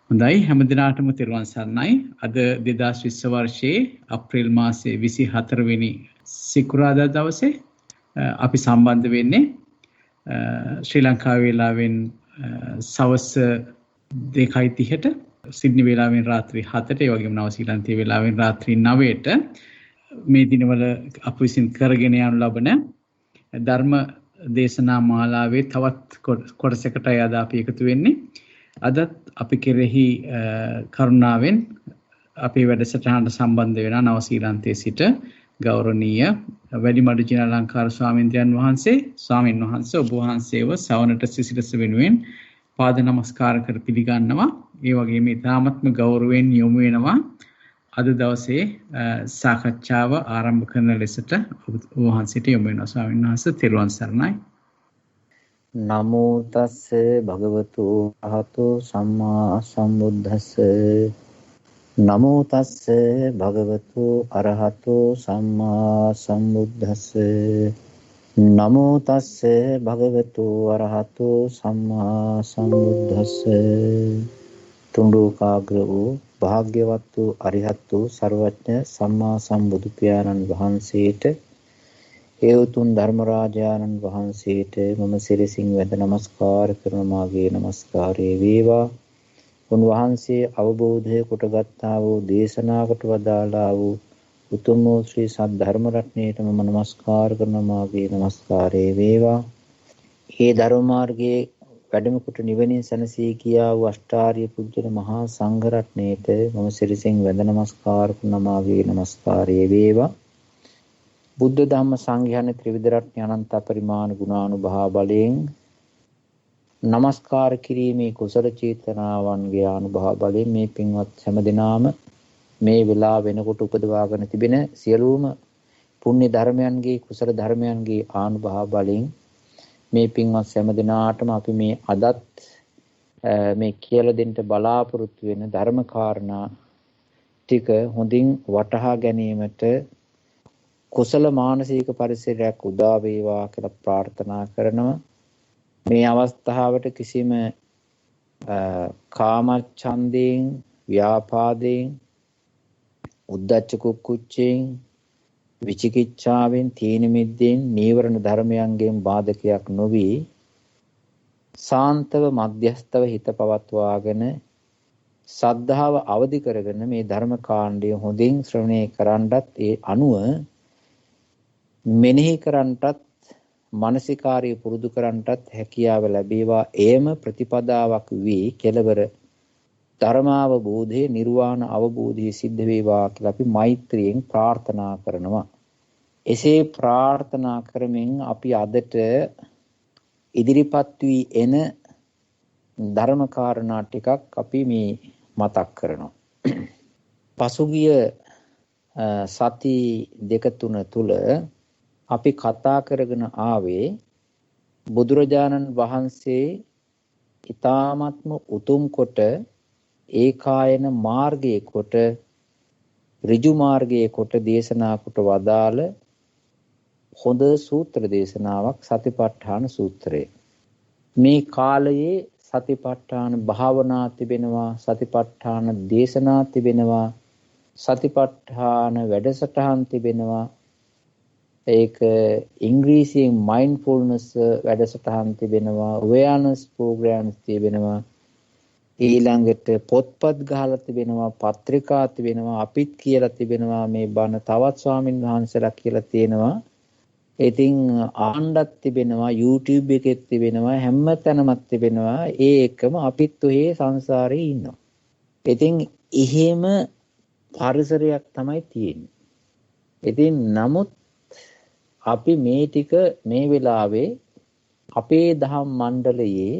හොඳයි හැමදිනාටම තෙරුවන් සරණයි. අද 2020 වර්ෂයේ අප්‍රේල් මාසයේ 24 වෙනි සිකුරාදා දවසේ අපි සම්බන්ධ වෙන්නේ ශ්‍රී ලංකා වේලාවෙන් සවස් 2:30ට, සිඩ්නි වේලාවෙන් රාත්‍රී 7ට, ඒ වගේම නව ශ්‍රීලන්තයේ වේලාවෙන් රාත්‍රී 9ට මේ දිනවල අප විසින් කරගෙන යනු ලබන ධර්ම දේශනා මාලාවේ තවත් කොටසකටයි අද අපි එකතු වෙන්නේ. අදත් අපි කෙරෙහි කරුණාවෙන් අපේ වැඩසටහනට සම්බන්ධ වෙන නව ශ්‍රීලන්තයේ සිට ගෞරවනීය වැඩිමඩු ජිනාලංකාර ස්වාමීන් වහන්සේ ඔබ වහන්සේව සවනට සිසිලස වෙනුවෙන් පාද නමස්කාර කර පිළිගන්නවා. ඒ වගේම ඉතාමත්ම ගෞරවයෙන් යොමු වෙනවා අද දවසේ සාකච්ඡාව ආරම්භ කරන ලෙසට ඔබ වහන්සේට යොමු වෙනවා. ස්වාමීන් වහන්සේ තෙරුවන් සරණයි. නමෝ තස්ස භගවතු අරහතෝ සම්මා සම්බුද්දස්ස. නමෝ තස්ස භගවතු අරහතෝ සම්මා සම්බුද්දස්ස. නමෝ තස්ස භගවතු අරහතෝ සම්මා සම්බුද්දස්ස. තුන්ඩුකාග්‍ර වූ භාග්‍යවත් වූ අරිහත් වූ සර්වඥ සම්මා සම්බුදු පියාණන් වහන්සේට, ඒ උතුම් ධර්මරාජානන් වහන්සේට මම සිරසින් වැඳ නමස්කාර කරන මාගේ නමස්කාරය වේවා. උන්වහන්සේ අවබෝධය කොටගත්තා වූ දේශනාකට වදාළා වූ උතුම් වූ ශ්‍රී සද්ධර්ම රත්නයට මම නමස්කාර කරන මාගේ නමස්කාරය වේවා. මේ ධර්ම මාර්ගයේ වැඩම කොට නිවනින් සැනසී කියා වූ අෂ්ටාර්ය පුජ්‍යල මහා සංඝ රත්නයට මම සිරසින් වැඳ නමස්කාර කරන මාගේ නමස්කාරය වේවා. බුද්ධ ධම්ම සංඝ යන ත්‍රිවිධ රත්න අනන්ත පරිමාණ ගුණානුභාව බලයෙන් නමස්කාර කිරීමේ කුසල චේතනාවන්ගේ අනුභව බලයෙන් මේ පින්වත් හැමදෙනාම මේ වෙලාව වෙනකොට උපදවාගෙන තිබෙන සියලුම පුණ්‍ය ධර්මයන්ගේ කුසල ධර්මයන්ගේ ආනුභව බලයෙන් මේ පින්වත් හැමදෙනාටම අපි මේ අදත් මේ කියලා දෙන්න බලාපොරොත්තු වෙන ධර්ම කාරණා ටික හොඳින් වටහා ගැනීමට කුසල මානසික පරිසරයක් උදා වේවා කියලා ප්‍රාර්ථනා කරනවා. මේ අවස්ථාවට කිසිම කාමච්ඡන්දයෙන්, ව්‍යාපාදයෙන්, උද්ධච්ච කුක්කුච්චයෙන්, විචිකිච්ඡාවෙන්, තීන මිද්දෙන්, නීවරණ ධර්මයන්ගෙන් බාධකයක් නොවි සාන්තව මධ්‍යස්තව හිත පවත්වාගෙන සද්ධාව අවදි කරගෙන මේ ධර්ම කාණ්ඩය හොඳින් ශ්‍රවණය කරන්නත්, ඒ අනුව මෙනෙහි කරන්නටත්, මානසිකාරය පුරුදු කරන්නටත් හැකියාව ලැබේවා. එයම ප්‍රතිපදාවක් වී කෙලවර ධර්මාවබෝධයේ නිර්වාණ අවබෝධය සිද්ධ වේවා කියලා අපි මෛත්‍රියෙන් ප්‍රාර්ථනා කරනවා. එසේ ප්‍රාර්ථනා කරමින් අපි අදට ඉදිරිපත් වී එන ධර්ම කාරණා ටිකක් අපි මේ මතක් කරනවා. පසුගිය සති දෙක තුන තුල අපි කතා කරගෙන ආවේ බුදුරජාණන් වහන්සේ ඊ타ත්ම උතුම් කොට ඒකායන මාර්ගයේ කොට ඍජු මාර්ගයේ කොට දේශනා කොට වදාළ හොඳ සූත්‍ර දේශනාවක් සතිපට්ඨාන සූත්‍රය. මේ කාලයේ සතිපට්ඨාන භාවනා තිබෙනවා, සතිපට්ඨාන දේශනා තිබෙනවා, සතිපට්ඨාන වැඩසටහන් තිබෙනවා. ඒක ඉංග්‍රීසියෙන් මයින්ඩ්ෆුල්නස් වැඩසටහන් තිබෙනවා, අවේර්නස් ප්‍රෝග්‍රෑම්ස් තිබෙනවා, ඊළඟට පොත්පත් ගහලා තිබෙනවා, පත්‍රිකා තිබෙනවා, අපිත් කියලා තිබෙනවා, මේ බණ තවත් ස්වාමින් වහන්සේලා කියලා තියෙනවා. ඉතින් ආණ්ඩත් තිබෙනවා, YouTube එකෙත් තිබෙනවා, හැම තැනමත් තිබෙනවා. ඒ එකම අපිත් ඔහේ සංසාරේ ඉන්නවා. ඉතින් එහෙම පරිසරයක් තමයි තියෙන්නේ. ඉතින් නමුත් අපි මේ ටික මේ වෙලාවේ අපේ දහම් මණ්ඩලයේ,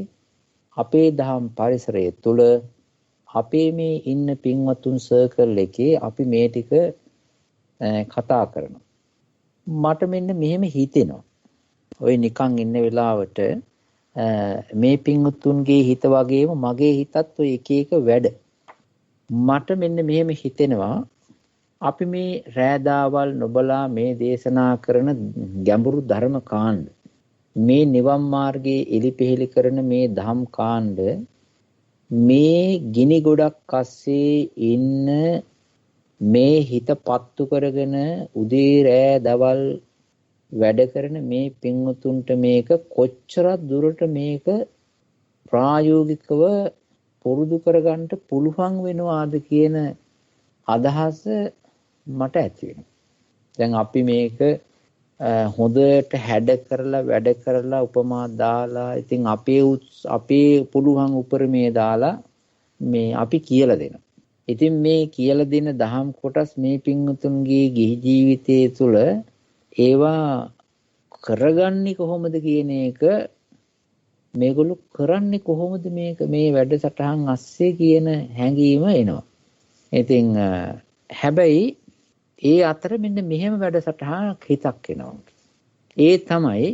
අපේ දහම් පරිසරය තුළ, අපේ මේ ඉන්න පින්වතුන් සර්කල් එකේ අපි මේ ටික කතා කරනවා. මට මෙන්න මෙහෙම හිතෙනවා. ඔය නිකන් ඉන්න වෙලාවට මේ පින්වතුන්ගේ හිත වගේම මගේ හිතත් ඔය එක එක වැඩ. මට මෙන්න මෙහෙම හිතෙනවා. අපි මේ රෑදාවල් නොබලා මේ දේශනා කරන ගැඹුරු ධර්ම කාණ්ඩ, මේ නිවන් මාර්ගයේ එලිපෙහෙලි කරන මේ ධම් කාණ්ඩ මේ ගිනි ගොඩක් අස්සේ ඉන්න මේ හිත පත්තු කරගෙන උදේ රෑ දවල් වැඩ කරන මේ පින්වතුන්ට මේක කොච්චරක් දුරට මේක ප්‍රායෝගිකව පුරුදු කරගන්න පුළුවන් වෙනවාද කියන අදහස මට ඇති වෙනවා. දැන් අපි මේක හොඳට හැඩ කරලා වැඩ කරලා උපමා දාලා ඉතින් අපේ පුළුවන් උපරිමයේ දාලා මේ අපි කියලා දෙනවා. ඉතින් මේ කියලා දෙන දහම් කොටස් මේ පින්වතුන්ගේ ගිහි ජීවිතයේ තුළ ඒවා කරගන්නේ කොහොමද කියන එක මේගොල්ලෝ කරන්නේ කොහොමද මේක මේ වැඩසටහන් අස්සේ කියන හැඟීම එනවා. ඉතින් හැබැයි ඒ අතර මෙන්න මෙහෙම වැඩසටහනක් හිතක් එනවා. ඒ තමයි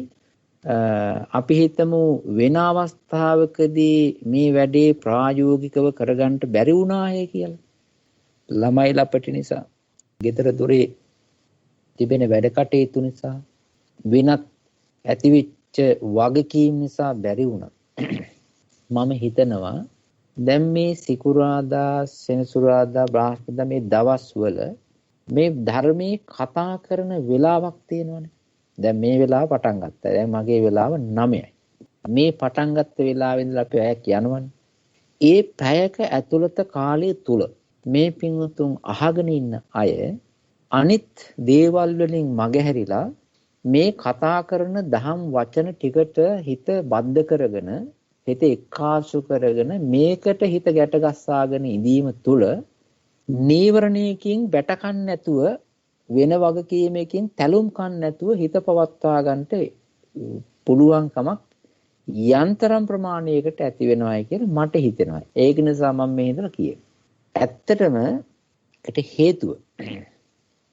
අපි හිතමු වෙන අවස්ථාවකදී මේ වැඩේ ප්‍රායෝගිකව කරගන්න බැරි වුණාය කියලා. ළමයි ලපටි නිසා, ගෙදර දොරේ තිබෙන වැඩ කටයුතු නිසා, වෙනත් ඇතිවෙච්ච වගකීම් නිසා බැරි වුණා. මම හිතනවා දැන් මේ සිකුරාදා, සෙනසුරාදා, බ්‍රහස්පතින්දා මේ දවස්වල මේ ධර්මයේ කතා කරන වෙලාවක් තියෙනවනේ. දැන් මේ වෙලාව පටන් ගත්තා. දැන් මගේ වෙලාව 9යි. මේ පටන් ගත්ත වෙලාවෙ ඉඳලා අපි පැයක් යනවනේ. ඒ පැයක ඇතුළත කාලය තුල මේ පින්වතුන් අහගෙන ඉන්න අය අනිත් දේවල් වලින් මගහැරිලා මේ කතා කරන දහම් වචන ටිකට හිත බද්ධ කරගෙන, හිත එක්කාසු කරගෙන මේකට හිත ගැට ගස්සාගෙන ඉඳීම තුල නීවරණයකින් බැටකන් නැතුව වෙන වගකීමකින් තැලුම් කන් නැතුව හිත පවත්වා ගන්නට පුළුවන්කමක් යන්තරම් ප්‍රමාණයකට ඇති වෙනවායි කියලා මට හිතෙනවා. ඒක නිසා මම මේ හිතලා කියේ. ඇත්තටම ඒකට හේතුව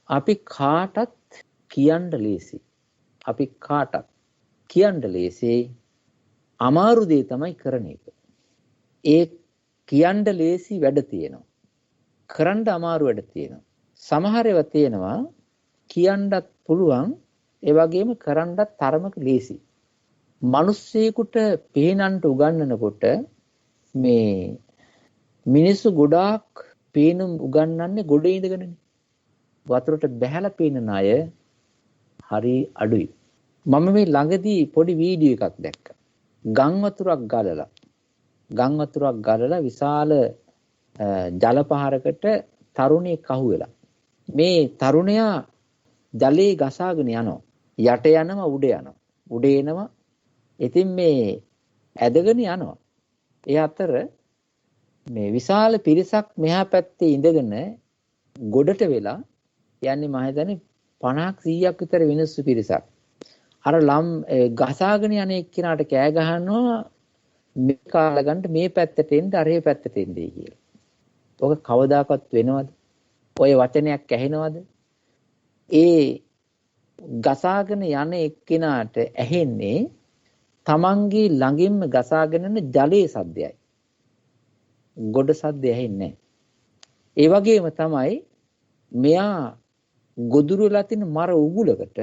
අපි කාටත් කියන්න ලේසි. අපි කාටත් කියන්න ලේසි. අමාරු දේ තමයි කරන එක. ඒ කියන්න ලේසි වැඩ තියෙනවා. කරන්න අමාරු වැඩ තියෙනවා. සමහර ඒවා තියෙනවා කියන්නත් පුළුවන්, ඒ වගේම කරන්නත් තරමක ලේසි. මිනිස්සෙකුට පේනන්ට උගන්වනකොට මේ මිනිස්සු ගොඩාක් පේනුම් උගන්වන්නේ ගොඩේ ඉඳගෙනනේ. වතුරට බැහැලා පේන අය හරි අඩුයි. මම මේ ළඟදී පොඩි වීඩියෝ එකක් දැක්කා. ගම් වතුරක් ගලලා විශාල ජල පහරකට තරුණයෙක් අහුවෙලා. මේ තරුණයා ජලයේ ගසාගෙන යනවා. යට යනවා, උඩ යනවා. උඩ එනවා. ඉතින් මේ ඇදගෙන යනවා. ඒ අතර මේ විශාල පිරිසක් මෙහා පැත්තේ ඉඳගෙන ගොඩට වෙලා යන්නේ මම හිතන්නේ 50ක් 100ක් විතර වෙනස්සු පිරිසක්. අර ගසාගෙන යන එක්කිනාට කෑ ගහනවා මේ කාලා ගන්න මේ පැත්තට එන්න අරේ පැත්තට එන්නේ කියලා. ඔක කවදාකවත් වෙනවද? ඔය වචනයක් ඇහෙනවද? ඒ ගසාගෙන යන එක්කිනාට ඇහෙන්නේ තමන්ගේ ළඟින්ම ගසාගෙන යන ජලයේ සද්දයයි. ගොඩ සද්දය ඇහෙන්නේ නැහැ. ඒ වගේම තමයි මෙයා ගොදුරු වෙලා තියෙන මර උගුලකට.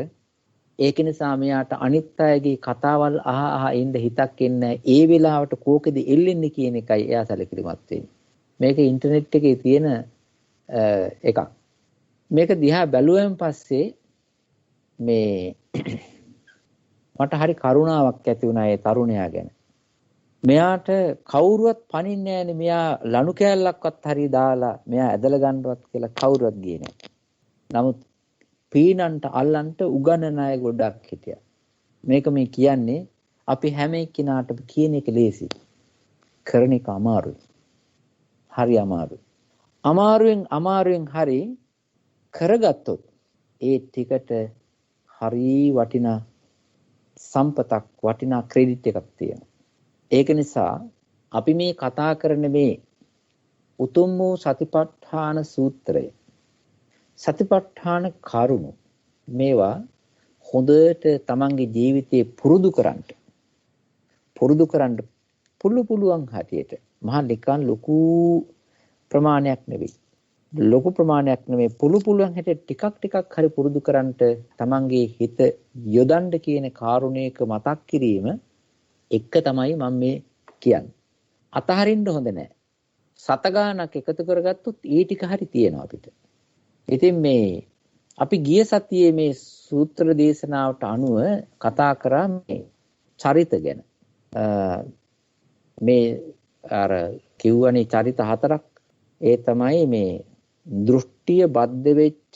ඒක නිසා මෙයාට අනිත් අයගේ කතාවල් අහ ඉන්න හිතක් එන්නේ. ඒ වෙලාවට කෝකෙද එල්ලෙන්නේ කියන එකයි එයා සැලකිලිමත් වෙන්නේ. මේක ඉන්ටර්නෙට් එකේ තියෙන එකක්. මේක දිහා බැලුවෙන් පස්සේ මේ මට හරි කරුණාවක් ඇති වුණා ඒ තරුණයා ගැන. මෙයාට කවුරුවත් පණින්නේ නැහැනේ. මෙයා ලණු කෑල්ලක්වත් හරි දාලා මෙයා ඇදලා ගන්නවත් කියලා කවුරුවත් ගියේ නැහැ. නමුත් පීනන්ට අල්ලන්ට උගන්නන අය ගොඩක් හිටියා. මේක මේ කියන්නේ අපි හැම එක්කිනාටම කියන එක ලේසි. කරන එක අමාරුයි. හරි අමාරුයි. අමාරුවෙන් හරි කරගත්තොත් ඒ ටිකට හරි වටිනා සම්පතක්, වටිනා ක්‍රෙඩිට් එකක් තියෙනවා. ඒක නිසා අපි මේ කතා කරන මේ උතුම් වූ සතිපට්ඨාන සූත්‍රය, සතිපට්ඨාන කරුණු මේවා හොඳට තමන්ගේ ජීවිතේ පුරුදු කරන්න පුළුවන් හැටියට මහා නිකන් ලොකු ප්‍රමාණයක් නෙවෙයි. ලොකු ප්‍රමාණයක් නෙවෙයි, පුළුවන් හැටියට ටිකක් හරි පුරුදු කරන්නට තමන්ගේ හිත යොදන්න කියන කාරුණයක මතක් කිරීම එක තමයි මම මේ කියන්නේ. අතහරින්න හොඳ නැහැ. සතගානක් එකතු කරගත්තොත් ඒ ටික හරි තියෙනවා අපිට. ඉතින් මේ අපි ගිය සතියේ මේ සූත්‍ර දේශනාවට අනුව කතා කරා මේ චරිත ගැන. මේ අර කිව්වනේ චරිත හතරක්. ඒ තමයි මේ දෘෂ්ටිය බද්ධ වෙච්ච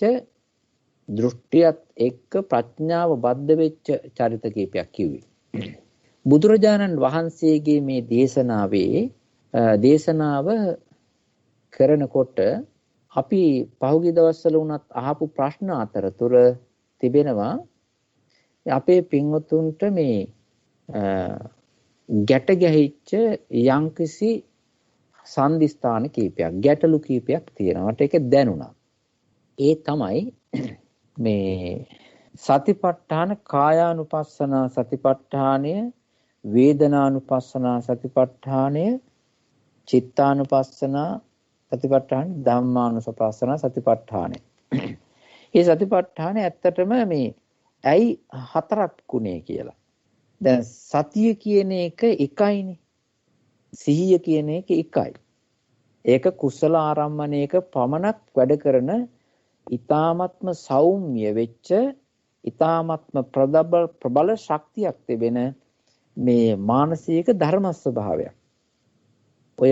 දෘෂ්ටියත් එක්ක ප්‍රඥාව බද්ධ වෙච්ච චරිත කීපයක් කිව්වේ. බුදුරජාණන් වහන්සේගේ මේ දේශනාව කරනකොට අපි පහුගිය දවස්වල වුණත් අහපු ප්‍රශ්න අතරතුර තිබෙනවා අපේ පින්වතුන්ට මේ ගැට ගැහිච්ච යම්කිසි සන්දිස්ථාන කීපයක් ගැටලු කීපයක් තියෙනවා. ඒක දැනුණා. ඒ තමයි මේ සතිපට්ඨාන කායානුපස්සනා සතිපට්ඨානය, වේදනානුපස්සනා සතිපට්ඨානය, චිත්තානුපස්සනා සතිපට්ඨාන, ධම්මානුපස්සනා සතිපට්ඨානය. මේ සතිපට්ඨාන ඇත්තටම මේ ඇයි හතරක් කුණේ කියලා. දැන් සතිය කියන එක එකයිනේ. සිහිය කියන එක එකයි. ඒක කුසල ආරම්මණයක පමණක් වැඩ කරන ඊ타ත්ම සෞම්‍ය වෙච්ච ඊ타ත්ම ප්‍රබල ශක්තියක් තිබෙන මේ මානසික ධර්ම ස්වභාවයක්. ඔය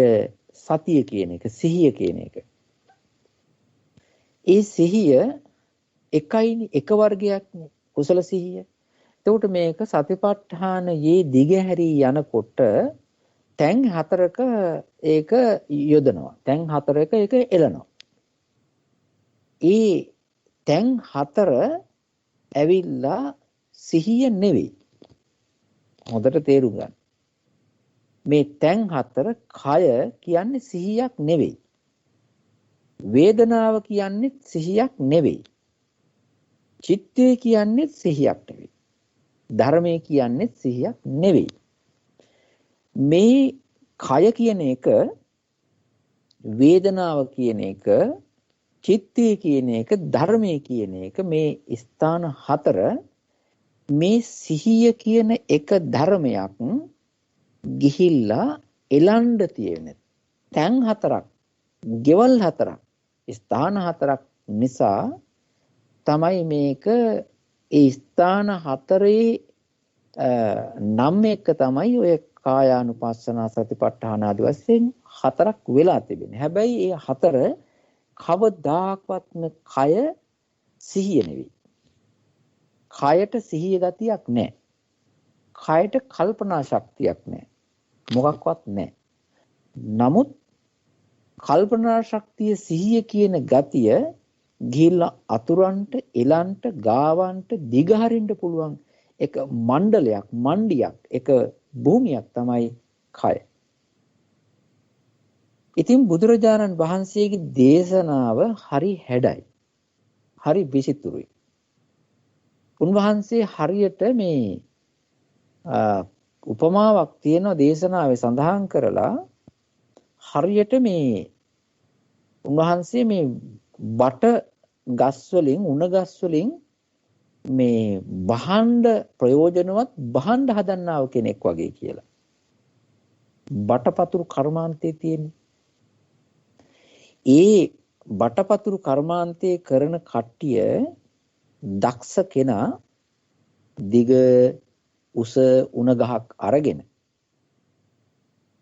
සතිය කියන එක, සිහිය කියන එක. ඒ සිහිය එකයිනේ, එක වර්ගයක්නේ කුසල සිහිය. එතකොට මේක සතිපට්ඨානයේ දිගහැරී යනකොට තැන් හතරක ඒක යොදනවා. තැන් හතරක ඒක එළනවා. ඒ තැන් හතර ඇවිල්ලා සිහිය නෙවෙයි. හොඳට තේරුම් ගන්න. මේ තැන් හතර කය කියන්නේ සිහියක් නෙවෙයි. වේදනාව කියන්නේ සිහියක් නෙවෙයි. චිත්තය කියන්නේ සිහියක් නෙවෙයි. ධර්මය කියන්නේ සිහියක් නෙවෙයි. මේ කය කියන එක, වේදනාව කියන එක, චිත්තය කියන එක, ධර්මය කියන එක, මේ ස්ථාන හතර මේ සිහිය කියන එක ධර්මයක් ගිහිල්ලා එලන්න තියෙන තැන් හතරක්, ගෙවල් හතරක්, ස්ථාන හතරක් නිසා තමයි මේක ඒ ස්ථාන හතරේ නම් එක තමයි ඔය කායානුපස්සනා සතිපට්ඨාන ආදී වශයෙන් හතරක් වෙලා තිබෙන්නේ. හැබැයි ඒ හතර කවදාක්වත්ම කය සිහිය නෙවෙයි. කයට සිහිය ගතියක් නැහැ. කයට කල්පනා ශක්තියක් නැහැ. මොකක්වත් නැහැ. නමුත් කල්පනා ශක්තිය, සිහිය කියන ගතිය ගිහිල්ලා අතුරන්ට, එලන්ට, ගාවන්ට, දිගහරින්න පුළුවන් එක මණ්ඩලයක්, මණ්ඩියක්, එක භූමියක් තමයි කය. ඉතින් බුදුරජාණන් වහන්සේගේ දේශනාව හරි හැඩයි. හරි විසිතුරුයි. උන්වහන්සේ හරියට මේ උපමාවක් තියෙන දේශනාවේ සඳහන් කරලා හරියට මේ උන්වහන්සේ මේ බට ගස් වලින්, උණ ගස් වලින් මේ බහඬ ප්‍රයෝජනවත් බහඬ හදන්නාව කෙනෙක් වගේ කියලා. බටපතුරු කර්මාන්තයේ තියෙන ඒ බටපතුරු කර්මාන්තයේ කරන කට්ටිය දක්ෂ කෙනා දිග උස උණ ගහක් අරගෙන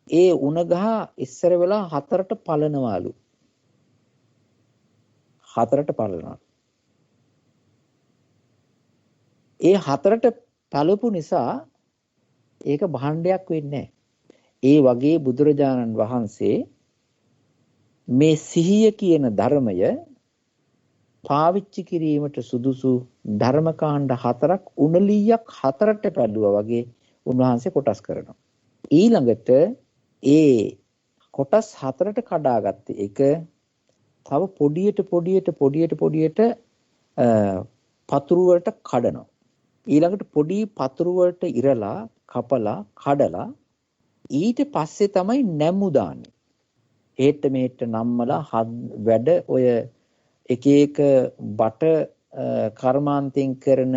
ඒ උණ ගහ ඉස්සර වෙලා හතරට පලනවලු. හතරට පලනවා. ඒ හතරට පළපු නිසා ඒක භාණ්ඩයක් වෙන්නේ නැහැ. ඒ වගේ බුදුරජාණන් වහන්සේ මේ සිහිය කියන ධර්මය පාවිච්චි කිරීමට සුදුසු ධර්මකාණ්ඩ හතරක් උණලියක් හතරට පැළුවා වගේ උන්වහන්සේ කොටස් කරනවා. ඊළඟට ඒ කොටස් හතරට කඩාගත්තේ එක තව පොඩියට පතුරු වලට කඩනවා. ඊළඟට පොඩි පතුරු වලට ඉරලා, කපලා, කඩලා ඊට පස්සේ තමයි නැමු දාන්නේ. හේට මෙහෙට නම්මලා වැඩ ඔය එක එක බට කර්මාන්තෙන් කරන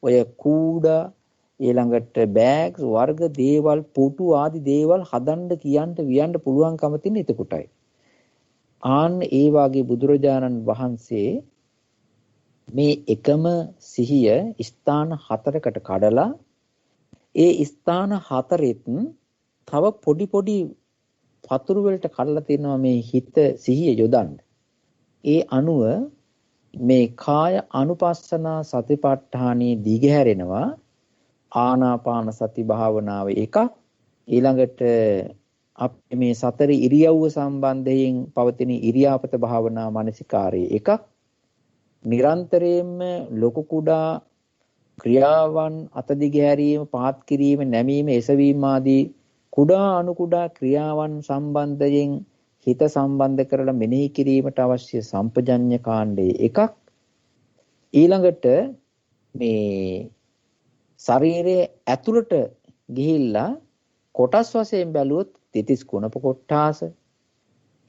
ඔය කූඩා, ඊළඟට බෑග්ස් වර්ග දේවල්, පුටු ආදී දේවල් හදන්න කියන්න වියන්න පුළුවන්කම තියෙන එතකොටයි. ආන් ඒ වාගේ බුදුරජාණන් වහන්සේ මේ එකම සිහිය ස්ථාන 4කට කඩලා ඒ ස්ථාන 4ෙත් තව පොඩි පොඩි පතුරු වලට කඩලා තියෙනවා මේ හිත සිහිය යොදන්න. ඒ අනුව මේ කාය අනුපස්සනා සතිපට්ඨානයේ දිගහැරෙනවා ආනාපාන සති භාවනාව එකක්. ඊළඟට අපි මේ සතර ඉරියව්ව සම්බන්ධයෙන් පවතින ඉරියාපත භාවනා මානසිකාරයේ එකක්. නිරන්තරයෙන්ම ලොකු කුඩා ක්‍රියාවන් අතදිගහැරීම, පාත් කිරීම, නැමීම, එසවීම ආදී කුඩා අණු කුඩා ක්‍රියාවන් සම්බන්ධයෙන් හිත සම්බන්ධ කරලා මෙනෙහි කිරීමට අවශ්‍ය සම්පජඤ්ඤ කාණ්ඩයේ එකක්. ඊළඟට මේ ශරීරයේ ඇතුළට ගිහිල්ලා කොටස් වශයෙන් බැලුවොත් 33 කුණප කොටාස.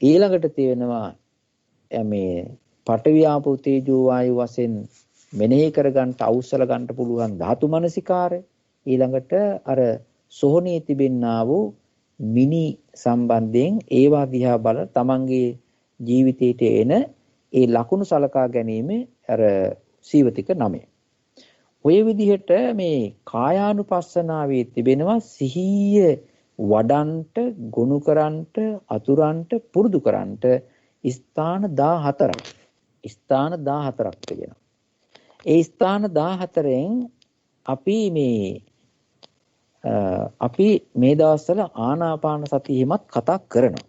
ඊළඟට තියෙනවා මේ පඨවි ආපෝ තේජෝ වායු වශයෙන් මෙනෙහි කරගන්න අවශ්‍යල ගන්න පුළුවන් ධාතු මනසිකාරය. ඊළඟට අර සෝහණී තිබෙන්නා වූ මිනි සම්බන්ධයෙන් ඒවා දිහා බල තමන්ගේ ජීවිතයට එන ඒ ලකුණු සලකා ගැනීම අර සීවතික 9. ඔය විදිහට මේ කායානුපස්සනාවේ තිබෙනවා සිහිය වඩන්ට, ගොනු කරන්ට, අතුරන්ට, පුරුදු කරන්ට ස්ථාන 14ක්. ස්ථාන 14ක් තිබෙනවා. ඒ ස්ථාන 14න් අපි මේ දවස්වල ආනාපාන සතියෙමත් කතා කරනවා.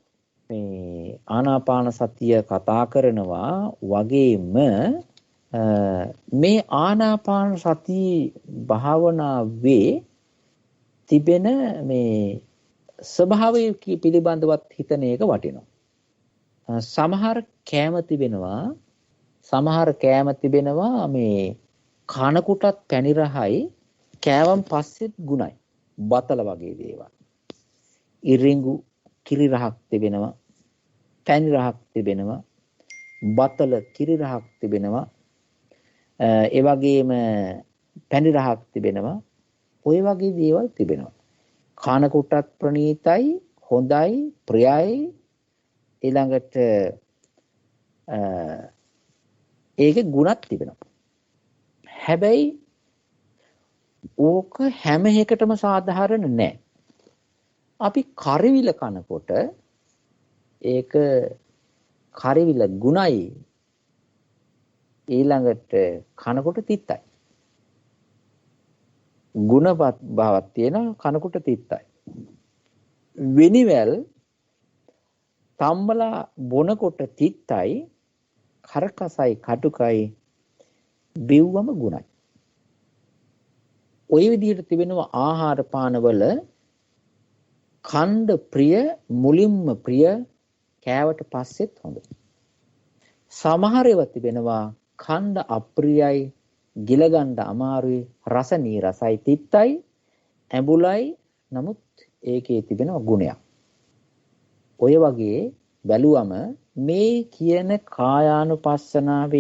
මේ ආනාපාන සතිය කතා කරනවා වගේම මේ ආනාපාන සති භාවනාවේ තිබෙන මේ ස්වභාවය පිළිබඳවත් හිතන එක වටිනවා. සමහර කෑම තිබෙනවා මේ කනකුටත් පැණි රහයි, කෑවම් පස්සෙත් ගුණයි. බතල වගේ දේවල්. ඉරිඟු කිරි රහක් තිබෙනවා, පැණි රහක් තිබෙනවා, බතල කිරි රහක් තිබෙනවා, ඒ වගේම පැණි රහක් තිබෙනවා. ඔය වගේ දේවල් තිබෙනවා. කනකුටත් ප්‍රණීතයි, හොඳයි, ප්‍රියයි. ඊළඟට ඒකේ ගුණත් තිබෙනවා. හැබැයි ඕක හැම එකටම සාධාරණ නැහැ. අපි කරිවිල කනකොට ඒක කරිවිල ගුණයි, ඊළඟට කනකොට තිත්තයි. ගුණවත් බවක් තියෙන කනකොට තිත්තයි. වෙනිවැල් තම්බලා බොනකොට තිත්තයි, කරකසයි, කටුකයි, බිව්වම ගුණයි. ඔය විදිහට තිබෙනවා ආහාර පානවල ඛණ්ඩ ප්‍රිය, මුලින්ම ප්‍රිය, කෑවට පස්සෙත් හොඳ. සමහර ඒවා තිබෙනවා ඛණ්ඩ අප්‍රියයි, ගිලගන්න අමාරුයි, රස නීරසයි, තිත්තයි, ඇඹුලයි. නමුත් ඒකේ තිබෙනවා ගුණයක්. ඔය වගේ බැලුවම මේ කියන කායානුපස්සනාව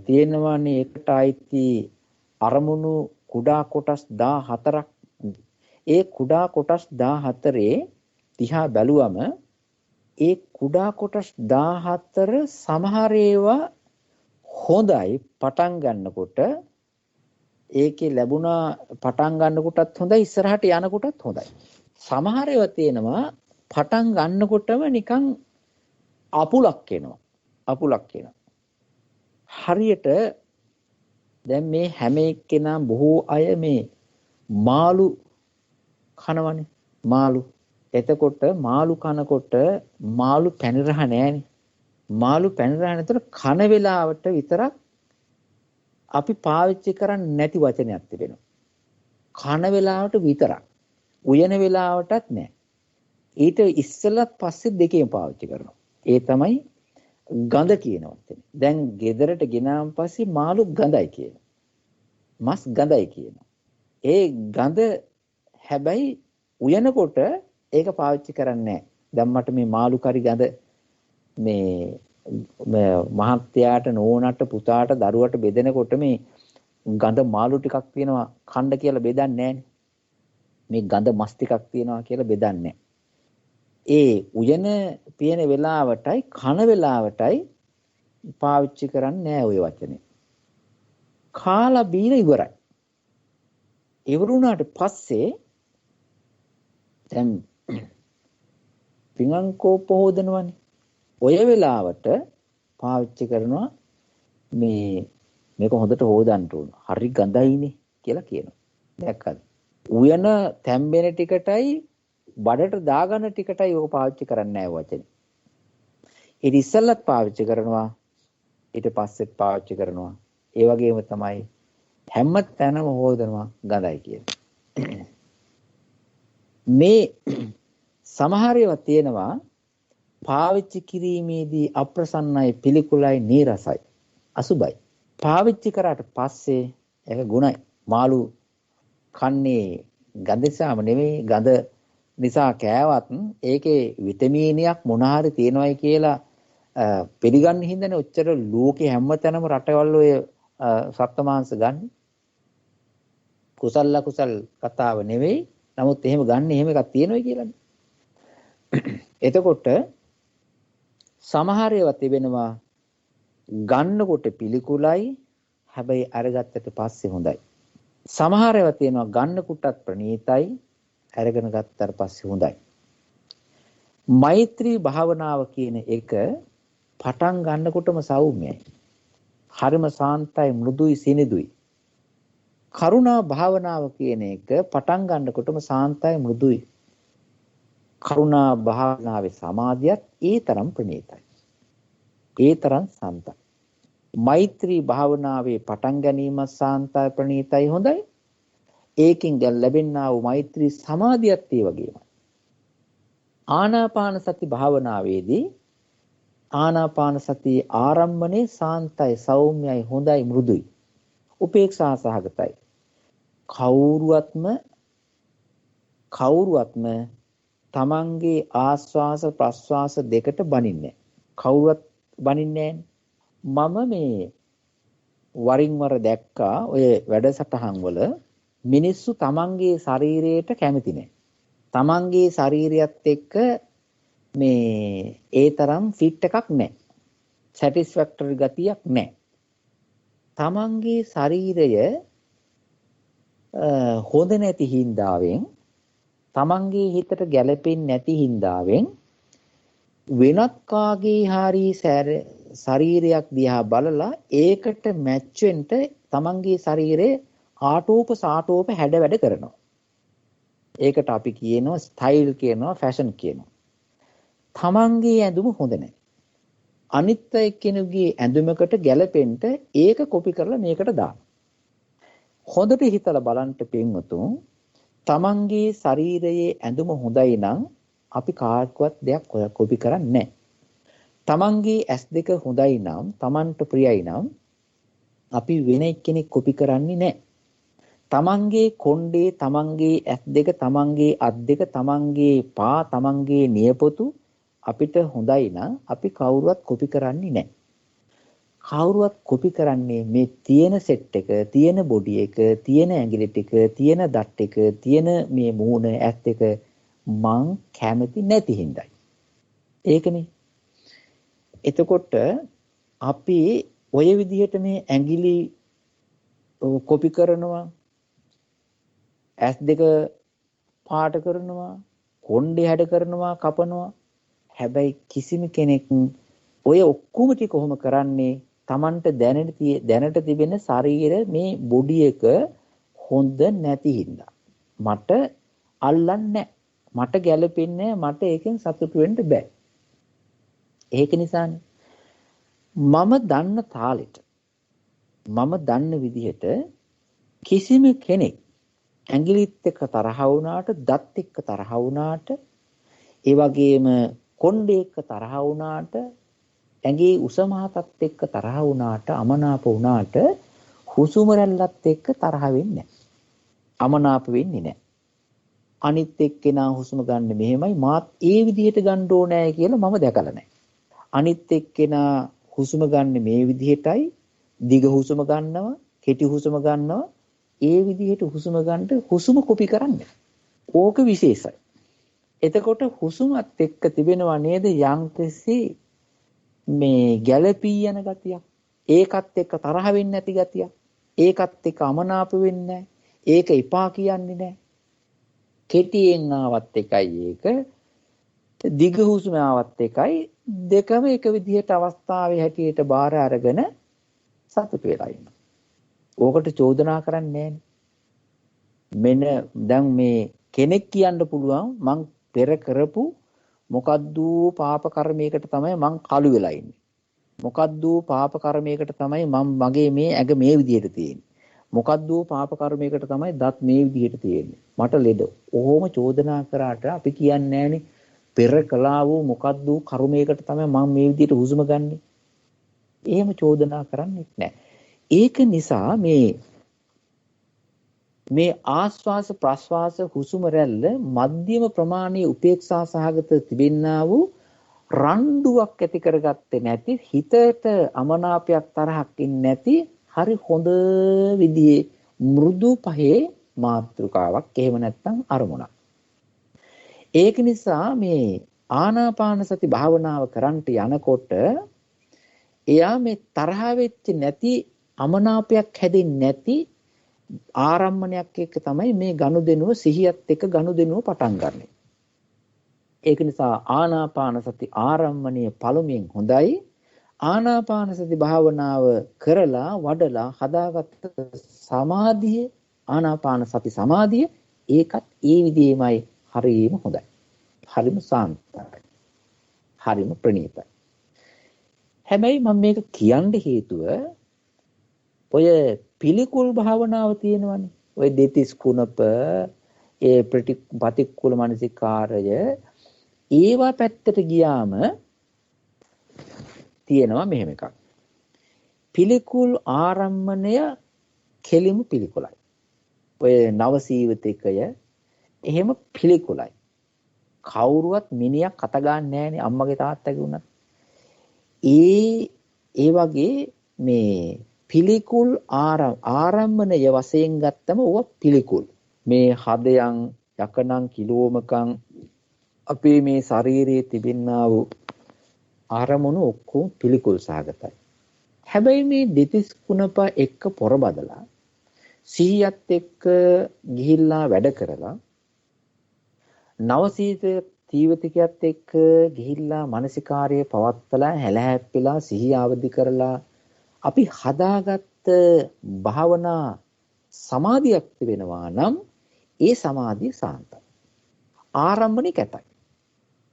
තියෙනවානේ එකට අයිති අරමුණු කුඩා කොටස් 14ක්. ඒ කුඩා කොටස් 14 දිහා බැලුවම ඒ කුඩා කොටස් 14 සමහර ඒවා හොඳයි පටන් ගන්නකොට. ඒකේ ලැබුණා පටන් ගන්නකොටත් හොඳයි, ඉස්සරහට යනකොටත් හොඳයි. සමහර ඒවා තියෙනවා පටන් ගන්නකොටම නිකන් අපුලක් එනවා. හරියට දැන් මේ හැම එක්කෙනා බොහෝ අය මේ මාළු කනවනේ. මාළු. එතකොට මාළු කනකොට මාළු පැණි රහ නෑනේ. මාළු පැණි රහ නැතර කන වෙලාවට විතරක් අපි පාවිච්චි කරන්නේ නැති වචනයක් තිබෙනවා. කන වෙලාවට විතරක්. උයන වෙලාවටත් නෑ. ඊට ඉස්සෙල්ලත් පස්සේ දෙකේම පාවිච්චි කරනවා. ඒ තමයි ගඳ කියන වචනේ. දැන් ගෙදරට ගෙනාන් පස්සේ මාළු ගඳයි කියනවා. මස් ගඳයි කියනවා. ඒ ගඳ හැබැයි උයනකොට ඒක පාවිච්චි කරන්නේ නැහැ. දැන් මට මේ මාළු කරි ගඳ මේ මහත්තයාට, නෝනට, පුතාට, දරුවට බෙදෙනකොට මේ ගඳ මාළු ටිකක් තියෙනවා කණ්ඩ කියලා බෙදන්නේ නැහනේ. මේ ගඳ මස් ටිකක් තියෙනවා කියලා බෙදන්නේ නැහැ. ඒ උයන පියන වෙලාවටයි කන වෙලාවටයි පාවිච්චි කරන්නේ නැහැ ওই වචනේ. කාලා බීලා ඉවරයි. ඉවරුණාට පස්සේ දැන් පිඟන් කෝප්ප හොදනවනේ. ඔය වෙලාවට පාවිච්චි කරනවා මේක හොඳට හොදන්න ඕන. හරි ගඳයිනේ කියලා කියනවා. දැක්කද? උයන තැම්බෙන ටිකටයි බඩට දාගන්න ටිකටයි ඔක පාවිච්චි කරන්නේ නැහැ වචනේ. ඊට ඉස්සෙල්ලත් පාවිච්චි කරනවා ඊට පස්සෙත් පාවිච්චි කරනවා. ඒ වගේම තමයි හැම තැනම හොදනවා ගඳයි කියන්නේ. මේ සමහර ඒවා තියෙනවා පාවිච්චි කිරීමේදී අප්‍රසන්නයි පිළිකුලයි නීරසයි අසුබයි. පාවිච්චි කරාට පස්සේ ඒක ගුණයි. මාළු කන්නේ ගඳ නිසාම නෙමෙයි ගඳ නිසා කෑවත් ඒකේ විටමිනයක් මොන හරි තියෙනවයි කියලා පිළිගන්න හින්දානේ ඔච්චර ලෝකේ හැමතැනම රටවල් ඔය සත්ත්ව මාංශ ගන්න. කුසල කුසල් කතාව නෙවෙයි. නමුත් එහෙම ගන්න එහෙම එකක් තියෙනවයි කියලානේ. එතකොට සමහර ඒවා තිබෙනවා ගන්නකොට පිළිකුලයි හැබැයි අරගත්තට පස්සේ හොඳයි. සමහර ඒවා තියෙනවා ගන්නකොටත් ප්‍රණීතයි අරගෙන ගත්තාට පස්සේ හොඳයි. මෛත්‍රී භාවනාව කියන එක පටන් ගන්නකොටම සෞම්‍යයි. හරිම සාන්තයි මෘදුයි සිනිදුයි. කරුණා භාවනාව කියන එක පටන් ගන්නකොටම සාන්තයි මෘදුයි. කරුණා භාවනාවේ සමාධියත් ඒ තරම් ප්‍රණීතයි. ඒ තරම් සාන්තයි. මෛත්‍රී භාවනාවේ පටන් ගැනීම සාන්තයි ප්‍රණීතයි හොඳයි. ඒකින් දැන් ලැබෙනා වූ මෛත්‍රී සමාධියත් ඒ වගේමයි. ආනාපාන සති භාවනාවේදී ආනාපාන සතිය ආරම්භනේ සාන්තයි සෞම්‍යයි හොඳයි මෘදුයි. උපේක්ෂා සහගතයි. කවුරුවත්ම තමන්ගේ ආස්වාස ප්‍රස්වාස දෙකට බනින්නේ. කවුරුවත් බනින්නේ මම මේ වරින් වර දැක්කා ඔය වැඩසටහන් වල මිනිස්සු තමන්ගේ ශරීරයට කැමති නැහැ. තමන්ගේ ශරීරයත් එක්ක මේ ඒ තරම් ෆිට් එකක් නැහැ. සැටිස්ෆැක්ටරි ගතියක් නැහැ. තමන්ගේ ශරීරය හොඳ නැති හින්දාවෙන් තමන්ගේ හිතට ගැළපෙන්නේ නැති හින්දාවෙන් වෙනත් කාගේ හරි ශරීරයක් දිහා බලලා ඒකට මැච් වෙන්න තමන්ගේ ශරීරයේ ආටෝප සාටෝප හැඩ වැඩ කරනවා. ඒකට අපි කියනවා ස්ටයිල් කියනවා ෆැෂන් කියනවා. තමන්ගේ ඇඳුම හොඳ නැහැ. අනිත් එක්කෙනෙකුගේ ඇඳුමකට ගැළපෙන්න ඒක කොපි කරලා මේකට දානවා. හොඳට හිතලා බලන්න පින්වතුන් තමන්ගේ ශරීරයේ ඇඳුම හොඳයි නම් අපි කාටවත් දෙයක් කොපි කරන්නේ නැහැ. තමන්ගේ ඇස් දෙක හොඳයි නම් තමන්ට ප්‍රියයි නම් අපි වෙන එක්කෙනෙක් කොපි කරන්නේ නැහැ. තමන්ගේ කොණ්ඩේ තමන්ගේ ඇස් දෙක තමන්ගේ අත් දෙක තමන්ගේ පා තමන්ගේ නියපොතු අපිට හොඳයි නම් අපි කවුරුවත් කොපි කරන්නේ නැහැ. කවුරුවත් කොපි කරන්නේ මේ තියෙන සෙට් එක, තියෙන බොඩි එක, තියෙන ඇඟිලි ටික, තියෙන දත් එක, තියෙන මේ මූණ ඇස් දෙක මං කැමති නැති හින්දායි. ඒකනේ. එතකොට අපි ඔය විදිහට මේ ඇඟිලි කොපි කරනවා, ඇස් දෙක පාට කරනවා, කොණ්ඩේ හැඩ කරනවා, කපනවා. හැබැයි කිසිම කෙනෙක් ඔය ඔක්කොම ටික කොහොම කරන්නේ Tamanට දැනට තිබෙන ශරීර මේ බොඩි එක හොඳ නැති හින්දා. මට අල්ලන්නේ මට ගැළපෙන්නේ මට ඒකෙන් සතුටු වෙන්න බෑ. ඒක නිසානේ මම දන්න තාලෙට මම දන්න විදිහට කිසිම කෙනෙක් ඇඟිලිත් එක්ක තරහ වුණාට, දත් එක්ක තරහ වුණාට, ඒ වගේම කොණ්ඩේ එක්ක තරහ වුණාට, ඇඟේ උස මහතත් එක්ක තරහ වුණාට, අමනාප වුණාට හුස්ම රැල්ලත් එක්ක තරහ වෙන්නේ නැහැ. අමනාප වෙන්නේ නැහැ. අනිත් එක්කෙනා හුස්ම ගන්න මෙහෙමයි මාත් ඒ විදිහට ගන්න ඕනේ කියලා මම දැකලා නැහැ. අනිත් එක්කෙනා හුස්ම ගන්න මේ විදිහටයි, දිග හුස්ම ගන්නවා, කෙටි හුස්ම ගන්නවා, ඒ විදිහට හුස්ම ගන්න හුස්ම කොපි කරන්නේ. ඕක විශේෂයි. එතකොට හුස්මත් එක්ක තිබෙනවා නේද යම්කිසි මේ ගැළපී යන ගතියක්. ඒකත් එක්ක තරහ වෙන්නේ නැති ගතියක්. ඒකත් එක්ක අමනාප වෙන්නේ නැහැ. ඒක එපා කියන්නේ නැහැ. කෙටියෙන් ආවත් එකයි ඒක. දිග හුස්ම ආවත් එකයි. දෙකම එක විදිහට අවස්ථාවේ හැටියට බාර අරගෙන සතුට වෙලා ඉන්නවා. ඕකට චෝදනා කරන්නේ නැහැ. මෙන්න දැන් මේ කෙනෙක් කියන්න පුළුවන් මං පෙර කරපු මොකද්ද පාප කර්මයකට තමයි මං කළු වෙලා ඉන්නේ. මොකද්ද පාප කර්මයකට තමයි මගේ මේ ඇඟ මේ විදිහට තියෙන්නේ. මොකද්ද පාප කර්මයකට තමයි දත් මේ විදිහට තියෙන්නේ. මට ලෙඩ. ඔහොම චෝදනා කරාට අපි කියන්නේ නැහනේ පෙර කළා වූ මොකද්ද කර්මයකට තමයි මම මේ විදිහට හුස්ම ගන්නෙ. එහෙම චෝදනා කරන්නේ නැහැ. ඒක නිසා මේ ආස්වාස ප්‍රස්වාස හුස්ම රැල්ල මධ්‍යම ප්‍රමාණයේ උපේක්ෂා සහගත තිබෙන්නා වූ රණ්ඩුවක් ඇති කරගත්තේ නැති හිතට අමනාපයක් තරහක් ඉන්නේ නැති හරි හොඳ විදිහේ මෘදු පහේ මාත්‍රිකාවක් එහෙම නැත්නම් අරමුණක්. ඒක නිසා මේ ආනාපාන සති භාවනාව කරන්ට යනකොට එයා මේ තරහ වෙච්ච නැති අමනාපයක් හැදෙන්නේ නැති ආරම්මණයක් එක්ක තමයි මේ ගනුදෙනුව සිහියත් එක්ක ගනුදෙනුව පටන් ගන්නෙ. ඒක නිසා ආනාපාන සති ආරම්මණය පළමුවෙන් හොඳයි. ආනාපාන සති භාවනාව කරලා වඩලා හදාගත්ත සමාධිය ආනාපාන සති සමාධිය ඒකත් ඒ විදිහමයි හරියම හොඳයි. හරිම සාන්තයි. හරිම ප්‍රණීතයි. හැබැයි මම මේක කියන්න හේතුව ඔය පිළිකුල් භාවනාව තියෙනවනේ. ඔය දෙතිස් කුණප ඒ ප්‍රතිකුල මානසිකාරය ඒවා පැත්තට ගියාම තියෙනවා මෙහෙම එකක්. පිළිකුල් ආරම්මණය කෙලිම පිළිකුලයි. ඔය නවසීවිතකය එහෙම පිළිකුලයි. කවුරුවත් මිනිහක් කත ගන්න නැහැනේ අම්මගේ තාත්තගේ උනත්. ඒ වගේ මේ පිළිකුල් ආරම්මණය වශයෙන් ගත්තම ඕවා පිළිකුල්. මේ හදයන් යකනම් කිලෝමකම් අපේ මේ ශරීරයේ තිබෙනා වූ ආරමුණු ඔක්කොම පිළිකුල් සහගතයි. හැබැයි මේ දෙතිස් කුණප එක්ක පොරබදලා සිහියත් එක්ක ගිහිල්ලා වැඩ කරලා නවසීත තීවතිකයත් එක්ක ගිහිල්ලා මානසිකාර්යය පවත්වලා හැලහැප්පිලා සිහිය අවදි කරලා අපි හදාගත්ත භාවනා සමාධියක් වෙනවා නම් ඒ සමාධිය සාන්තයි. ආරම්භණේ කැතයි.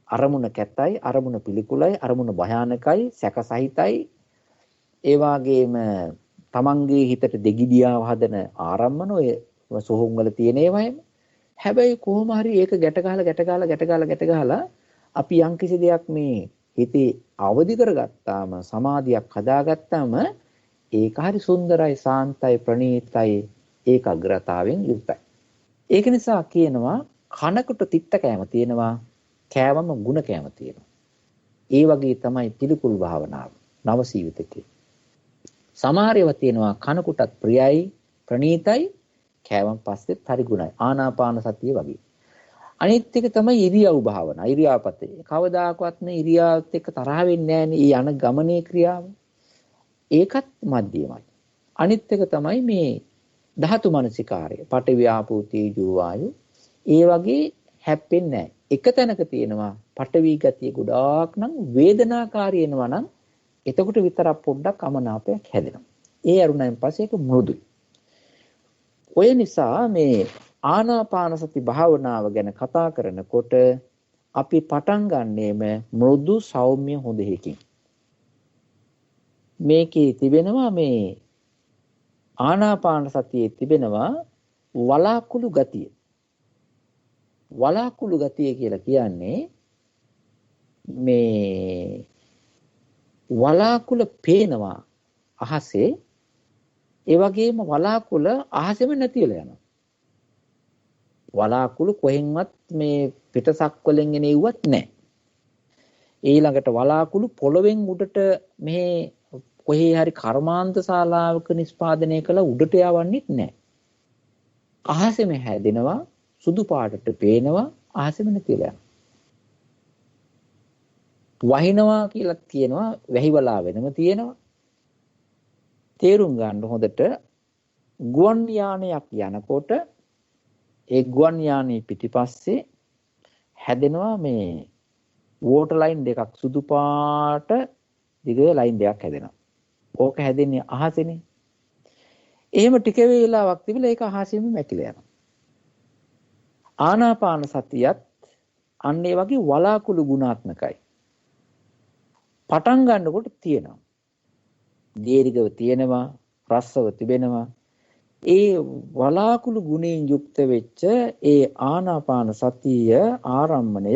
අරමුණ කැතයි, අරමුණ පිළිකුලයි, අරමුණ භයානකයි, සැකසහිතයි. ඒ වගේම තමන්ගේ හිතට දෙගිඩියාව හදන ආරම්මන ඔය සෝහුන් වල තියෙන ඒවායිම. හැබැයි කොහොම හරි ඒක ගැට ගහලා අපි යම්කිසි දෙයක් මේ හිතේ අවදි කරගත්තාම සමාධියක් හදාගත්තාම ඒක හරි සුන්දරයි, සාන්තයි, ප්‍රණීතයි, ඒකාග්‍රතාවෙන් යුක්තයි. ඒක නිසා කියනවා කනකට තිත්ත කෑම තියෙනවා, කෑවම ಗುಣ කෑම තියෙනවා. ඒ වගේ තමයි පිළිකුල් භාවනාව නවසීවිතකේ. සමහර ඒවා තියෙනවා කනකටත් ප්‍රියයි, ප්‍රණීතයි, කෑවන් පස්සෙත් හරි ගුණයි. ආනාපාන සතිය වගේ. අනිත් එක තමයි ඉරියව් භාවනා, ඉරියාපතේ. කවදාකවත් මේ ඉරියාවත් එක්ක තරහ වෙන්නේ නැහැ නේ. යන ගමනේ ක්‍රියාව. ඒකත් මධ්‍යමයි. අනිත් එක තමයි මේ ධාතු මනසිකාරය. පඨවි ආපෝ තේජෝ වායු. ඒ වගේ හැප්පෙන්නේ නැහැ. එක තැනක තියෙනවා පඨවි ගතිය ගොඩාක් නම් වේදනාකාරී වෙනවා නම් එතකොට විතරක් පොඩ්ඩක් අමනාපයක් හැදෙනවා. ඒ අරුණෙන් පස්සේ ඒක මෘදුයි. ඔය නිසා මේ ආනාපාන සති භාවනාව ගැන කතා කරනකොට අපි පටන් ගන්නේම මෘදු සෞම්‍ය හොඳ එකකින්. මේකේ තිබෙනවා මේ ආනාපාන සතියේ තිබෙනවා වලාකුළු ගතිය. වලාකුළු ගතිය කියලා කියන්නේ මේ වලාකුළු පේනවා අහසේ. ඒ වගේම වලාකුළු අහසෙම නැති වෙලා යනවා. වලාකුළු කොහෙන්වත් මේ පිටසක් වලින් එන ඉවත් නැහැ. ඊළඟට වලාකුළු පොළවෙන් උඩට මේ කොහේ හරි කර්මාන්ත ශාලාවක නිෂ්පාදනය කළ උඩට යවන්නෙත් නැහැ. අහසෙම හැදෙනවා, සුදු පාටට පේනවා, අහසෙම නැතිලා යනවා. වහිනවා කියලා කියනවා වැහිවලා වෙනම තියෙනවා. තේරුම් ගන්න හොඳට ගුවන් යානයක් යනකොට ඒ ගුවන් යානයේ පිටිපස්සේ හැදෙනවා මේ වෝටර් ලයින් දෙකක් සුදු පාට දිග ලයින් දෙකක් හැදෙනවා. ඕක හැදෙන්නේ අහසේනේ. එහෙම ටික වේලාවක් තිබිලා ඒක අහසෙම මැකිලා යනවා. ආනාපාන සතියත් අන්න ඒ වගේ වලාකුළු ගුණාත්මකයි. පටන් ගන්නකොට තියෙනවා. දීර්ඝව තියෙනවා, රස්සව තිබෙනවා. ඒ වලාකුළු ගුණයෙන් යුක්ත වෙච්ච ඒ ආනාපාන සතිය ආරම්මණය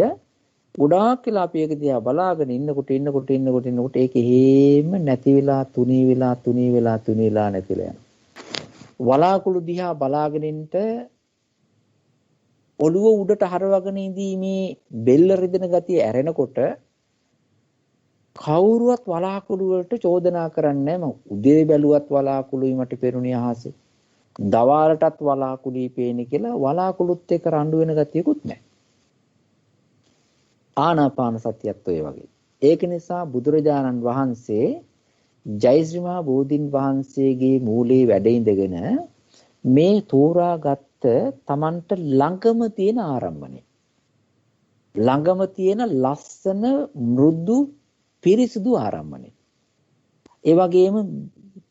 ගොඩාක් කියලා අපි ඒක දිහා බලාගෙන ඉන්නකොට ඒක හේම නැති වෙලා තුනී වෙලා නැතිලා යනවා. වලාකුළු දිහා බලාගෙන ඉන්නට ඔළුව උඩට හරවගෙන ඉඳීමේ බෙල්ල රිදෙන ගතිය ඇරෙනකොට කවුරුවත් වලාකුළු වලට චෝදනා කරන්නේ නැහැ. මම උදේ බැලුවත් වලාකුළුයි මට පෙරුණේ අහසේ. දවාලටත් වලාකුළුයි පේන්නේ කියලා වලාකුළුත් එක්ක රණ්ඩු වෙන ගතියකුත් නැහැ. ආනාපාන සතියත් ඔය වගේ. ඒක නිසා බුදුරජාණන් වහන්සේ ජයශ්‍රී මහා බෝධීන් වහන්සේගේ මූලයේ වැඩ ඉඳගෙන මේ තෝරාගත්ත Tamanට ළඟම තියෙන ආරම්භණය. ළඟම තියෙන ලස්සන මෘදු පිරිසුදු ආරම්භණය. ඒ වගේම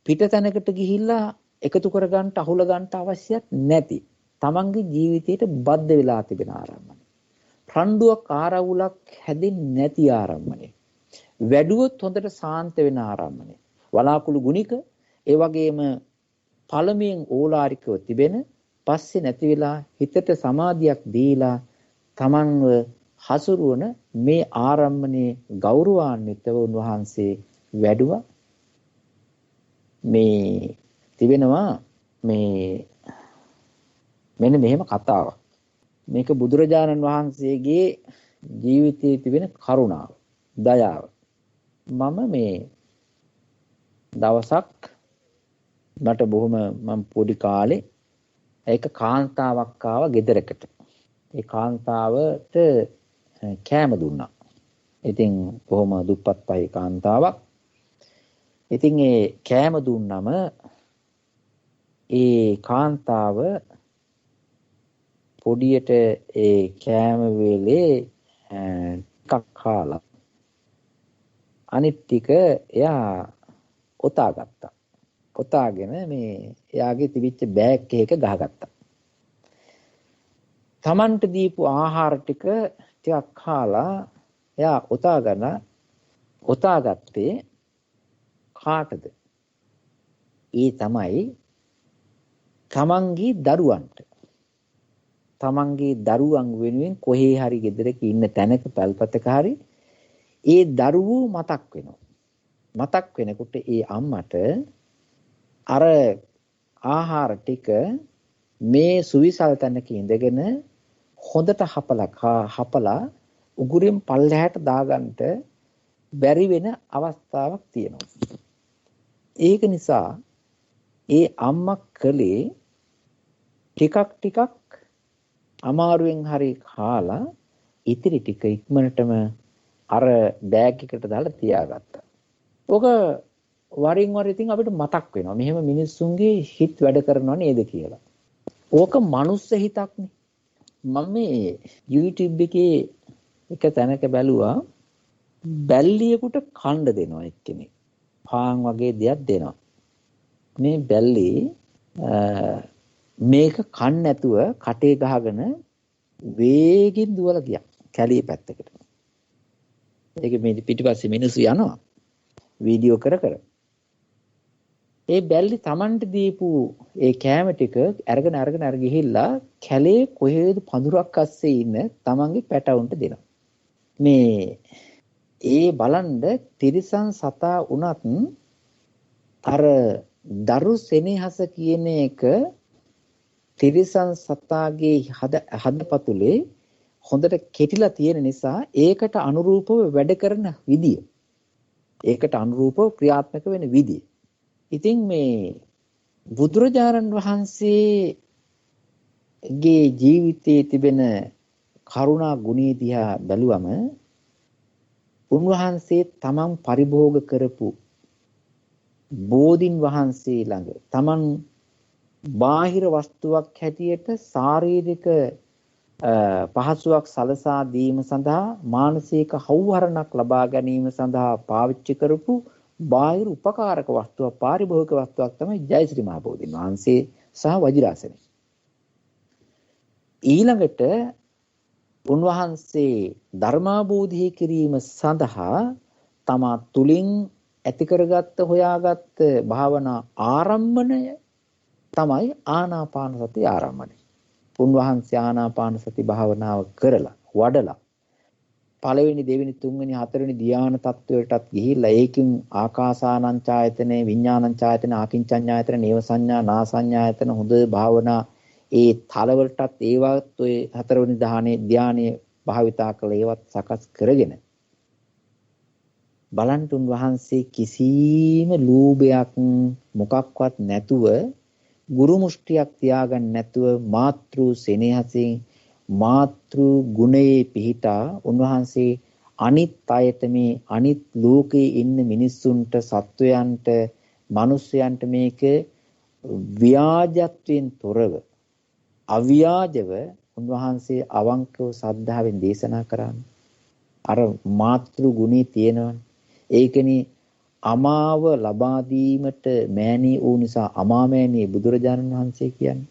පිටතැනකට ගිහිල්ලා එකතු කර ගන්නට අහුල ගන්නට අවශ්‍යත් නැති Tamanගේ ජීවිතයට බද්ධ වෙලා තිබෙන ආරම්භණය. රණ්ඩුවක් ආරවුලක් හැදෙන්නේ නැති ආරම්භණය. වැඩුවොත් හොඳට සාන්ත වෙන ආරම්භණය. වලාකුළු ගුණික ඒ වගේම පළමුවෙන් ඕලාරිකව තිබෙන පස්සේ නැති වෙලා හිතට සමාධියක් දීලා තමන්ව හසුරුවන මේ ආරම්භණයේ ගෞරවාන්විතව උන්වහන්සේ වැඩුවා. මේ තිබෙනවා මේ මෙන්න මෙහෙම කතාවක්. මේක බුදුරජාණන් වහන්සේගේ ජීවිතයේ තිබෙන කරුණාව, දයාව. මම මේ දවසක් මට බොහොම මම පොඩි කාලේ ඒක කාන්තාවක් ආව ගෙදරකට. ඒ කාන්තාවට කෑම දුන්නා. ඉතින් බොහොම දුප්පත් පහේ කාන්තාවක්. ඉතින් ඒ කෑම දුන්නම ඒ කාන්තාව පොඩියට ඒ කෑම වේලේ ටිකක් කාලා අනිත් ටික එයා ඔතාගත්තා. ඔතාගෙන මේ එයාගේ තිබිච්ච බෑග් එකක ගහගත්තා. Tamanට දීපු ආහාර ටික ටිකක් කාලා එයා ඔතාගත්තේ කාටද? ඒ තමයි තමන්ගේ දරුවන්ට. තමන්ගේ දරුවන් වෙනුවෙන් කොහේ හරි ගෙදරක ඉන්න තැනක පැල්පතක හරි ඒ දරුවෝ මතක් වෙනවා. මතක් වෙනකොට ඒ අම්මට අර ආහාර ටික මේ සුවිසල් තැනක ඉඳගෙන හොඳට හපලා උගුරෙන් පල්ලෙහාට දාගන්න බැරි වෙන අවස්ථාවක් තියෙනවා. ඒක නිසා ඒ අම්මා කලේ ටිකක් අමාරුවෙන් හරි කාලා ඉතිරි ටික ඉක්මනටම අර බෑග් එකට දාලා තියාගත්තා. ඔක වරින් වර ඉතින් අපිට මතක් වෙනවා. මෙහෙම මිනිස්සුන්ගේ හිත වැඩ කරනව නේද කියලා. ඕක මනුස්ස හිතක්නේ. මම මේ YouTube එකේ එක තැනක බැලුවා බැල්ලියෙකුට කණ්ඩ දෙනවා එක්කෙනෙක්. පාන් වගේ දෙයක් දෙනවා. මේ බැල්ලි මේක කන්න නැතුව කටේ ගහගෙන වේගෙන් දුවලා ගියා කැලිය පැත්තකට. ඒක මේ පිටිපස්සේ මිනිස්සු යනවා වීඩියෝ කර. ඒ බැල්ලි Tamanට දීපු ඒ කෑම ටික අරගෙන ගිහිල්ලා කැලේ කොහෙද පඳුරක් අස්සේ ඉන්න Tamanගේ පැටවුන්ට දෙනවා. මේ ඒ බලන්න තිරිසන් සතා වුණත් අර දරු සෙනෙහස කියන එක තිරිසන් සතාගේ හදපතුලේ හොඳට කෙටිලා තියෙන නිසා ඒකට අනුරූපව වැඩ කරන විදිය, ඒකට අනුරූපව ක්‍රියාත්මක වෙන විදිය. ඉතින් මේ බුදුරජාණන් වහන්සේගේ ජීවිතයේ තිබෙන කරුණා ගුණය දිහා බැලුවම උන්වහන්සේ තමන් පරිභෝග කරපු බෝධින් වහන්සේ ළඟ තමන් බාහිර වස්තුවක් හැටියට ශාරීරික පහසුවක් සලසා දීම සඳහා මානසික හවුහරණක් ලබා ගැනීම සඳහා පාවිච්චි කරපු බාහිර උපකාරක වස්තුවක් පාරිභෝගික වස්තුවක් තමයි ජයශ්‍රී මහ බෝධින් වහන්සේ සහ වජිරාසනය. ඊළඟට උන්වහන්සේ ධර්මාභෝධය කිරීම සඳහා තමා තුලින් ඇති කරගත්ත හොයාගත්ත භාවනා ආරම්භණය තමයි ආනාපාන සති ආරම්භණය. උන්වහන්සේ ආනාපාන සති භාවනාව කරලා වඩලා පළවෙනි දෙවෙනි තුන්වෙනි හතරවෙනි ධ්‍යාන තත්වයටත් ගිහිල්ලා ඒකින් ආකාසානං ඡායතනේ විඥානං ඡායතනේ ආකින්චඤ්ඤායතන නේව සංඥා නා සංඥායතන හොඳ භාවනා ඒ තලවලටත් ඒවත් ඔය හතරවෙනි ධ්‍යානයේ භාවිතා කළ ඒවත් සකස් කරගෙන බලන්තුන් වහන්සේ කිසිම ලෝභයක් මොකක්වත් නැතුව ගුරු මුෂ්ටියක් තියාගන්න නැතුව මාතෘ සෙනෙහසින් මාතෘ ගුණයේ පිහිටා උන්වහන්සේ අනිත් අයට මේ අනිත් ලෝකේ ඉන්න මිනිස්සුන්ට සත්වයන්ට මිනිස්යන්ට මේක ව්‍යාජත්වයෙන් තොරව අව්‍යාජව උන්වහන්සේ අවංකව සද්ධාවෙන් දේශනා කරන්නේ. අර මාතෘ ගුණේ තියෙනවනේ. ඒකනේ අමාව ලබා දීමට මෑණී වූ නිසා අමාමෑණී බුදුරජාණන් වහන්සේ කියන්නේ.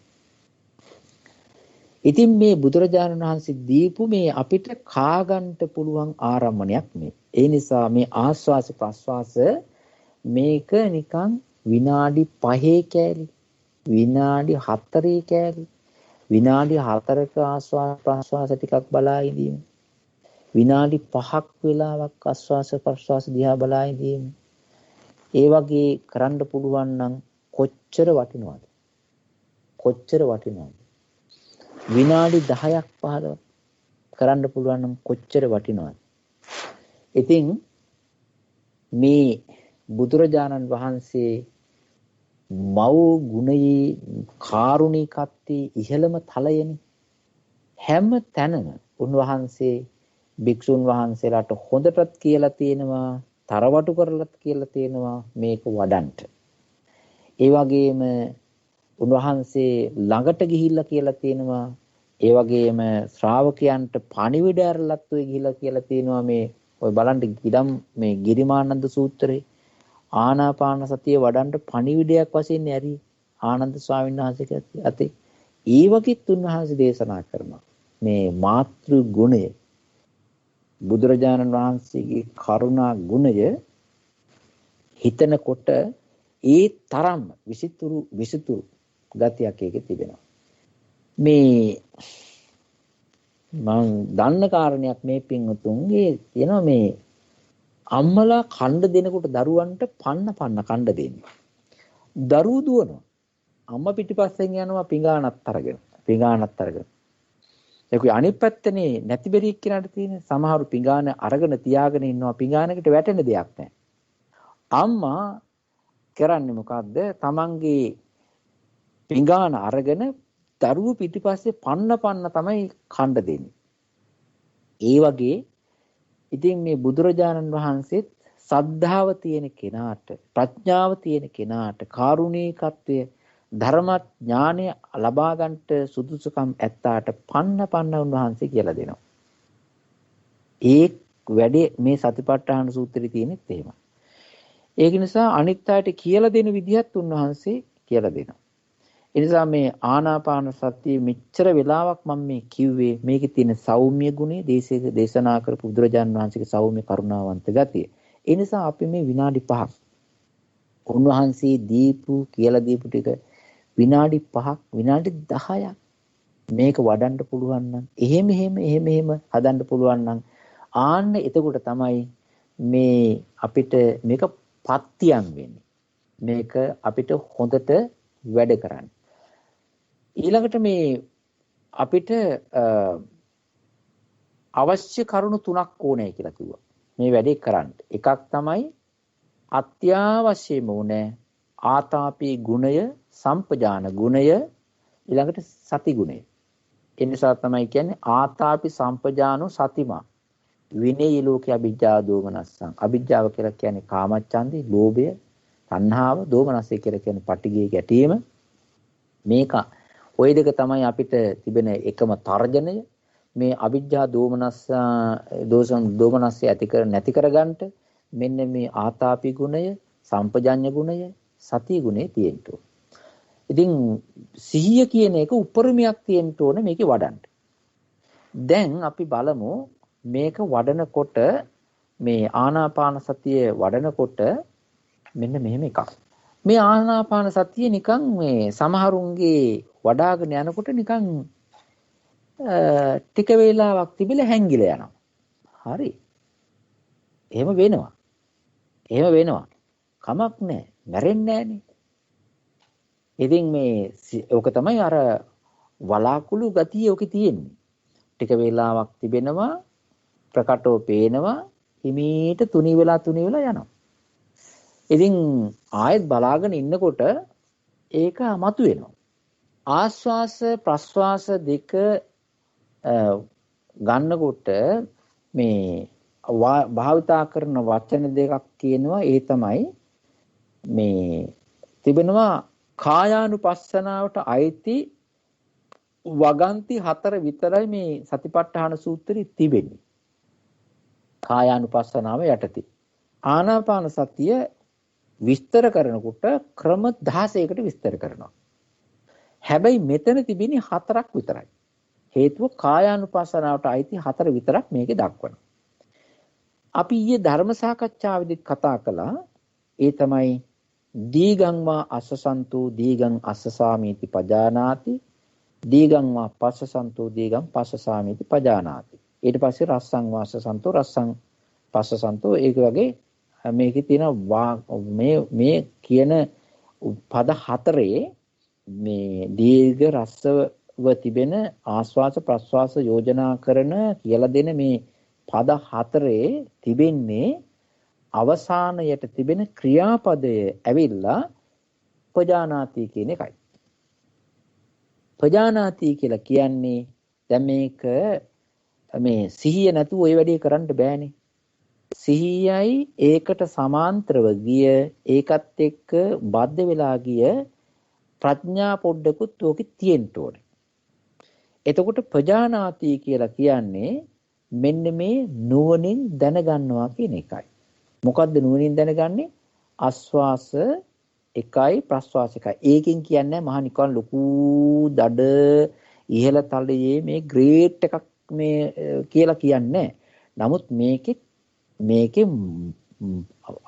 ඉතින් මේ බුදුරජාණන් වහන්සේ දීපු මේ අපිට කාගන්ට පුළුවන් ආරම්මණයක් මේ. ඒ නිසා මේ ආස්වාස ප්‍රස්වාස මේක නිකන් විනාඩි 5 කෑලි විනාඩි 4 කෑලි විනාඩි 4ක ආස්වාස ප්‍රස්වාස ටිකක් බලා ඉඳීම විනාඩි 5ක් වෙලාවක් ආස්වාස ප්‍රස්වාස දිහා බලා ඉඳීම ඒ වගේ කරන්න පුළුවන් නම් කොච්චර වටිනවද? කොච්චර වටිනවද? විනාඩි 10ක් 15ක් කරන්න පුළුවන් නම් කොච්චර වටිනවද? ඉතින් මේ බුදුරජාණන් වහන්සේ මව් ගුණයේ කාරුණිකත්වයේ ඉහළම තලයනේ. හැම තැනම උන්වහන්සේ භික්ෂුන් වහන්සේලාට හොඳටත් කියලා තියෙනවා, තරවටු කරලත් කියලා තියෙනවා මේක වඩන්ට. ඒ වගේම උන්වහන්සේ ළඟට ගිහිල්ලා කියලා තියෙනවා, ඒ වගේම ශ්‍රාවකයන්ට පණිවිඩ අරලත් ඔය ගිහිල්ලා කියලා තියෙනවා. මේ ඔය බලන්න ඉදම් මේ ගිරිමානන්ද සූත්‍රයේ ආනාපාන සතිය වඩන්ට පණිවිඩයක් වශයෙන් ඇරි ආනන්ද ස්වාමීන් වහන්සේ අතේ ඒ වගේත් උන්වහන්සේ දේශනා කරනවා මේ මාතෘ ගුණය බුදුරජාණන් වහන්සේගේ කරුණා ගුණය හිතනකොට ඒ තරම් විසිතුරු ගතියක් ඒකේ තිබෙනවා. මේ මම දන්න කාරණයක් මේ පින්වතුන්ගේ තියෙනවා මේ අම්මලා කණ්ඩ දෙනකොට දරුවන්ට පන්න කණ්ඩ දෙන්නේ. දරුවෝ දුවනවා. අම්මා පිටිපස්සෙන් යනවා පිඟානත් අරගෙන. ඒක අනිත් පැත්තනේ නැති බැරි එක්කනට තියෙන සමහරු පිඟාන අරගෙන තියාගෙන ඉන්නවා. පිඟානකට වැටෙන දෙයක් නැහැ. අම්මා කරන්නේ මොකද්ද? තමන්ගේ පිඟාන අරගෙන දරුවෝ පිටිපස්සේ පන්න තමයි කණ්ඩ දෙන්නේ. ඒ වගේ ඉතින් මේ බුදුරජාණන් වහන්සේත් සද්ධාව තියෙන කෙනාට, ප්‍රඥාව තියෙන කෙනාට, කාරුණිකත්වය, ධර්මඥානය ලබා ගන්නට සුදුසුකම් ඇත්තාට පන්න උන්වහන්සේ කියලා දෙනවා. ඒ වැඩේ මේ සතිපට්ඨාන සූත්‍රයේ තියෙනෙත් එහෙමයි. ඒක නිසා අනිත් අයට කියලා දෙන විදිහත් උන්වහන්සේ කියලා දෙනවා. ඒ නිසා මේ ආනාපාන සතිය මෙච්චර වෙලාවක් මම මේ කිව්වේ මේකේ තියෙන සෞම්‍ය ගුණය දේශනා කරපු බුදුරජාණන් වහන්සේගේ සෞම්‍ය කරුණාවන්ත ගතිය. ඒ නිසා අපි මේ විනාඩි 5ක් උන්වහන්සේ කියලා දීපු ටික විනාඩි 5ක් විනාඩි 10ක් මේක වඩන්න පුළුවන් නම් එහෙම හදන්න පුළුවන් නම් ආන්න එතකොට තමයි මේ අපිට මේක පත්‍යම් වෙන්නේ. මේක අපිට හොඳට වැඩ කරන්න. ඊළඟට මේ අපිට අවශ්‍ය කරුණු 3ක් ඕනේ කියලා කිව්වා. මේ වැඩේ කරන්න. එකක් තමයි අත්‍යවශ්‍යම උනේ ආතාපී ගුණය, සම්පජාන ගුණය, ඊළඟට සති ගුණය. ඒ නිසා තමයි කියන්නේ ආතාපි සම්පජානෝ සතිමා. විනේය ලෝකේ අවිජ්ජා දෝමනස්සං. අවිජ්ජාව කියලා කියන්නේ කාමච්ඡන්දේ, ලෝභය, තණ්හාව, දෝමනස්සය කියලා කියන්නේ පටිඝය ගැටීම. මේක ওই දෙක තමයි අපිට තිබෙන එකම තර්ජනය. මේ අවිජ්ජා දෝමනස්සය නැති කරගන්නට මෙන්න මේ ආතාපි ගුණය, සම්පජඤ්ඤ ගුණය, සති ගුණය තියෙන්න ඕන. ඉතින් සිහිය කියන එක උපරිමයක් තියෙන්න ඕන මේකේ වඩන්න. දැන් අපි බලමු මේක වඩනකොට මේ ආනාපාන සතිය වඩනකොට මෙන්න මෙහෙම එකක්. මේ ආනාපාන සතිය නිකන් මේ සමහරුන්ගේ වඩාගෙන යනකොට නිකන් ටික වේලාවක් තිබිලා හැංගිලා යනවා. හරි. එහෙම වෙනවා. කමක් නැහැ. මැරෙන්නේ නැහනේ. ඉතින් මේ ඕක තමයි අර වලාකුළු ගතිය ඔකේ තියෙන්නේ. ටික වේලාවක් තිබෙනවා, ප්‍රකටව පේනවා, හිමීට තුනී වෙලා යනවා. ඉතින් ආයෙත් බලාගෙන ඉන්නකොට ඒක මතුවෙනවා. ආස්වාස ප්‍රස්වාස දෙක ගන්නකොට මේ භාවිතා කරන වචන දෙකක් කියනවා. ඒ තමයි මේ තිබෙනවා කායානුපස්සනාවට අයිති වගන්ති 4 විතරයි මේ සතිපට්ඨාන සූත්‍රයේ තිබෙන්නේ. කායානුපස්සනාව යටතේ. ආනාපාන සතිය විස්තර කරනකොට ක්‍රම 16කට විස්තර කරනවා. හැබැයි මෙතන තිබෙන්නේ 4ක් විතරයි. හේතුව කායානුපස්සනාවට අයිති 4 විතරක් මේකේ දක්වනවා. අපි ඊයේ ධර්ම සාකච්ඡාවේදී කතා කළා. ඒ තමයි දීගං වා අස්සසන්තෝ දීගං අස්සසාමීති පජානාති දීගං වා පස්සසන්තෝ දීගං පස්සසාමීති පජානාති. ඊට පස්සේ රස්සං වා අස්සසන්තෝ රස්සං පස්සසන්තෝ. ඒක වගේ මේකේ තියෙන මේ කියන පද 4 මේ දීර්ඝ රස්සව තිබෙන ආස්වාස ප්‍රස්වාස යෝජනා කරන කියලා දෙන මේ පද 4 තිබෙන්නේ අවසානයට තිබෙන ක්‍රියාපදය ඇවිල්ලා පජානාති කියන එකයි. පජානාති කියලා කියන්නේ දැන් මේක මේ සිහිය නැතුව ওই වැඩේ කරන්න බෑනේ. සිහියයි ඒකට සමාන්තරව ගිය ඒකත් එක්ක බද්ධ වෙලා ගිය ප්‍රඥා පොඩ්ඩකුත් ඕකේ තියෙන්න ඕනේ. එතකොට පජානාති කියලා කියන්නේ මෙන්න මේ නුවණින් දැනගන්නවා කියන එකයි. මොකද්ද නුවණින් දැනගන්නේ? ආස්වාස එකයි ප්‍රස්වාස එකයි. ඒකෙන් කියන්නේ මහා නිකන් ලොකු දඩ ඉහළ තලයේ මේ ග්‍රේඩ් එකක් මේ කියලා කියන්නේ. නමුත් මේකේ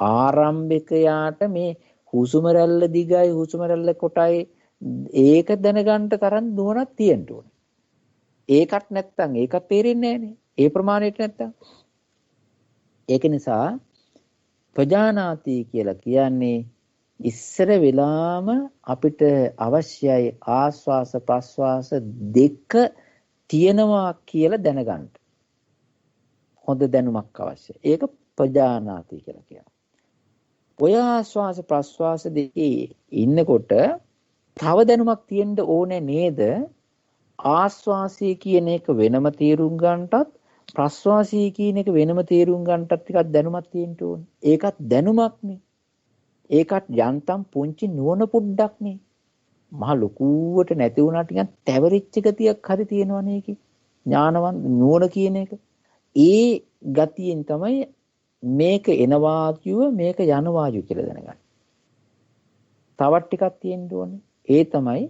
ආරම්භකයාට මේ හුස්ම රැල්ල දිගයි හුස්ම රැල්ල කොටයි ඒක දැනගන්න තරම් නුවණක් තියෙන්න ඕනේ. ඒකත් නැත්තම් ඒක තේරෙන්නේ නැහනේ. ඒ ප්‍රමාණයට නැත්තම්. ඒක නිසා පජානාති කියලා කියන්නේ ඉස්සර වෙලාම අපිට අවශ්‍යයි ආස්වාස ප්‍රස්වාස දෙක තියෙනවා කියලා දැනගන්න. හොඳ දැනුමක් අවශ්‍යයි. ඒක පජානාති කියලා කියනවා. ඔය ආස්වාස ප්‍රස්වාස දෙකේ ඉන්නකොට තව දැනුමක් තියෙන්න ඕනේ නේද? ආස්වාසය කියන එක වෙනම තේරුම් ගන්නටත් ප්‍රස්වාසය කියන එක වෙනම තේරුම් ගන්නටත් ටිකක් දැනුමක් තියෙන්න ඕනේ. ඒකත් දැනුමක්නේ. ඒකත් යන්තම් පුංචි නුවණ පොඩ්ඩක්නේ. මහ ලොකුවට නැති වුණාට ටිකක් තැවරිච්ච ගතියක් හරි තියෙනවනේ ඒකේ. ඥානවත් නුවණ කියන එක. ඒ ගතියෙන් තමයි මේක එන වායුව මේක යන වායුව කියලා දැනගන්නේ. තවත් ටිකක් තියෙන්න ඕනේ. ඒ තමයි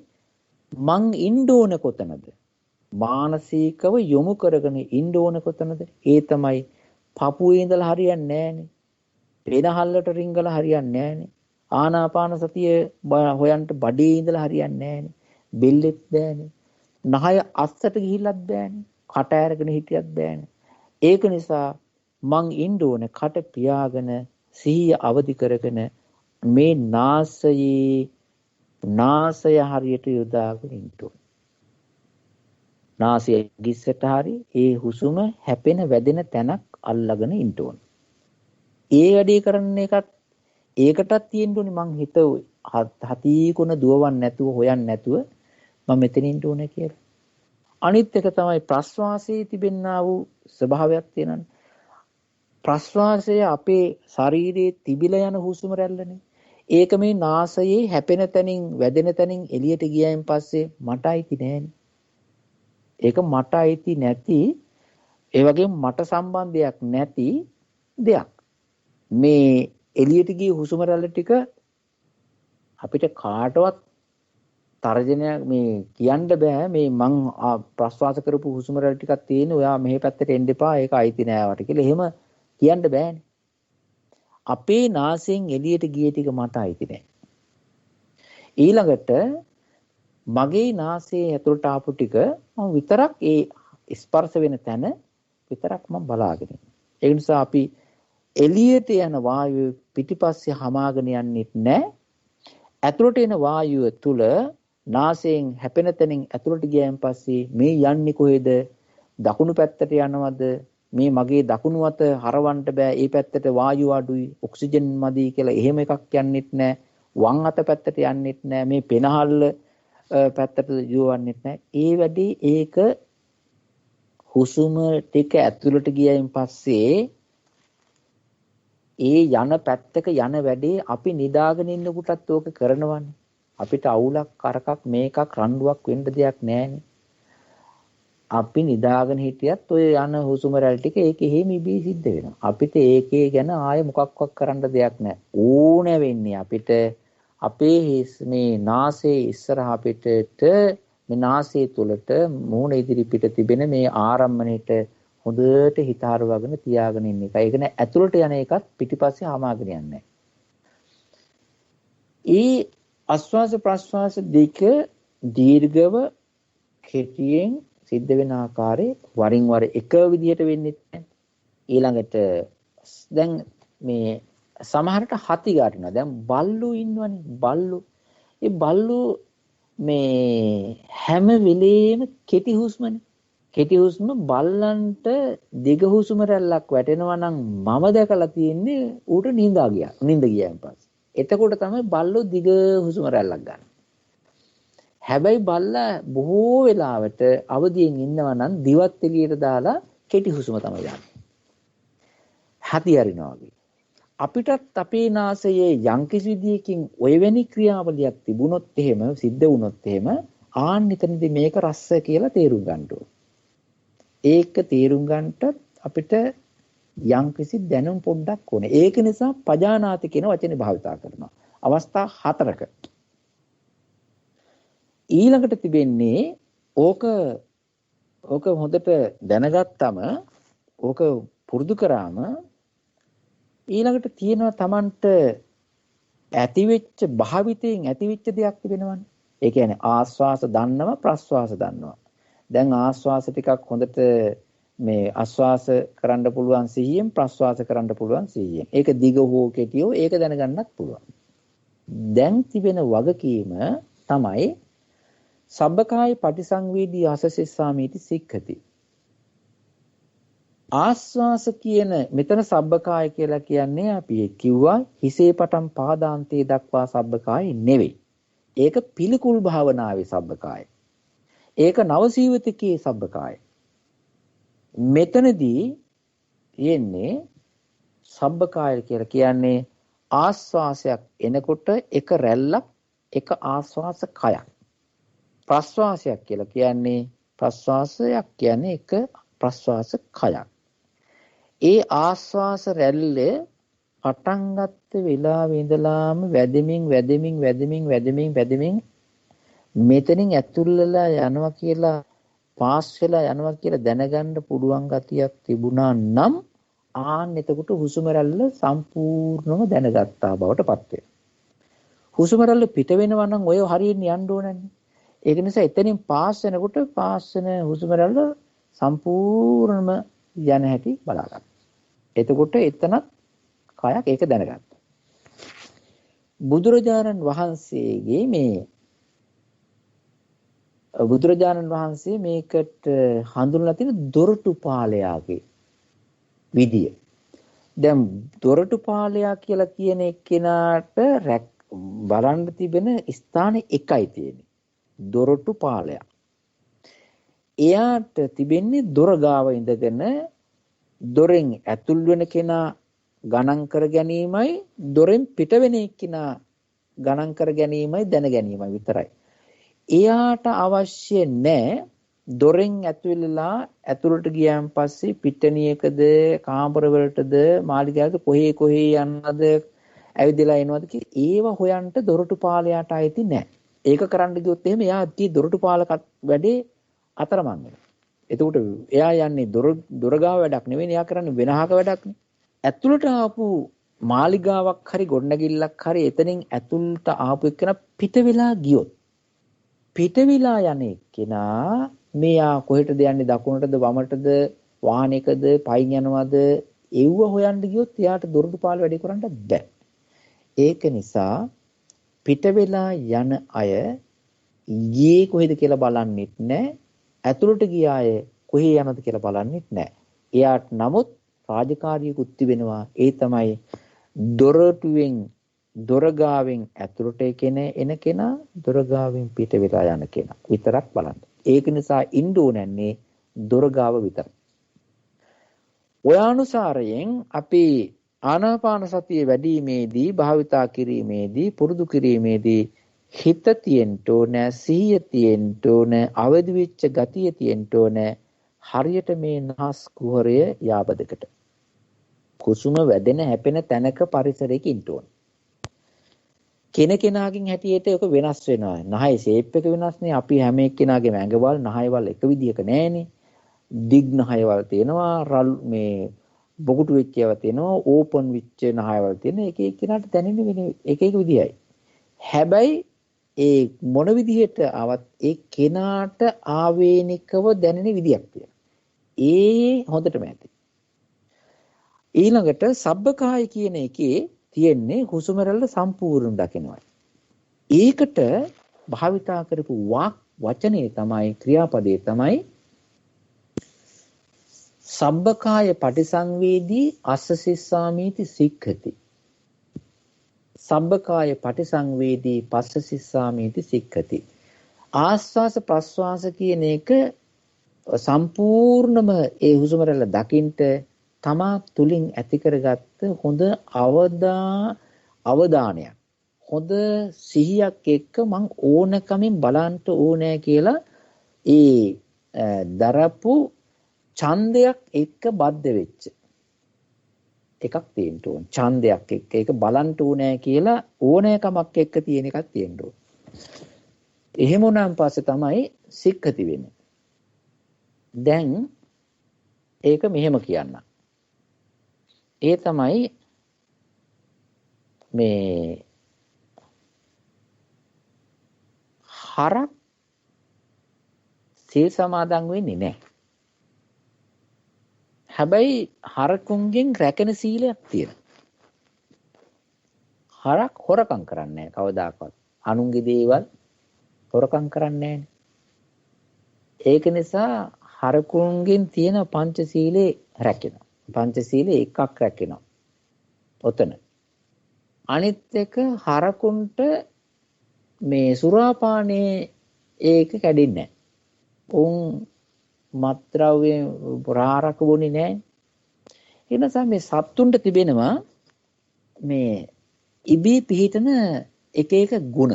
මං ඉන්න ඕන කොතනද? මානසිකව යොමු කරගෙන ඉන්න ඕන කොතනද? ඒ තමයි පපුවේ ඉඳලා හරියන්නේ නැහනේ. වෙනහල්ලට රිංගලා හරියන්නේ නැහනේ. ආනාපාන සතිය හොයන්ට බඩේ ඉඳලා හරියන්නේ නැහනේ. බෙල්ලෙත් බෑනේ. නහය අස්සට ගිහිල්ලත් බෑනේ. කට ඇරගෙන හිටියත් බෑනේ. ඒක නිසා මං ඉන්න ඕන කට පියාගෙන සිහිය අවදි කරගෙන මේ නාසය හරියට යොදාගෙන ඉන්න ඕන. නාසය ගිස්සට හරි ඒ හුසුම හැපෙන වැදෙන තැනක් අල්ලගෙන ඉන්න ඕන. ඒ වැඩේ කරන එකත් ඒකටත් තියෙන්න ඕනේ මං හිත හතිකුණ දුවවන්න නැතුව හොයන්න නැතුව මම මෙතන ඉන්න ඕනේ කියලා. අනිත් එක තමයි ප්‍රස්වාසයේ තිබෙනා වූ ස්වභාවයක් තියෙනවානේ. ප්‍රශ්වාසය අපේ ශරීරයේ තිබිලා යන හුස්ම රැල්ලනේ. ඒක මේ නාසයේ හැපෙන තැනින් වැදෙන තැනින් එළියට ගියයින් පස්සේ මට අයිති නෑනේ. ඒක මට අයිති නැති ඒ වගේම මට සම්බන්ධයක් නැති දෙයක්. මේ එළියට ගිය හුස්ම රැල්ල ටික අපිට කාටවත් තර්ජනයක් මේ කියන්න බෑ මේ මං ප්‍රශ්වාස කරපු හුස්ම රැල්ල ටිකක් තියෙන ඔයා මෙහෙ පැත්තට එන්න එපා ඒක අයිති නෑ වට කියලා එහෙම කියන්න බෑනේ. අපේ නාසයෙන් එළියට ගිය ටික මට අයිති නෑ. ඊළඟට මගේ නාසයේ ඇතුළට ආපු ටික මම විතරක් ඒ ස්පර්ශ වෙන තැන විතරක් මම බලාගෙන ඉන්නවා. ඒ නිසා අපි එළියට යන වායුව පිටිපස්සේ හමාගෙන යන්නේ නැහැ. ඇතුළට එන වායුව තුල නාසයෙන් හැපෙන තැනින් ඇතුළට ගියන් පස්සේ මේ යන්නේ කොහෙද? දකුණු පැත්තට යනවද? මේ මගේ දකුණු අත හරවන්න බෑ. ඒ පැත්තට වායුව අඩුයි, ඔක්සිජන් මදි කියලා එහෙම එකක් යන්නෙත් නැහැ. වම් අත පැත්තට යන්නෙත් නැහැ. මේ පෙනහල්ල පැත්තට යවන්නෙත් නැහැ. ඒ වැඩි ඒක හුස්ම ටික ඇතුළට ගියයින් පස්සේ ඒ යන පැත්තක යන වැඩේ අපි නිදාගෙන ඉන්නකොටත් ඕක කරනවනේ. අපිට අවුලක් කරකක් මේකක් රණ්ඩුවක් වෙන්න දෙයක් නැහැනේ. අපි නිදාගෙන හිටියත් ඔය යන හුස්ම රැලි ටික ඒක එහෙම ඉබේ සිද්ධ වෙනවා. අපිට ඒකේ ගැන ආයෙ මොකක්වත් කරන්න දෙයක් නැහැ. ඕන වෙන්නේ අපිට අපේ මේ නාසයේ ඉස්සරහා පිටට මේ නාසයේ තුලට මූණ ඉදිරි පිට තිබෙන මේ ආරම්මණයට හොඳට හිත හරවගෙන තියාගෙන ඉන්න එක. ඒක නෑ ඇතුළට යන එකත් පිටිපස්සේ හමාගෙන යන්නේ. ඒ ආස්වාස ප්‍රස්වාස දෙක දීර්ඝව කෙටියෙන් සිද්ධ වෙන ආකාරයේ වරින් වර එක විදිහට වෙන්නේ නැහැ. ඊළඟට දැන් මේ සමහරට හති ගන්නවා. දැන් බල්ලු ඉන්නවනේ බල්ලු. ඒ බල්ලු මේ හැම වෙලේම කෙටි හුස්මනේ. කෙටි හුස්ම බල්ලන්ට දිග හුස්ම රැල්ලක් වැටෙනවා නම් මම දැකලා තියෙන්නේ ඌට නිින්ද ගියාන් පස්සේ. එතකොට තමයි බල්ලෝ දිග හුස්ම රැල්ලක් ගන්න. හැබැයි බල්ලා බොහෝ වෙලාවට අවදියෙන් ඉන්නවා නම් දිවත් එළියට දාලා කෙටි හුස්ම තමයි යන්නේ. හති අරිනවා වගේ. අපිටත් අපේ නාසයේ යම්කිසි විදියකින් ඔය වෙනි ක්‍රියාවලියක් තිබුණොත් එහෙම සිද්ධ වුණොත් එහෙම එතනදී මේක රස්ස කියලා තේරුම් ගන්න ඕනේ. ඒක තේරුම් ගන්නට අපිට යම්කිසි දැනුම් පොඩ්ඩක් ඕනේ. ඒක නිසා පජානාති කියන වචනේ භාවිතා කරනවා. අවස්ථා 4ක. ඊළඟට තිබෙන්නේ ඕක හොඳට දැනගත්තම ඕක පුරුදු කරාම ඊළඟට තියෙනවා Tamanට ඇතිවෙච්ච භාවිතයෙන් ඇතිවෙච්ච දෙයක් තිබෙනවනේ. ඒ කියන්නේ ආස්වාස දන්නවා ප්‍රස්වාස දන්නවා. දැන් ආස්වාස ටිකක් හොඳට මේ ආස්වාස කරන්න පුළුවන් සිහියෙන් ප්‍රස්වාස කරන්න පුළුවන් සිහියෙන්. ඒක දිග හෝ කෙටි හෝ ඒක දැනගන්නත් පුළුවන්. දැන් තිබෙන වගකීම තමයි සබ්බකාය පටිසංවේදී අසසෙස්සාමීති සික්ඛති. ආස්වාස කියන මෙතන සබ්බකාය කියලා කියන්නේ අපි කිව්වා හිසේ පටන් පාදාන්තයේ දක්වා සබ්බකාය නෙවෙයි. ඒක පිළිකුල් භාවනාවේ සබ්බකාය. ඒක නවසීවතිකයේ සබ්බකාය. මෙතනදී යන්නේ සබ්බකාය කියලා කියන්නේ ආස්වාසයක් එනකොට එක රැල්ලක් එක ආස්වාස කයක්. ප්‍රස්වාසයක් කියලා කියන්නේ ප්‍රස්වාසයක් කියන්නේ එක ප්‍රස්වාස කයක්. ඒ ආස්වාස රැල්ල පටන් ගත්ත වෙලාවෙ ඉඳලාම වැදෙමින් මෙතනින් ඇතුල්ලා යනවා කියලා පාස් වෙලා යනවා කියලා දැනගන්න පුළුවන් ගතියක් තිබුණා නම් එතකොට හුස්ම රැල්ල සම්පූර්ණව දැනගත්තා බවට පත් වෙනවා. හුස්ම රැල්ල පිට වෙනවා නම් ඔය හරියට යන්න ඕනන්නේ. ඒක නිසා එතනින් පාස් වෙනකොට පාස් වෙන හුස්ම රැල්ල සම්පූර්ණම යන හැටි බලා ගන්න. එතකොට එතනත් කයක් ඒක දැනගත්තා. බුදුරජාණන් වහන්සේ මේකට හඳුන්වලා තියෙන දොරටුපාලයාගේ විදිය. දැන් දොරටුපාලයා කියලා කියන එක්කෙනාට බලන්න තිබෙන ස්ථාන එකයි තියෙන්නේ. දොරටුපාලයා. එයාට තිබෙන්නේ දොර ගාව ඉඳගෙන දොරෙන් ඇතුල් වෙන කෙනා ගණන් කර ගැනීමයි දොරෙන් පිට වෙන කෙනා ගණන් කර ගැනීමයි දැන ගැනීමයි විතරයි. එයාට අවශ්‍ය නැහැ දොරෙන් ඇතුළලා ඇතුළට ගියාන් පස්සේ පිටණියකද කාමර වලටද මාලිගාවද කොහේ යන්නද ඇවිදලා එනවද කියලා ඒව හොයන්න දොරටුපාලයාට ආйти නැහැ. ඒක කරන්න ගියොත් එහෙම එයා දොරටු පාලක වැඩේ අතරමං වෙනවා. එතකොට එයා යන්නේ දොරගාව වැඩක් නෙවෙයි එයා කරන්නේ වෙනහක වැඩක් නේ. ඇතුළට ආපු මාලිගාවක් හරි ගොඩනැගිල්ලක් හරි එතනින් ඇතුළට ආපු එක්කන පිට වෙලා ගියොත් පිට වෙලා යන්නේ කෙනා මෙයා කොහෙටද යන්නේ දකුණටද වමටද වාහනයකද පයින් යනවද එව්ව හොයන්න ගියොත් එයාට දොරටු පාල වැඩේ කරන්න බෑ. ඒක නිසා පිට වෙලා යන අය ඊයේ කොහෙද කියලා බලන්නෙත් නැහැ. ඇතුළට ගිය අය කොහේ යනද කියලා බලන්නෙත් නැහැ. එයාට නමුත් රාජකාරියකුත් තිබෙනවා. ඒ තමයි දොරටුවෙන් දොරගාවෙන් ඇතුළට එන කෙනා දොරගාවෙන් පිට වෙලා යන කෙනා විතරක් බලන්න. ඒක නිසා ඉන්න ඕනන්නේ දොරගාව විතරයි. ඔය අනුසාරයෙන් අපි ආනාපාන සතිය වැඩිීමේදී භාවිතා කිරීමේදී පුරුදු කිරීමේදී හිත තියෙන්න ඕන, සිහිය තියෙන්න ඕන, අවදි වෙච්ච ගතිය තියෙන්න ඕන. හරියට මේ නාස් කුහරය යාබදකට කුසුම වැදෙන හැපෙන තැනක පරිසරයක ඉන්න ඕන. කෙනකෙනාගෙන් හැටියට ඒක වෙනස් වෙනවා. නහය ෂේප් එක වෙනස්නේ. අපි හැම එක්කෙනාගේම ඇඟවල් නහයවල් එක විදිහක නෑනේ. දිග් නහයවල් තියෙනවා, මේ බොකුටු වෙච්ච ඒවා තියෙනවා, ඕපන් වෙච්ච නහයවල් තියෙන එක එක්කෙනාට දැනෙන්නේ වෙන එක විදියයි. හැබැයි ඒ මොන විදිහට ආවත් ඒ කෙනාට ආවේනිකව දැනෙන විදියක් තියෙනවා. ඒ හොඳටම ඇති. ඊළඟට සබ්බකාය කියන එකේ තියෙන්නේ හුස්ම රැල්ල සම්පූර්ණ දකින්නයි. ඒකට භාවිතා කරපු වචනේ තමයි ක්‍රියාපදේ තමයි සබ්බකාය පටිසංවේදී අස්ස සිස්සාමීති සික්ඛති. සබ්බකාය පටිසංවේදී පස්ස සිස්සාමීති සික්ඛති. ආස්වාස ප්‍රස්වාස කියන එක සම්පූර්ණම ඒ හුස්ම රැල්ල දකින්ට තමා තුලින් ඇති කරගත්ත හොඳ අවධානයක් හොඳ සිහියක් එක්ක මං ඕනකමින් බලන්න ඕනෑ කියලා ඒ දරපු ඡන්දයක් එක්ක බද්ධ වෙච්ච එකක් තියෙන්න ඕන. ඡන්දයක් එක්ක ඒක බලන්න ඕනෑ කියලා ඕනෑකමක් එක්ක තියෙන එකක් තියෙන්න ඕන. එහෙම වුණාන් පස්සේ තමයි සික්ඛති වෙන්නේ. දැන් ඒක මෙහෙම කියන්න. ඒ තමයි මේ හරක් සීල් සමාදන් වෙන්නේ නැහැ. හැබැයි හරකුන්ගෙන් රැකෙන සීලයක් තියෙනවා. හරක් හොරකම් කරන්නේ නැහැ කවදාකවත්. අනුන්ගේ දේවල් හොරකම් කරන්නේ නැහැ. ඒක නිසා හරකුන්ගෙන් තියෙන පංචශීලයේ රැකෙනවා. පංචශීලයේ එකක් රැකෙනවා. ඔතන. අනිත් එක හරකුන්ට මේ සුරාපානේ ඒක කැඩෙන්නේ නැහැ. උන් මත්ද්‍රව්‍ය රාරක බොන්නේ නැහැ. ඒ නිසා මේ සත්තුන්ට තිබෙනවා මේ ඉබේ පිහිටන එක එක ගුණ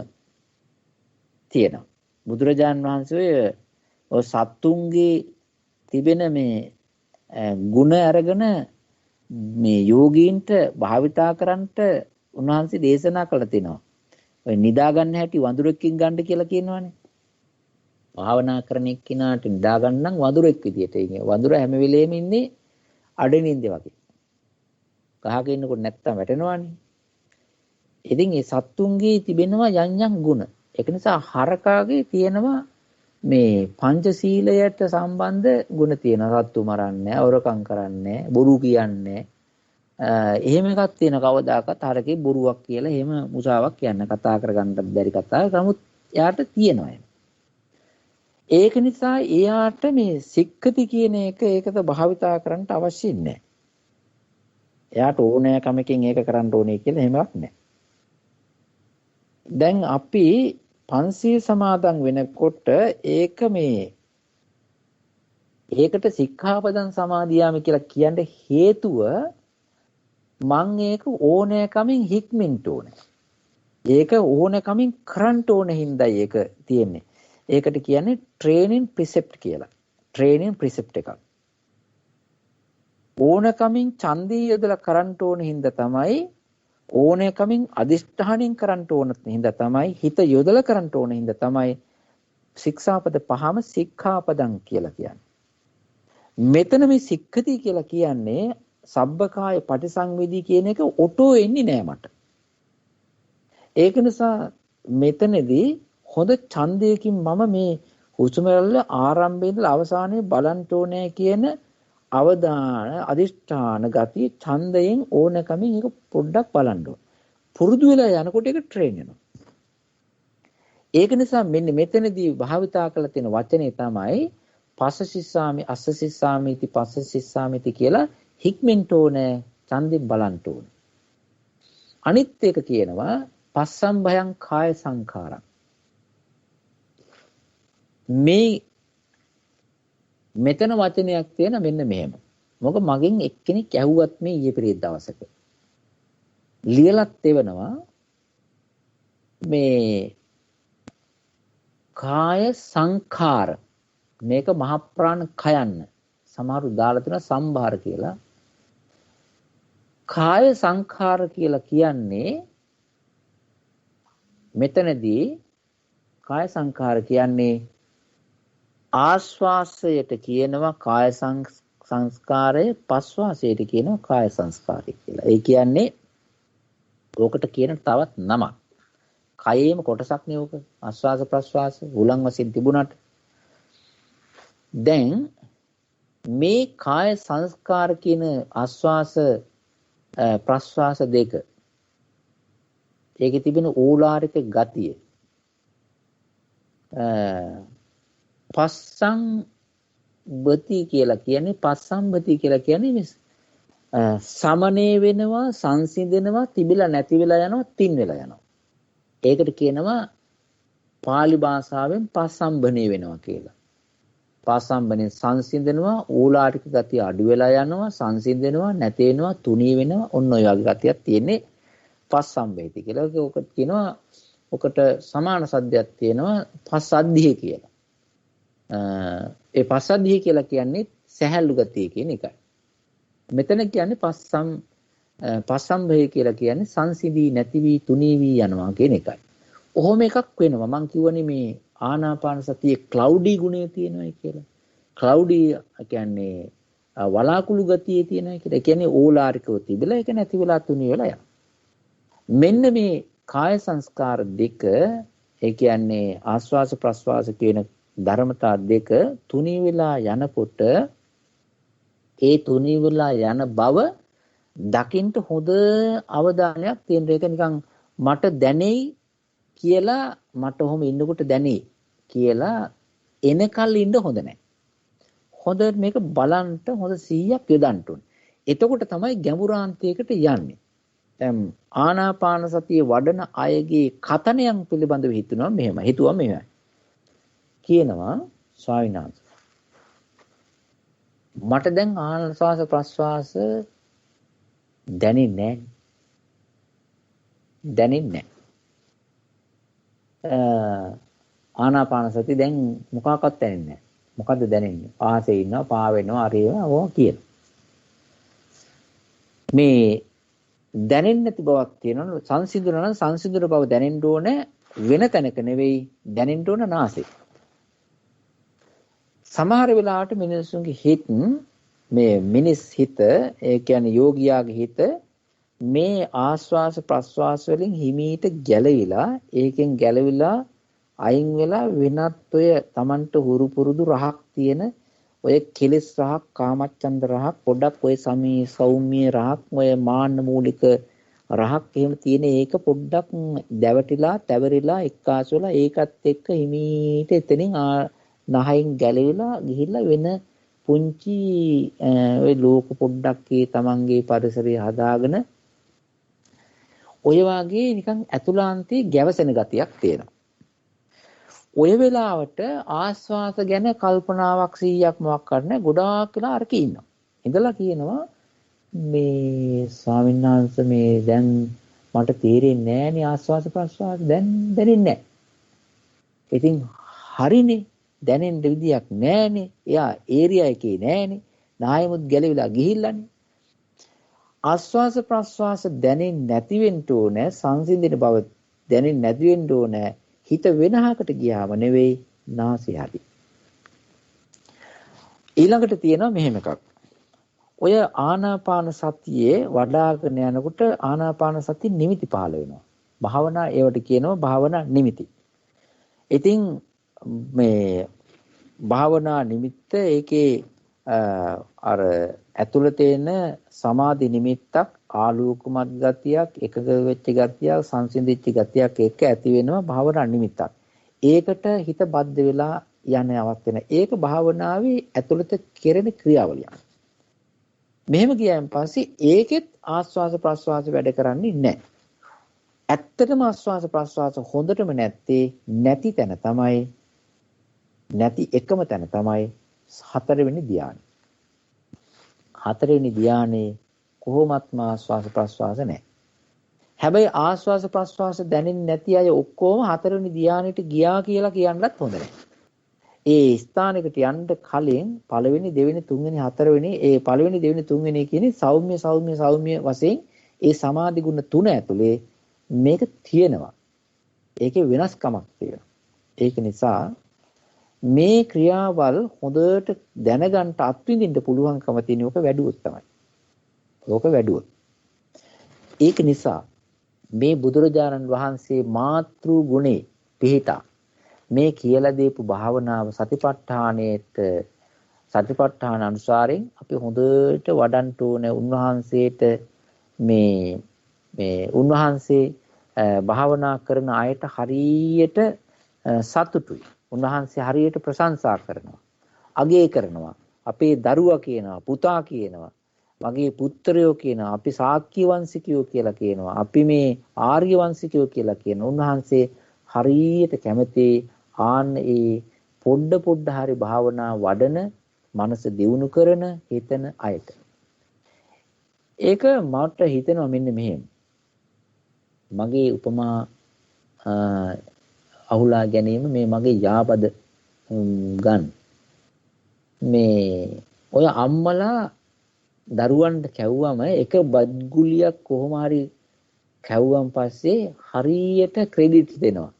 තියෙනවා. බුදුරජාන් වහන්සේ ඔය සත්තුන්ගේ තිබෙන මේ ගුණ අරගෙන මේ යෝගීන්ට භාවිතා කරන්නට උන්වහන්සේ දේශනා කළා තිනවා. ඔය නිදා ගන්න හැටි වඳුරෙක්කින් ගන්න කියලා කියනවානේ. භාවනා කරන එක්කිනාට නිදා ගන්න නම් වඳුරෙක් විදියට ඉන්නේ. වඳුර හැම වෙලේම ඉන්නේ අඩනින්දේ වගේ. ගහක ඉන්නකොට නැත්තම් වැටෙනවානේ. ඉතින් මේ සත්තුන්ගේ තිබෙනවා යම් යම් ගුණ. ඒක නිසා හරකාගේ තියෙනවා මේ පංචශීලයට සම්බන්ධ ගුණ තියෙනවා. සත්තු මරන්නේ, අවරකම් කරන්නේ, බොරු කියන්නේ. එහෙම එකක් තියෙන කවදාකවත් හරකේ බොරුවක් කියලා එහෙම මුසාවක් කියන්න කතා කරගන්නත් බැරි කතාවක්. නමුත් එයාට තියෙනවා. ඒක නිසා එයාට මේ සික්ඛති කියන එක ඒකද භාවිතා කරන්න අවශ්‍ය නැහැ. එයාට ඕනෑකමකින් ඒක කරන්න ඕනේ කියලා එහෙමක් නැහැ. දැන් අපි පන්සිල් සමාදන් වෙනකොට ඒක මේ ඒකට සික්ඛාපදං සමාදියාමි කියලා කියන්න හේතුව මං ඒක ඕනෑකමින් හික්මින්ට ඕනේ. ඒක ඕනෑකමින් කරන්න ඕන හින්දායි ඒක තියෙන්නේ. ඒකට කියන්නේ ට්‍රේනින් ප්‍රිසෙප්ට් කියලා. ට්‍රේනින් ප්‍රිසෙප්ට් එකක්. ඕනෑකමින් ඡන්දය යොදලා කරන්න ඕන හින්දා තමයි ඕනෑකමින් අදිෂ්ඨානෙන් කරන්න ඕන හින්දා තමයි හිත යොදලා කරන්න ඕන හින්දා තමයි ශික්ෂාපද පහම සික්ඛාපදං කියලා කියන්නේ. මෙතන මේ සික්ඛති කියලා කියන්නේ සබ්බකාය පටිසංවේදී කියන එක ඔටෝ එන්නේ නෑ මට. ඒක නිසා මෙතනදී හොඳ ඡන්දයකින් මම මේ හුස්ම රැල්ල ආරම්භයේ ඉඳලා අවසානයේ බලන්න ඕනේ කියන අවධාන අදිෂ්ඨාන ගතිය ඡන්දයෙන් ඕනකමින් ඒක පොඩ්ඩක් බලන්න ඕන. පුරුදු වෙලා යනකොට ඒක ට්‍රේන් වෙනවා. ඒක නිසා මෙන්න මෙතනදී භාවිතා කරලා තියෙන වචනේ තමයි පස්ස සිස්සාමි අස්ස සිස්සාමි इति පස්ස සිස්සාමි इति කියලා හික්මෙන්ට ඕනේ ඡන්දෙන් බලන්න ඕනේ. අනිත් එක කියනවා පස්සම් භයං කාය සංඛාරං. මේ මෙතන වචනයක් තියෙන මෙන්න මෙහෙම. මොකද මගෙන් එක්කෙනෙක් ඇහුවත් මේ ඊයේ පෙරේද දවසක. ලියලත් එවනවා මේ කාය සංඛාර මේක මහ ප්‍රාණ කයන්න. සමහරු දාලා තියෙන සම්භාර කියලා. කාය සංඛාර කියලා කියන්නේ මෙතනදී කාය සංඛාර කියන්නේ ආස්වාසයට කියනවා කාය සංස්කාරය, පස්වාසයට කියනවා කාය සංස්කාරය කියලා. ඒ කියන්නේ ඕකට කියන තවත් නමක්. කයේම කොටසක් නේ ඕක. ආස්වාස ප්‍රස්වාස උලං වශයෙන් තිබුණාට දැන් මේ කාය සංස්කාර කියන ආස්වාස ප්‍රස්වාස දෙක ඒකේ තිබෙන ඕලාරික ගතිය පස්සම්බති කියලා කියන්නේ සමනේ වෙනවා, සංසිඳෙනවා, තිබිලා නැති වෙලා යනවා, තින් වෙලා යනවා. ඒකට කියනවා පාලි භාෂාවෙන් පස්සම්බනේ වෙනවා කියලා. පස්සම්බනේ සංසිඳෙනවා, ඕලාරික ගතිය අඩු වෙලා යනවා, සංසිඳෙනවා, නැති වෙනවා, තුනී වෙනවා. ඔන්න ඔය වගේ ගතියක් තියෙන්නේ පස්සම්බේති කියලා. ඔකට කියනවා ඔකට සමාන සද්දයක් තියෙනවා පස්සද්ධිය කියලා. ඒ පස්සද්ධිය කියලා කියන්නේ සැහැල්ලු ගතිය කියන එකයි. මෙතන කියන්නේ පස්සම්භය කියලා කියන්නේ සංසිඳී නැති වී තුනී වී යනවා කියන එකයි. ඔහොම එකක් වෙනවා. මම කියවනේ මේ ආනාපාන සතියේ ක්ලවුඩි ගුණය තියෙනවා කියලා. ක්ලවුඩි කියන්නේ වලාකුළු ගතියේ තියෙනවා කියලා. ඒ කියන්නේ ඕලාරිකව තිබිලා ඒක නැති වෙලා තුනී වෙලා යනවා. මෙන්න මේ කාය සංස්කාර දෙක ඒ කියන්නේ ආස්වාස ප්‍රස්වාස කියන ධර්මතා දෙක තුනී වෙලා යනකොට ඒ තුනී වෙලා යන බව දකින්න හොඳ අවධානයක් තියෙන. ඒක නිකන් මට දැනෙයි කියලා මට ඔහොම ඉන්නකොට දැනෙයි කියලා එනකල් ඉන්න හොඳ නැහැ. හොඳ මේක බලන්න හොඳ 100ක් යොදන්න ඕනේ. එතකොට තමයි ගැඹුරාන්තයකට යන්නේ. දැන් ආනාපාන සතිය වඩන අයගේ කතනයන් පිළිබඳව හිතනවා මෙහෙමයි. කියනවා ස්වාමීන් වහන්සේ මට දැන් ආස්වාස ප්‍රස්වාස දැනෙන්නේ නැහැ. ආනාපාන සති දැන් මොකක්වත් දැනෙන්නේ නැහැ. මොකද්ද දැනෙන්නේ? ආසේ ඉන්නවා, පා වෙනවා, අරියනවා ඕවා කියන. මේ දැනෙන්නේ නැති බවක් තියෙනවා. සංසිඳුන නම් සංසිඳුන බව දැනෙන්න ඕනේ වෙන තැනක නෙවෙයි දැනෙන්න ඕන නාසෙ. සමහර වෙලාවට මිනිස්සුන්ගේ හිත මේ මිනිස් හිත ඒ කියන්නේ යෝගියාගේ හිත මේ ආස්වාස ප්‍රස්වාස වලින් හිමීට ගැලවිලා ඒකෙන් ගැලවිලා අයින් වෙලා වෙනත් ඔය Tamanට හුරු පුරුදු රහක් තියෙන ඔය කෙලෙස් රහක් කාමච්ඡන්ද රහක් පොඩක් ඔය සමී සෞම්‍ය රහක් ඔය මාන්න මූලික රහක් එහෙම තියෙන ඒක පොඩ්ඩක් දැවටිලා තැවරිලා එක්කාසු වෙලා ඒකත් එක්ක හිමීට එතනින් නහයෙන් ගැලවිලා ගිහිල්ලා වෙන පුංචි ඔය ලෝක පොඩ්ඩක් තමන්ගේ පරිසරය හදාගෙන ඔය වාගේ නිකන් ඇතුළාන්තයේ ගැවසෙන ගතියක් තියෙනවා. ඔය වෙලාවට ආස්වාස ගැන කල්පනාවක් 100ක් මොකක් කරන්නේ ගොඩාක් වෙලා අරක ඉන්නවා. ඉඳලා කියනවා මේ ස්වාමීන් වහන්සේ මේ දැන් මට තේරෙන්නේ නෑනේ ආස්වාස ප්‍රස්වාස දැන් දැනෙන්නේ නෑ. ඉතින් හරිනේ දැනෙන්න විදියක් නෑනේ. එයා ඒරියා එකේ නෑනේ. නායමුත් ගැලවිලා ගිහිල්ලානේ. ආස්වාස ප්‍රස්වාස දැනෙන්නේ නැති වෙන්න ඕනේ සංසිඳින බව දැනෙන්නේ නැති වෙන්න ඕනේ. හිත වෙනහකට ගියාම නෙවෙයි නාසය හරි. ඊළඟට තියෙනවා මෙහෙම එකක්. ඔය ආනාපාන සතියේ වඩාගෙන යනකොට ආනාපාන සති නිමිති පහළ වෙනවා. භාවනා ඒවට කියනවා භාවනා නිමිති. ඉතින් මේ භාවනා නිමිත්ත ඒකේ අර ඇතුළත එන සමාධි නිමිත්තක් ආලෝකමත් ගතියක් එකග වෙච්ච ගතියක් සංසිඳිච්ච ගතියක් එක්ක ඇති වෙනවා භාවනා නිමිත්තක්. ඒකට හිත බද්ධ වෙලා යන අවස්ථ වෙන. ඒක භාවනාවේ ඇතුළත කෙරෙන ක්‍රියාවලියක්. මෙහෙම ගියන් පස්සේ ඒකෙත් ආස්වාස ප්‍රස්වාස වැඩ කරන්නේ නැහැ. ඇත්තටම ආස්වාස ප්‍රස්වාස හොඳටම නැත්තේ නැති තැන තමයි නැති එකම තැන තමයි හතරවෙනි ධ්‍යානෙ. හතරවෙනි ධ්‍යානේ කොහොමත්ම ආස්වාස ප්‍රස්වාස නැහැ. හැබැයි ආස්වාස ප්‍රස්වාස දැනෙන්නේ නැති අය ඔක්කොම හතරවෙනි ධ්‍යානෙට ගියා කියලා කියන්නත් හොඳ නැහැ. ඒ ස්ථානයකට යන්න කලින් පළවෙනි දෙවෙනි තුන්වෙනි හතරවෙනි ඒ පළවෙනි දෙවෙනි තුන්වෙනි කියන්නේ සෞම්‍ය වශයෙන් ඒ සමාධි ගුණ තුන ඇතුලේ මේක තියෙනවා. ඒකේ වෙනස්කමක් තියෙනවා. ඒක නිසා මේ ක්‍රියාවල් හොඳට දැනගන්න අත්විඳින්න පුළුවන්කම තියෙන ඕක වැඩුවොත් තමයි. ඕක වැඩුවොත්. ඒක නිසා මේ බුදුරජාණන් වහන්සේ මාතෘ ගුණේ පිහිටා මේ කියලා දීපු භාවනාව සතිපට්ඨාන අනුසාරයෙන් අපි හොඳට වඩන්න ඕනේ. උන්වහන්සේට මේ උන්වහන්සේ භාවනා කරන අයට හරියට සතුටුයි. උන්වහන්සේ හරියට ප්‍රශංසා කරනවා. අගය කරනවා. අපේ දරුවා කියනවා, පුතා කියනවා, මගේ පුත්‍රයෝ කියනවා, අපි ශාක්‍ය වංශිකයෝ කියලා කියනවා, අපි මේ ආර්ය වංශිකයෝ කියලා කියනවා. උන්වහන්සේ හරියට කැමති ආන්න ඒ පොඩ හරි භාවනා වඩන මනස දියුණු කරන හිතන අයට. ඒක මට හිතෙනවා මෙන්න මෙහෙම. මගේ උපමා අහුලා ගැනීම මේ මගේ යාපද ගන්න. මේ ඔය අම්මලා දරුවන්ට කැව්වම එක බත් ගුලියක් කොහොම හරි කැව්වන් පස්සේ හරියට ක්‍රෙඩිට් දෙනවා.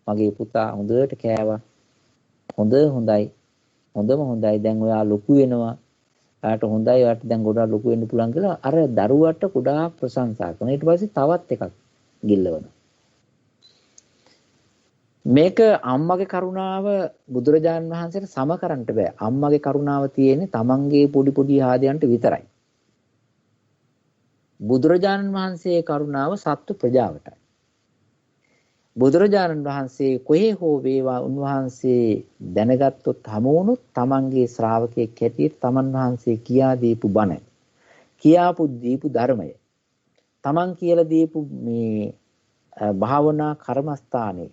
මගේ පුතා හොඳට කෑවා. හොඳයි. දැන් ඔයා ලොකු වෙනවා. ඔයාට හොඳයි. ඔයාට දැන් ගොඩාක් ලොකු වෙන්න පුළුවන් කියලා අර දරුවට ගොඩාක් ප්‍රශංසා කරනවා. ඊට පස්සේ තවත් එකක් ගිල්ලවනවා. මේක අම්මගේ කරුණාව බුදුරජාණන් වහන්සේට සම කරන්න බෑ. අම්මගේ කරුණාව තියෙන්නේ තමන්ගේ පොඩි ආදයන්ට විතරයි. බුදුරජාණන් වහන්සේ කරුණාව සත්ත්ව ප්‍රජාවටයි. බුදුරජාණන් වහන්සේ කොහේ හෝ වේවා උන්වහන්සේ දැනගත්තොත් හමු වුණොත් තමන්ගේ ශ්‍රාවකයෙක් හැටියට තමන් වහන්සේ කියා දීපු බණ, දීපු ධර්මය, තමන් කියලා දීපු මේ භාවනා කර්මස්ථානයේ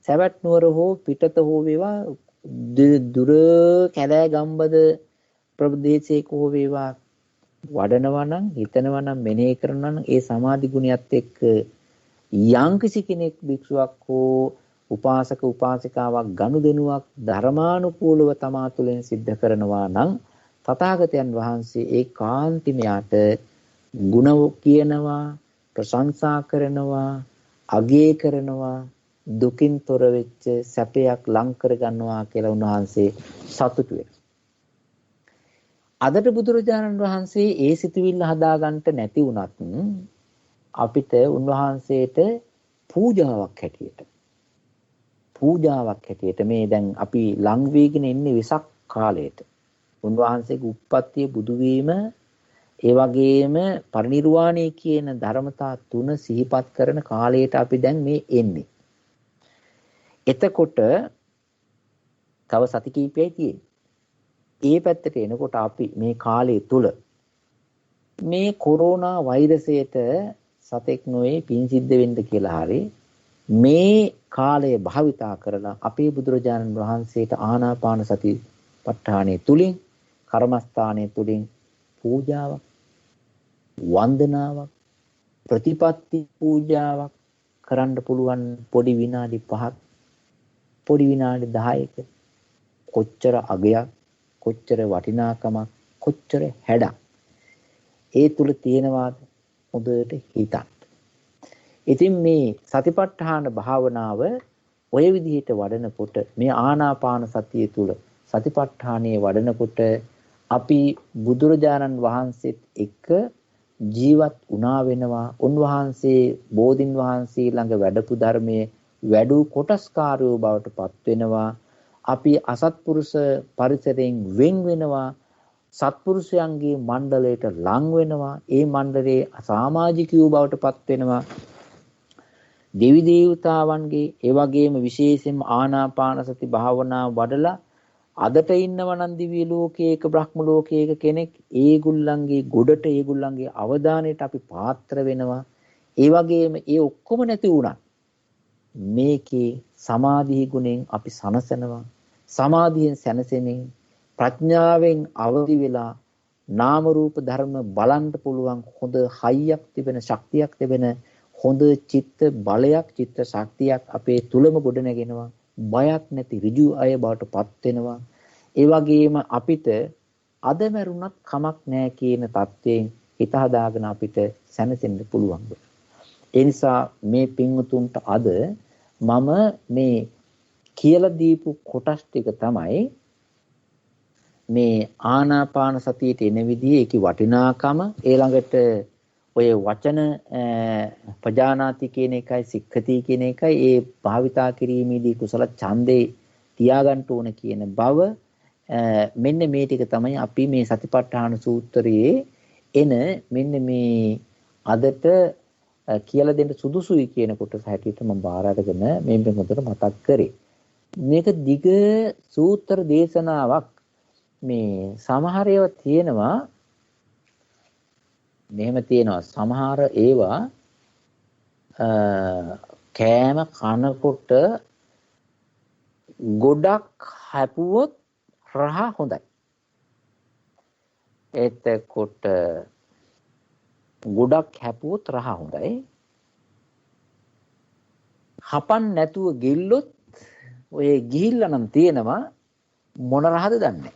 සවැත් නුවර හෝ පිටත හෝ වේවා දුර කැලෑ ගම්බද ප්‍රදේශයක හෝ වේවා වඩනවා නම් හිතනවා නම් මෙනෙහි කරනවා නම් ඒ සමාධි ගුණයත් එක්ක යම්කිසි කෙනෙක් භික්ෂුවක් හෝ උපාසක උපාසිකාවක් ගනුදෙනුවක් ධර්මානුකූලව තමා තුළින් සිද්ධ කරනවා නම් තථාගතයන් වහන්සේ ඒ කාන්තිමයාට ගුණ කියනවා, ප්‍රශංසා කරනවා, අගය කරනවා, දුකින් තොර වෙච්ච සැපයක් ලං කර ගන්නවා කියලා උන්වහන්සේ සතුටු වෙනවා. අදට බුදුරජාණන් වහන්සේ ඒ සිතුවිල්ල හදාගන්න නැති වුණත් අපිට උන්වහන්සේට පූජාවක් හැටියට මේ දැන් අපි ලං වේගෙන ඉන්නේ වෙසක් කාලයට. උන්වහන්සේගේ උප්පත්තිය බුදු වීම ඒ වගේම පරිනිර්වාණය කියන ධර්මතා තුන සිහිපත් කරන කාලයට අපි දැන් මේ එන්නේ. එතකොට තව සති කීපයයි තියෙන්නේ. ඒ පැත්තට එනකොට අපි මේ කාලය තුල මේ කොරෝනා වෛරසයට සතෙක් නොවේ පින් සිද්ධ වෙන්න කියලා හරි මේ කාලය භාවිතා කරලා අපේ බුදුරජාණන් වහන්සේට ආනාපාන සති ප ဋ ාණය තුලින් කර්මස්ථානයේ තුලින් පූජාවක්, වන්දනාවක්, ප්‍රතිපත්ති පූජාවක් කරන්න පුළුවන් පොඩි විනාඩි 5ක්, පොඩි විනාඩි 10ක කොච්චර අගයක්, කොච්චර වටිනාකමක්, කොච්චර හැඩක් ඒ තුල තියෙනවාද හොඳට හිතන්න. ඉතින් මේ සතිපට්ඨාන භාවනාව ඔය විදිහට වඩනකොට මේ ආනාපාන සතිය තුල සතිපට්ඨානයේ වඩනකොට අපි බුදුරජාණන් වහන්සේත් එක්ක ජීවත් වුණා වෙනවා. උන්වහන්සේ බෝධින් වහන්සේ ළඟ වැඩපු ධර්මයේ වැඩු කොටස්කාරයෝ බවට පත් වෙනවා. අපි අසත්පුරුෂ පරිසරයෙන් වෙන් වෙනවා. සත්පුරුෂයන්ගේ මණ්ඩලයට ලං වෙනවා. ඒ මණ්ඩලයේ සමාජිකයෝ බවට පත් වෙනවා. දෙවි දේවතාවන්ගේ ඒ වගේම විශේෂයෙන්ම ආනාපාන සති භාවනාව වඩලා අදට ඉන්නව නම් දිව්‍ය ලෝකයක බ්‍රහ්ම ලෝකයක කෙනෙක් ඒගොල්ලන්ගේ ගොඩට ඒගොල්ලන්ගේ අවධානයට අපි පාත්‍ර වෙනවා. ඒ වගේම ඒ ඔක්කොම නැති වුණා මේකේ සමාධි ගුණෙන් අපි සනසනවා. සමාධියෙන් සැනසෙමින් ප්‍රඥාවෙන් අවදි වෙලා නාම රූප ධර්ම බලන්න පුළුවන් හොඳ හයියක් තිබෙන ශක්තියක් තිබෙන හොඳ චිත්ත බලයක් චිත්ත ශක්තියක් අපේ තුලම ගොඩනගෙනවා. බයක් නැති ඍජු අය බවට පත් වෙනවා. ඒ වගේම අපිට අද මරුණත් කමක් නැහැ කියන தත්වයෙන් හිත හදාගෙන අපිට සැනසෙන්න පුළුවන්. ඒ නිසා මේ පින්වතුන්ට අද මම මේ කියලා දීපු කොටස් ටික තමයි මේ ආනාපාන සතියට එන විදිහේ ඒකේ වටිනාකම ඊළඟට ඔය වචන පජානාති කියන එකයි සික්ඛති කියන එකයි ඒ භාවිතා කිරීමේදී කුසල ඡන්දේ තියාගන්න ඕන කියන බව මෙන්න මේ ටික තමයි අපි මේ සතිපට්ඨාන සූත්‍රයේ එන මෙන්න මේ අදට කියලා දෙන්න සුදුසුයි කියන කොටස හැටියට මම බාර අරගෙන මේ හොඳට මතක් කරේ. මේක දිග සූත්‍ර දේශනාවක්. මේ සමහර ඒවා තියෙනවා මෙහෙම තියෙනවා සමහර ඒවා කෑම කනකොට ගොඩක් හැපුවොත් රහ හොඳයි. එතකොට ගොඩක් හැපුවොත් රහ හොඳයි. හපන් නැතුව ගිල්ලොත් ඔය ගිහිල්ලා නම් තියෙනවා මොන රහද දන්නේ.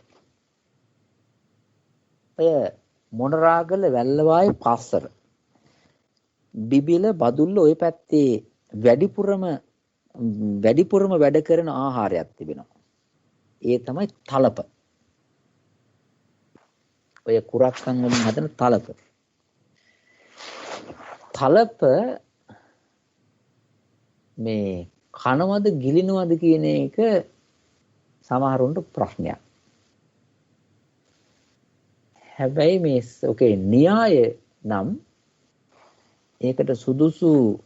ඔය මොනරාගල වැල්ලවායි පස්සර බිබිල බදුල්ල ওই පැත්තේ වැඩිපුරම වැඩ කරන ආහාරයක් තිබෙනවා. ඒ තමයි තලප. ඔය කුරක්කන් වලින් හදන තලප. තලප මේ කනවද ගිලිනවද කියන එක සමහරුන්ට ප්‍රශ්නයක්. හැබැයි මේ ඔකේ න්‍යාය නම් ඒකට සුදුසු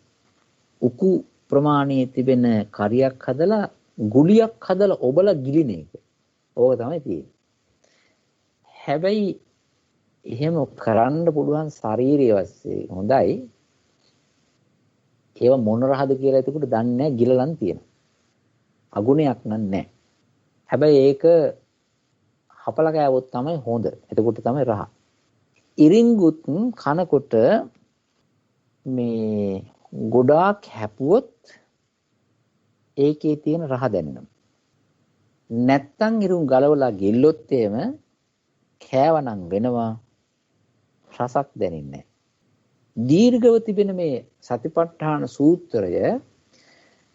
උකු ප්‍රමාණයේ තිබෙන කරියක් හදලා ගුලියක් හදලා ඔබලා ගිලින එක. ඕක තමයි තියෙන්නේ. හැබැයි එහෙම කරන්න පුළුවන් ශාරීරික වශයෙන් හොඳයි. ඒව මොන රහද කියලා එතකොට දන්නේ නැහැ ගිලලන් තියෙනවා. අගුණයක් නැහැ. හැබැයි ඒක හපලා කෑවොත් තමයි හොඳ. එතකොට තමයි රහ. ඉරිංගුත් කනකොට මේ ගොඩාක් හැපුවොත් ඒකේ තියෙන රහ දැනෙනවා. නැත්තම් ඉරුම් ගලවලා ගිල්ලොත් එහෙම කෑවනම් වෙනවා රසක් දැනෙන්නේ නැහැ. දීර්ඝව තිබෙන මේ සතිපට්ඨාන සූත්‍රය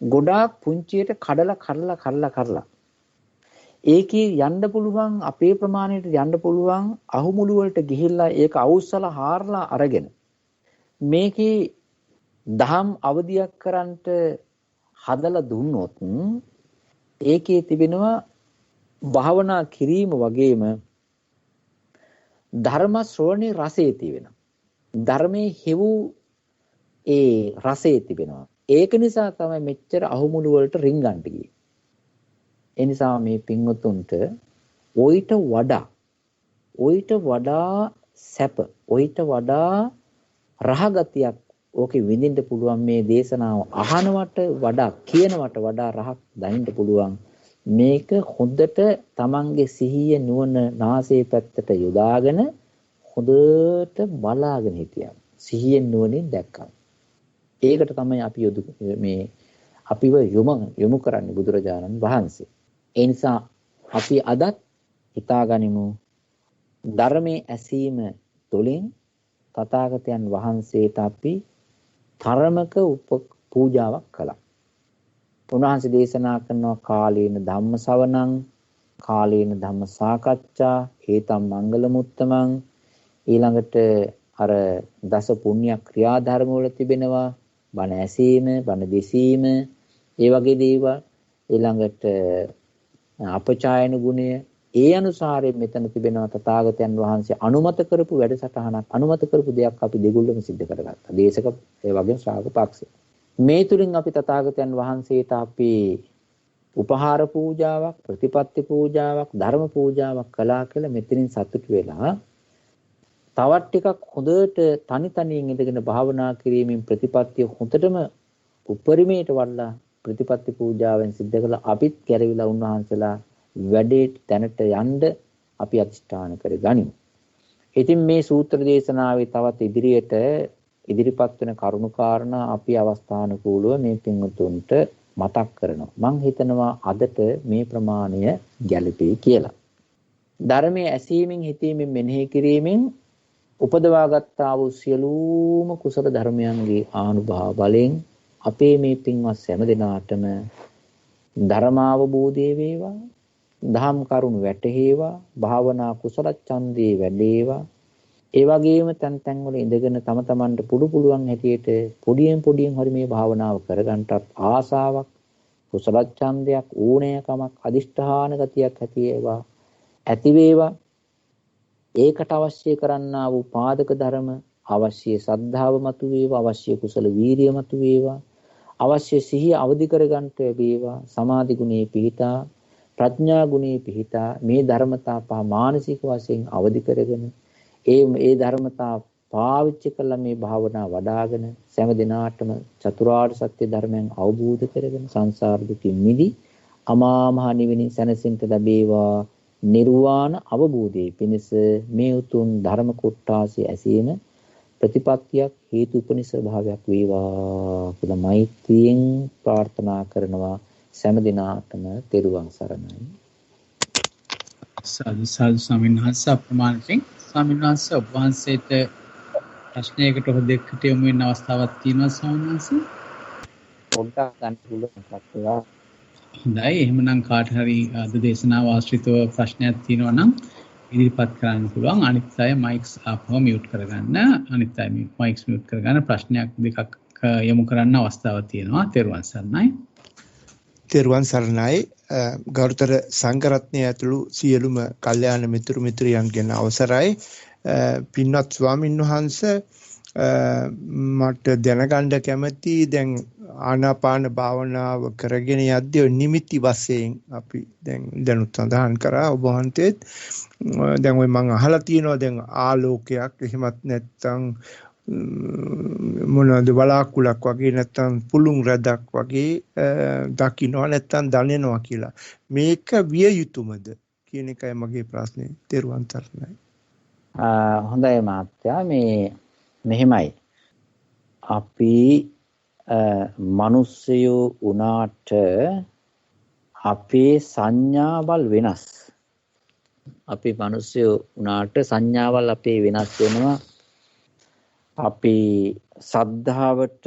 ගොඩාක් පුංචියට කඩලා ඒකේ යන්න පුළුවන් අපේ ප්‍රමාණයට යන්න පුළුවන් අහුමුළු වලට ගිහිල්ලා ඒක අවුස්සලා හාරලා අරගෙන මේකේ දහම් අවදියක් කරන්ට හදලා දුන්නොත් ඒකේ තිබෙනවා භාවනා කිරීම වගේම ධර්ම ශ්‍රවණේ රසයේ තිබෙනවා. ධර්මයේ හෙවූ ඒ රසයේ තිබෙනවා. ඒක නිසා තමයි මෙච්චර අහුමුළු වලට රින්ගන්ට ගියේ. ඒ නිසා මේ පින්වතුන්ට ඔయిత වඩා සැප ඔయిత වඩා රහගතියක් ඕකේ විඳින්න පුළුවන් මේ දේශනාව අහනවට වඩා කියනවට වඩා රහක් දනින්න පුළුවන්. මේක හොඳට තමන්ගේ සිහිය නුවණ නාසයේ පැත්තට යොදාගෙන හොඳට බලාගෙන හිටියා. සිහියෙන් නුවණින් දැක්කා. ඒකට තමයි අපි මේ අපිව යොමු කරන්නේ බුදුරජාණන් වහන්සේ. ඒ නිසා අපි අදත් හිතාගනිමු ධර්මයේ ඇසීම තුළින් තථාගතයන් වහන්සේට අපි තරමක පූජාවක් කළා. උන්වහන්සේ දේශනා කරනවා කාලේන ධම්ම ශ්‍රවණං, කාලේන ධම්ම සාකච්ඡා, ඒතම් මංගල මුත්තමං. ඊළඟට අර දස පුණ්‍ය ක්‍රියා ධර්ම වල තිබෙනවා බණ ඇසීම, බණ දෙසීම, ඒ වගේ දේවල්. ඊළඟට අපචායන ගුණය, ඒ අනුසාරයෙන් මෙතන තිබෙනවා තථාගතයන් වහන්සේ අනුමත කරපු වැඩසටහනක්, අනුමත කරපු දෙයක් අපි දෙගොල්ලම සිද්ධ කරගත්තා. දේශක ඒ වගේම ශ්‍රාවක පක්ෂය. මේ තුලින් අපි තථාගතයන් වහන්සේට අපි උපහාර පූජාවක්, ප්‍රතිපත්ති පූජාවක්, ධර්ම පූජාවක් කළා කියලා මෙතනින් සතුටු වෙලා තවත් ටිකක් හොඳට තනි තනියෙන් ඉඳගෙන භාවනා කිරීමෙන් ප්‍රතිපත්තිය හොඳටම උපරිමයට වඩලා ප්‍රතිපත්ති පූජාවෙන් සිද්ධ කළා. අපිත් කැරවිලා උන්වහන්සේලා වැඩේ තැනට යන්න අපි අධිෂ්ඨාන කරගනිමු. ඉතින් මේ සූත්‍ර දේශනාවේ තවත් ඉදිරියට ඉදිරිපත් වෙන කරුණු කාරණා අපි අවස්ථානුකූලව මේ පින්වතුන්ට මතක් කරනවා. මම හිතනවා අදට මේ ප්‍රමාණය ගැළපෙයි කියලා. ධර්මයේ ඇසීමෙන්, හිතීමෙන්, මෙනෙහි කිරීමෙන් උපදවාගත්තා වූ සියලුම කුසල ධර්මයන්ගේ ආනුභාව බලෙන් අපේ මේ පින්වත් හැම දිනාටම ධර්මාවබෝධය වේවා, දහම් කරුණු වැටහේවා, භාවනා කුසල ඡන්දේ වැඩේවා. ඒ වගේම තැන් තැන් වල ඉඳගෙන තම තමන්ට පුළුවන් හැටියට පොඩියෙන් හරි මේ භාවනාව කරගන්නටත් ආසාවක්, කුසල ඡන්දයක්, ඕනෑකමක්, අදිෂ්ඨාන ගතියක් ඇති වේවා. ඒකට අවශ්‍ය කරන්නා වූ පාදක ධර්ම, අවශ්‍ය ශ්‍රද්ධාව මතු වේවා, අවශ්‍ය කුසල වීරිය මතු වේවා, අවශ්‍ය සිහිය අවදි කරගන්නට වේවා. සමාධි ගුණේ පිහිටා, ප්‍රඥා ගුණේ පිහිටා මේ ධර්මතා පහ මානසික වශයෙන් අවදි කරගෙන ඒ ධර්මතා පාවිච්චි කළා මේ භාවනා වඩාගෙන සෑම දිනාටම චතුරාර්ය සත්‍ය ධර්මයන් අවබෝධ කරගෙන සංසාර දුකින් මිදී අමා මහ නිවනින් සැනසෙන්න ලැබේවා. නිර්වාණ අවබෝධයේ පිණිස මේ උතුම් ධර්ම කොටාසේ ඇසීම ප්‍රතිපත්තියක්, හේතු උපනිෂ භාවයක් වේවා කියලා මෛත්‍රියෙන් ප්‍රාර්ථනා කරනවා. සෑම දිනාටම තෙරුවන් සරණයි. සාදු සාදු ස්වාමීන් වහන්සේ අප්‍රමාණින් ස්වාමීන් වහන්සේ ඔබ වහන්සේට ප්‍රශ්නයකට හොදෙකට යොමු වෙන අවස්ථාවක් තියෙනවා ස්වාමීන් වහන්සේ. පොඩ්ඩක් ගන්න පුළුවන් කට්ටිය. හොඳයි, එහෙමනම් කාට හරි අද දේශනාව ආශ්‍රිතව ප්‍රශ්නයක් තියෙනවා නම් ඉදිරිපත් කරන්න පුළුවන්. අනිත් අය මයික්ස් ආපහු මියුට් කරගන්න. අනිත් අය මයික්ස් මියුට් කරගන්න. ප්‍රශ්නයක් දෙකක් යොමු කරන්න අවස්ථාවක් තියෙනවා. තෙරුවන් සරණයි. තෙරුවන් සරණයි. ගෞරවතර සංඝරත්නය ඇතුළු සියලුම කල්යාණ මිතුරු මිත්‍රයන්ගෙන් අවසරයි. පින්වත් ස්වාමින් වහන්සේ, මට දැනගන්න කැමති දැන් ආනාපාන භාවනාව කරගෙන යද්දී නිමිති වශයෙන් අපි දැනුත් සඳහන් කරා ඔබ වහන්සේත් දැන් ඔය මම අහලා තියෙනවා දැන් ආලෝකයක් එහෙමත් නැත්නම් මොනවාද වලාකුලක් වගේ නැත්නම් පුළුන් රැදක් වගේ දකින්නවා නැත්නම් දැනෙනවා කියලා. මේක විය යුතුමද කියන එකයි මගේ ප්‍රශ්නේ. තෙරුවන් සරණයි. හොඳයි මහත්තයා, මේ මෙහෙමයි. අපි මිනිස්සයෝ වුණාට අපේ සංඥාවල් වෙනස්. අපි මිනිස්සයෝ වුණාට සංඥාවල් අපේ වෙනස් වෙනවා. අපි සද්ධාවට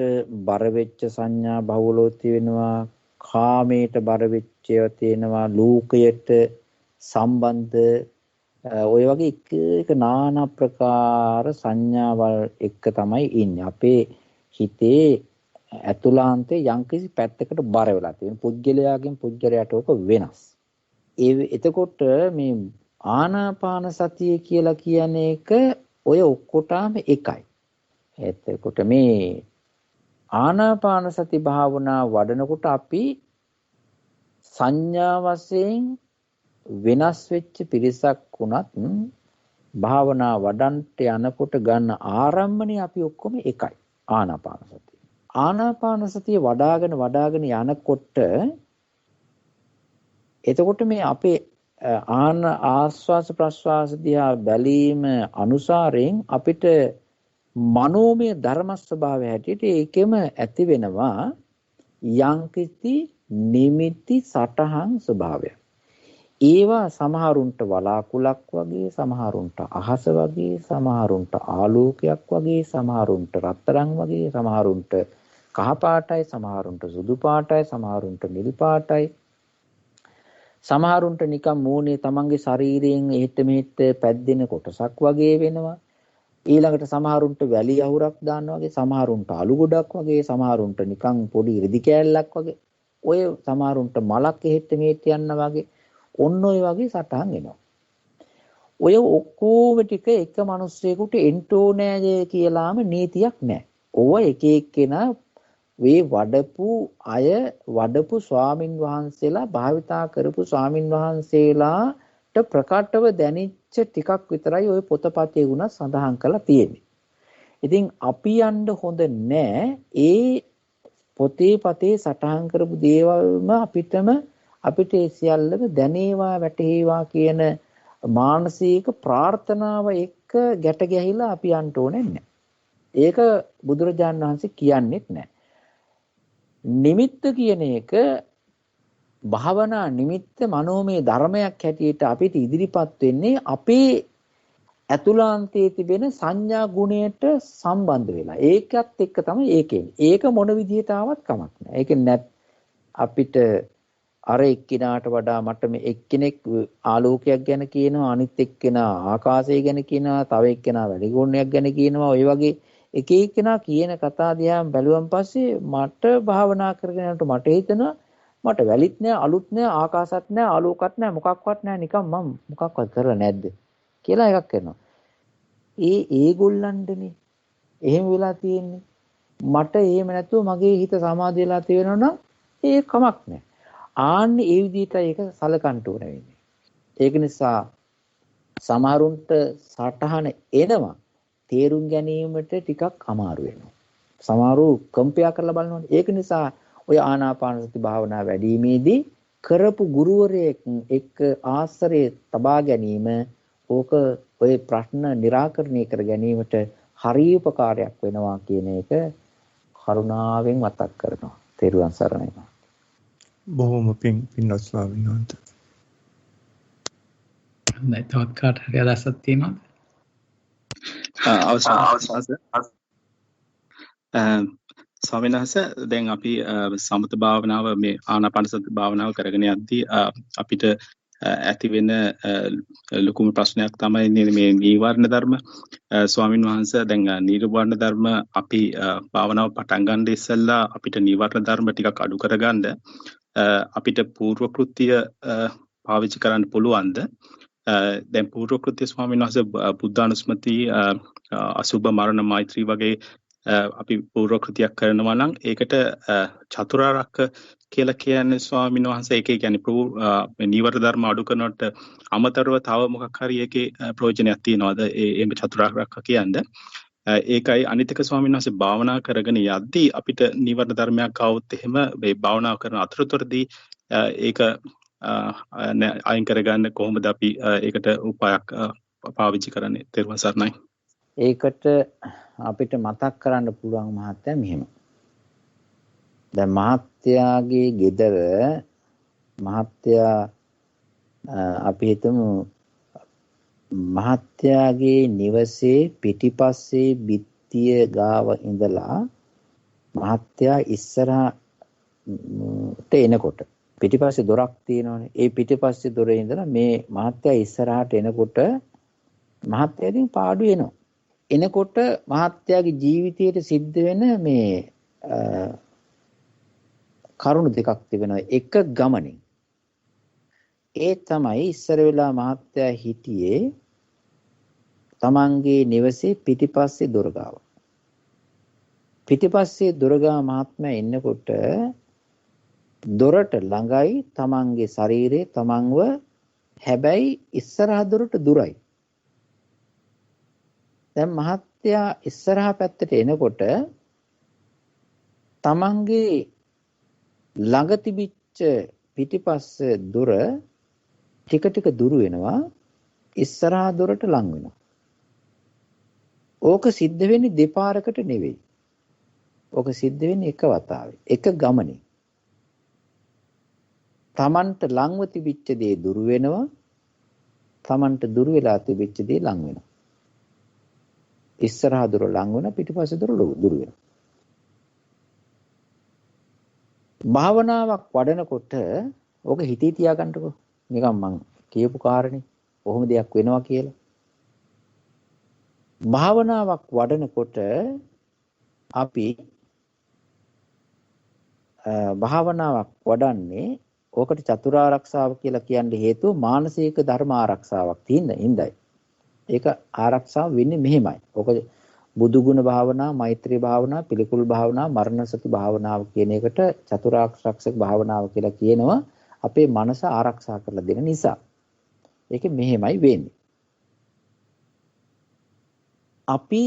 බර වෙච්ච සංඥා බහුලව තියෙනවා, කාමයට බර වෙච්ච ඒවා තියෙනවා, ලෝකයට සම්බන්ධ ඔය වගේ එක নানা ප්‍රකාර සංඥාවල් එක්ක තමයි ඉන්නේ. අපේ හිතේ ඇතුළාන්තේ යම්කිසි පැත්තකට බර වෙලා තියෙන පුද්ගලයාගෙන් පුද්ගලයාට ඕක වෙනස්. එතකොට මේ ආනාපාන සතිය කියලා කියන එක ඔය ඔක්කොටම එකයි. එතකොට මේ ආනාපාන සති භාවනා වඩනකොට අපි සංඥා වශයෙන් වෙනස් වෙච්ච පිරිසක් වුණත් භාවනා වඩන්ට යනකොට ගන්න ආරම්භණය අපි ඔක්කොම එකයි. ආනාපාන සතිය. ආනාපාන සතිය වඩාගෙන යනකොට එතකොට මේ අපේ ආස්වාස ප්‍රස්වාස දිහා බැලීම අනුසාරයෙන් අපිට මනෝමය ධර්ම ස්වභාවය හැටියට ඒකෙම ඇති වෙනවා යම්කිසි නිමිති සටහන් ස්වභාවය. ඒවා සමහරුන්ට වලාකුලක් වගේ, සමහරුන්ට අහස වගේ, සමහරුන්ට ආලෝකයක් වගේ, සමහරුන්ට රත්තරන් වගේ, සමහරුන්ට කහ පාටයි, සමහරුන්ට සුදු පාටයි, සමහරුන්ට නිල් පාටයි. සමහරුන්ට නිකන් මූණේ තමන්ගේ ශරීරයෙන් එහෙට මෙහෙට පැද්දෙන කොටසක් වගේ වෙනවා. ඊළඟට සමහරුන්ට වැලි අහුරක් දානවා වගේ, සමහරුන්ට අලු ගොඩක් වගේ, සමහරුන්ට නිකන් පොඩි රෙදි කෑල්ලක් වගේ, ඔය සමහරුන්ට මලක් එහෙට මෙහෙට යන්න වගේ, ඔන්න ඔය වගේ සටහන් එනවා. ඔය ඔක්කොම ටික එක මිනිස්සෙකුට එන්න ඕනෑ කියලාම නීතියක් නැහැ. ඕව එක එක්කෙනා වේ වඩපු ස්වාමින් වහන්සේලා භාවිතා කරපු ස්වාමින් වහන්සේලාට ප්‍රකටව දැනෙච්ච ටිකක් විතරයි ওই පොතපතේ ගුණ සඳහන් කරලා තියෙන්නේ. ඉතින් අපි යන්න හොඳ නෑ ඒ පොතේ සටහන් කරපු දේවල්ම අපිට ඒ සියල්ලම දැනේවා වැටේවා කියන මානසික ප්‍රාර්ථනාව එක්ක ගැට ගැහිලා අපි යන්න ඕනේ නැහැ. ඒක බුදුරජාණන් වහන්සේ කියන්නේත් නැහැ. නිමිත්ත කියන එක භාවනා නිමිත්ත මනෝමය ධර්මයක් හැටියට අපිට ඉදිරිපත් වෙන්නේ අපේ ඇතුළාන්තයේ තිබෙන සංඥා ගුණයට සම්බන්ධ වෙලා. ඒකත් එක්ක තමයි ඒකෙන්නේ. ඒක මොන විදිහට ආවත් කමක් නැහැ. ඒක නැත් අපිට අර එක්කිනාට වඩා මට මේ එක්කෙනෙක් ආලෝකයක් ගැන කියනවා, අනිත් එක්කෙනා ආකාශය ගැන කියනවා, තව එක්කෙනා වැලිගොන්නයක් ගැන කියනවා. ඔය වගේ එක එක්කෙනා කියන කතා දිහා බැලුවන් පස්සේ මට භාවනා කරගෙන යනකොට මට හිතෙනවා මට වැලිත් නෑ, අලුත් නෑ, ආකාශත් නෑ, ආලෝකත් නෑ, මොකක්වත් නෑ, නිකන් මම මොකක්වත් කරලා නැද්ද කියලා එකක් කරනවා. ඒගොල්ලන්ටනේ එහෙම වෙලා තියෙන්නේ. මට එහෙම නැතුව මගේ හිත සමාධිය වෙලා තියෙනවා නම් ඒක කමක් නෑ. ආන්නේ ඒ විදිහට ඒක සලකන්න ඕන වෙන්නේ. ඒක නිසා සමහරුන්ට සටහන එනවා තේරුම් ගැනීමට ටිකක් අමාරු වෙනවා. සමහරු කම්පයා කරලා බලනවා. ඒක නිසා ඔය ආනාපාන සති භාවනා වැඩිීමේදී කරපු ගුරුවරයෙක් එක්ක ආශ්‍රය තබා ගැනීම ඕක ඔය ප්‍රශ්න निराකරණය කර ගැනීමට හරි උපකාරයක් වෙනවා කියන එක කරුණාවෙන් මතක් කරනවා. තෙරුවන් සරණයි. බොහොම පින්වත් ස්වාමීන් වහන්සේ. නැත්නම් තවත් කාට හරි අදහසක් තියෙනවද? ස්වාමීන් වහන්සේ දැන් අපි සමත භාවනාව මේ ආනාපාන සති භාවනාව කරගෙන යද්දී අපිට ඇති වෙන ලොකුම ප්‍රශ්නයක් තමයි මේ නීවරණ ධර්ම. ස්වාමීන් වහන්සේ දැන් නීවරණ ධර්ම අපි භාවනාව පටන් ගන්න ඉස්සෙල්ලා අපිට නීවරණ ධර්ම ටිකක් අඩු කරගන්න අපිට පූර්ව කෘත්‍ය පාවිච්චි කරන්න පුළුවන්ද? දැන් පූර්ව කෘත්‍ය ස්වාමීන් වහන්සේ බුද්ධානුස්මති අසුභ මරණ මෛත්‍රී වගේ අපි පූර්ව කෘතියක් කරනවා නම් ඒකට චතුරාර්යක කියලා කියන්නේ ස්වාමීන් වහන්සේ ඒකේ කියන්නේ නීවර ධර්ම අඩු කරනකොට අමතරව තව මොකක් හරි ඒකේ ප්‍රයෝජනයක් තියනවාද? ඒ චතුරාර්යක කියන්නේ ඒකයි අනිත් එක ස්වාමීන් වහන්සේ භාවනා කරගෙන යද්දී අපිට නීවර ධර්මයක් આવොත් එහෙම මේ භාවනා කරන අතරතුරදී ඒක අයින් කරගන්න කොහොමද අපි ඒකට උපායක් පාවිච්චි කරන්නේ? තෙරුවන් සරණයි. ඒකට අපිට මතක් කරන්න පුළුවන් මහත්තයා මෙහෙම. දැන් මහත්තයාගේ ගෙදර මහත්තයා අපි හිතමු මහත්තයාගේ නිවසේ පිටිපස්සේ බිත්තිය ගාව ඉඳලා මහත්තයා ඉස්සරහට එනකොට පිටිපස්සේ දොරක් තියෙනවනේ. ඒ පිටිපස්සේ දොරේ ඉඳලා මේ මහත්තයා ඉස්සරහට එනකොට මහත්තයා ඉතින් පාඩු එනවා. එනකොට මහත්තයාගේ ජීවිතයට සිද්ධ වෙන මේ කරුණු දෙකක් තිබෙනවා එක ගමනින්. ඒ තමයි ඉස්සර වෙලා මහත්තයා හිටියේ තමන්ගේ නිවසේ පිටිපස්සේ දොර ගාව. පිටිපස්සේ දොර ගාව මහත්මයා එන්නකොට දොරට ළඟයි තමන්ගේ ශරීරේ තමන්ව, හැබැයි ඉස්සරහ දොරට දුරයි. දැන් මහත්තයා ඉස්සරහා පැත්තට එනකොට තමන්ගේ ළඟ තිබිච්ච පිටිපස්ස දොර ටික ටික දුරු වෙනවා, ඉස්සරහා දොරට ලං වෙනවා. ඕක සිද්ධ වෙන්නේ දෙපාරකට නෙවෙයි. ඕක සිද්ධ වෙන්නේ එක වතාවේ, එක ගමනේ. තමන්ට ලංව තිබිච්ච දේ දුරු වෙනවා, තමන්ට දුරු වෙලා තිබිච්ච දේ ලං වෙනවා. ඉස්සරහා දොර ලං වෙනවා, පිටිපස්ස දොර දුරු වෙනවා. භාවනාවක් වඩනකොට ඕක හිතේ තියාගන්නකො. නිකන් මං කියපු කාරණේ කොහොම දෙයක් වෙනවා කියලා. භාවනාවක් වඩනකොට අපි භාවනාවක් වඩන්නේ ඕකට චතුරාර්යක්ෂාව කියලා කියන්න හේතුව මානසික ධර්ම ආරක්ෂාවක් තියෙන ඉඳයි. ඒක ආරක්ෂාව වෙන්නේ මෙහෙමයි. ඕක බුදු ගුණ භාවනා, මෛත්‍රී භාවනා, පිළිකුල් භාවනා, මරණ සති භාවනාව කියන එකට චතුරාර්යක්ෂක භාවනාව කියලා කියනවා. අපේ මනස ආරක්ෂා කරලා දෙන නිසා. ඒක මෙහෙමයි වෙන්නේ. අපි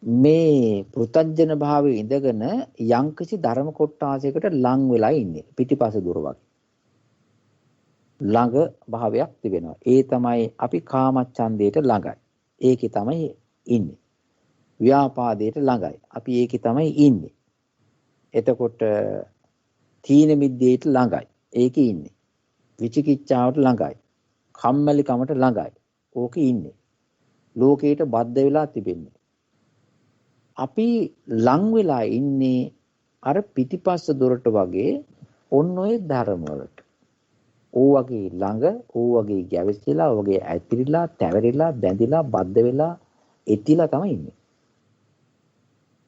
මේ පෘථග්ජන භාවයේ ඉඳගෙන යම්කිසි ධර්ම කොටාසයකට ලං වෙලා ඉන්නේ. පිටිපස දුර වගේ. ළඟ භාවයක් තිබෙනවා. ඒ තමයි අපි කාමච්ඡන්දයට ළඟයි. ඒකේ තමයි ඉන්නේ. ව්‍යාපාදයට ළඟයි. අපි ඒකේ තමයි ඉන්නේ. එතකොට තීන මිද්දේට ළඟයි. ඒකේ ඉන්නේ. විචිකිච්ඡාවට ළඟයි. කම්මැලිකමට ළඟයි. ඕකේ ඉන්නේ. ලෝකයට බද්ධ වෙලා තිබෙන්නේ. අපි ලං වෙලා ඉන්නේ අර පිටිපස්ස දොරට වගේ ඔන්න ඔය ධර්ම වලට. ඕ වගේ ළඟ, ඕ වගේ ගැවසිලා, ඕ වගේ ඇතිරිලා, තැවරිලා, බැඳිලා, බද්ධ වෙලා, එතිලා තමයි ඉන්නේ.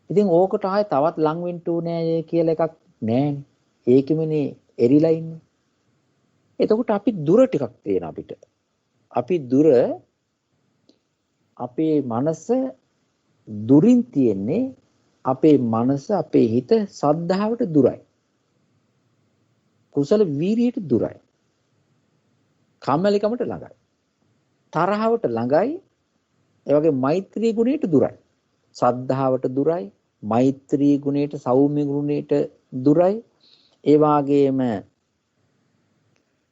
ඉතින් ඕකට ආයේ තවත් ලං වෙන්න ඕනේ කියලා එකක් නැහැනේ. ඒකෙමනේ එරිලා ඉන්නේ. එතකොට අපි දුර ටිකක් තියෙන අපිට. අපි දුර අපේ මනස දුරින් තියෙන්නේ, අපේ මනස, අපේ හිත සද්ධාවට දුරයි. කුසල වීරියට දුරයි. කම්මැලිකමට ළඟයි. තරහවට ළඟයි. ඒ වගේ මෛත්‍රී ගුණයට දුරයි. සද්ධාවට දුරයි. මෛත්‍රී ගුණයට, සෞම්‍ය ගුණයට දුරයි. ඒ වගේම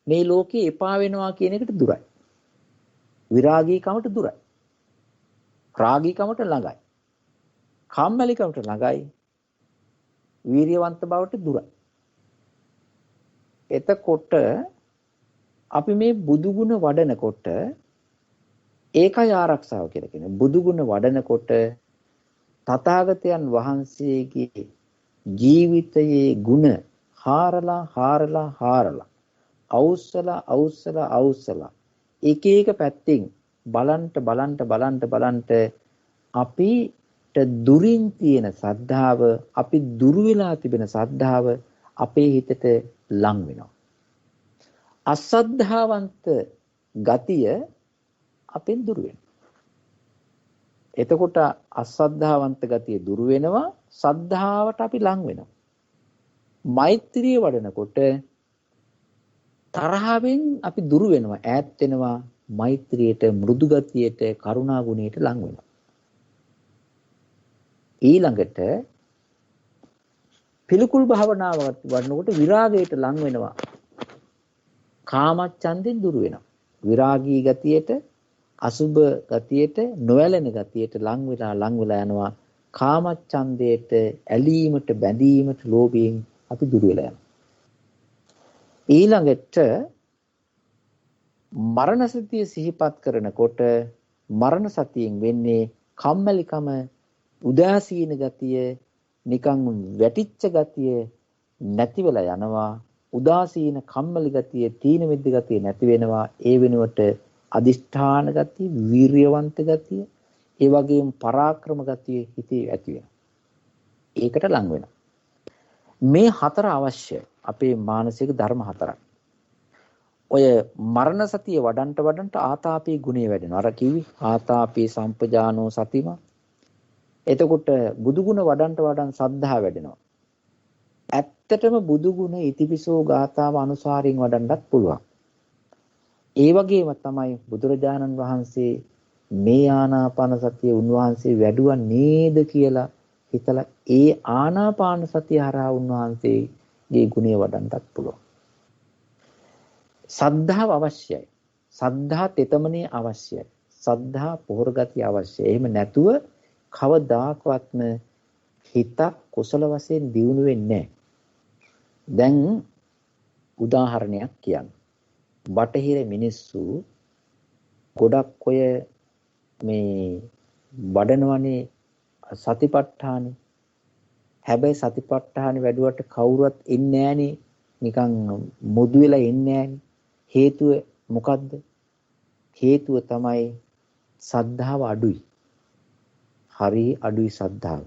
මේ ලෝකේ එපා වෙනවා කියන එකට දුරයි. විරාගීකමට දුරයි. රාගීකමට ළඟයි. කම්මැලිකමට ළඟයි. වීරියවන්ත බවට දුරයි. එතකොට අපි මේ බුදු ගුණ වඩනකොට ඒකයි ආරක්ෂාව කියලා කියන්නේ. බුදු ගුණ වඩනකොට තථාගතයන් වහන්සේගේ ජීවිතයේ ගුණ හාරලා අවුස්සලා එක එක පැත්තෙන් බලන්ට අපිට දුරින් තියෙන සද්ධාව, අපි දුරු වෙලා තිබෙන සද්ධාව අපේ හිතට ලං වෙනවා. අසද්ධාවන්ත ගතිය අපෙන් දුර වෙනවා. එතකොට අසද්ධාවන්ත ගතිය දුර වෙනවා, සද්ධාවට අපි ලං වෙනවා. මෛත්‍රිය වඩනකොට තරහවෙන් අපි දුර වෙනවා, ඈත් වෙනවා. මෛත්‍රියට, මෘදු ගතියට, කරුණා ගුණයට ලං වෙනවා. ඊළඟට පිළිකුල් භාවනාව වඩනකොට විරාගයට ලං වෙනවා. කාමච්ඡන්දෙන් දුර වෙනවා. විරාගී ගතියට, අසුබ ගතියට, නොඇලෙන ගතියට ලං වෙලා යනවා. කාමච්ඡන්දයට, ඇලීමට, බැඳීමට, ලෝභයෙන් අපි දුර වෙලා යනවා. ඊළඟට මරණ සතිය සිහිපත් කරනකොට මරණ සතියෙන් වෙන්නේ කම්මැලිකම, උදාසීන ගතිය, නිකන් වැටිච්ච ගතිය නැති වෙලා යනවා. උදාසීන, කම්මැලි ගතිය, තීන මිද්ද ගතිය නැති වෙනවා. ඒ වෙනුවට අදිෂ්ඨාන ගතිය, වීරියවන්ත ගතිය, ඒ වගේම පරාක්‍රම ගතිය හිතේ ඇති වෙනවා. ඒකට ලං වෙනවා. මේ හතර අවශ්‍යයි. අපේ මානසික ධර්ම හතරක්. ඔය මරණ සතිය වඩන්ට ආතාපී ගුණය වැඩෙනවා. අර කිව්වි ආතාපී සම්පජානෝ සතිමා. එතකොට බුදු ගුණ වඩන් සද්ධා වැඩෙනවා. ඇත්තටම බුදු ගුණ ඉතිපිසෝ ගාථාව අනුසාරින් වඩන්නත් පුළුවන්. ඒ වගේම තමයි බුදුරජාණන් වහන්සේ මේ ආනාපාන සතිය උන්වහන්සේ වැඩුවා නේද කියලා හිතලා ඒ ආනාපාන සතිය හරහා උන්වහන්සේගේ ගුණය වඩන්නත් පුළුවන්. සද්ධාව අවශ්‍යයි. සද්ධා තෙතමනේ අවශ්‍යයි. සද්ධා පොහොර ගතිය අවශ්‍යයි. එහෙම නැතුව කවදාකවත්ම හිතක් කුසල වශයෙන් දියුණු වෙන්නේ නැහැ. දැන් උදාහරණයක් කියන්න. බටහිර මිනිස්සු ගොඩක් ඔය මේ වඩනවනේ සතිපට්ඨානෙ. හැබැයි සතිපට්ඨානෙ වැඩුවට කවුරුවත් ඉන්නේ නැහනේ. නිකන් මුදු වෙලා ඉන්නේ නැහනේ. හේතුව මොකද්ද? හේතුව තමයි සද්ධාව අඩුයි. හරි අඩුයි සද්ධාව.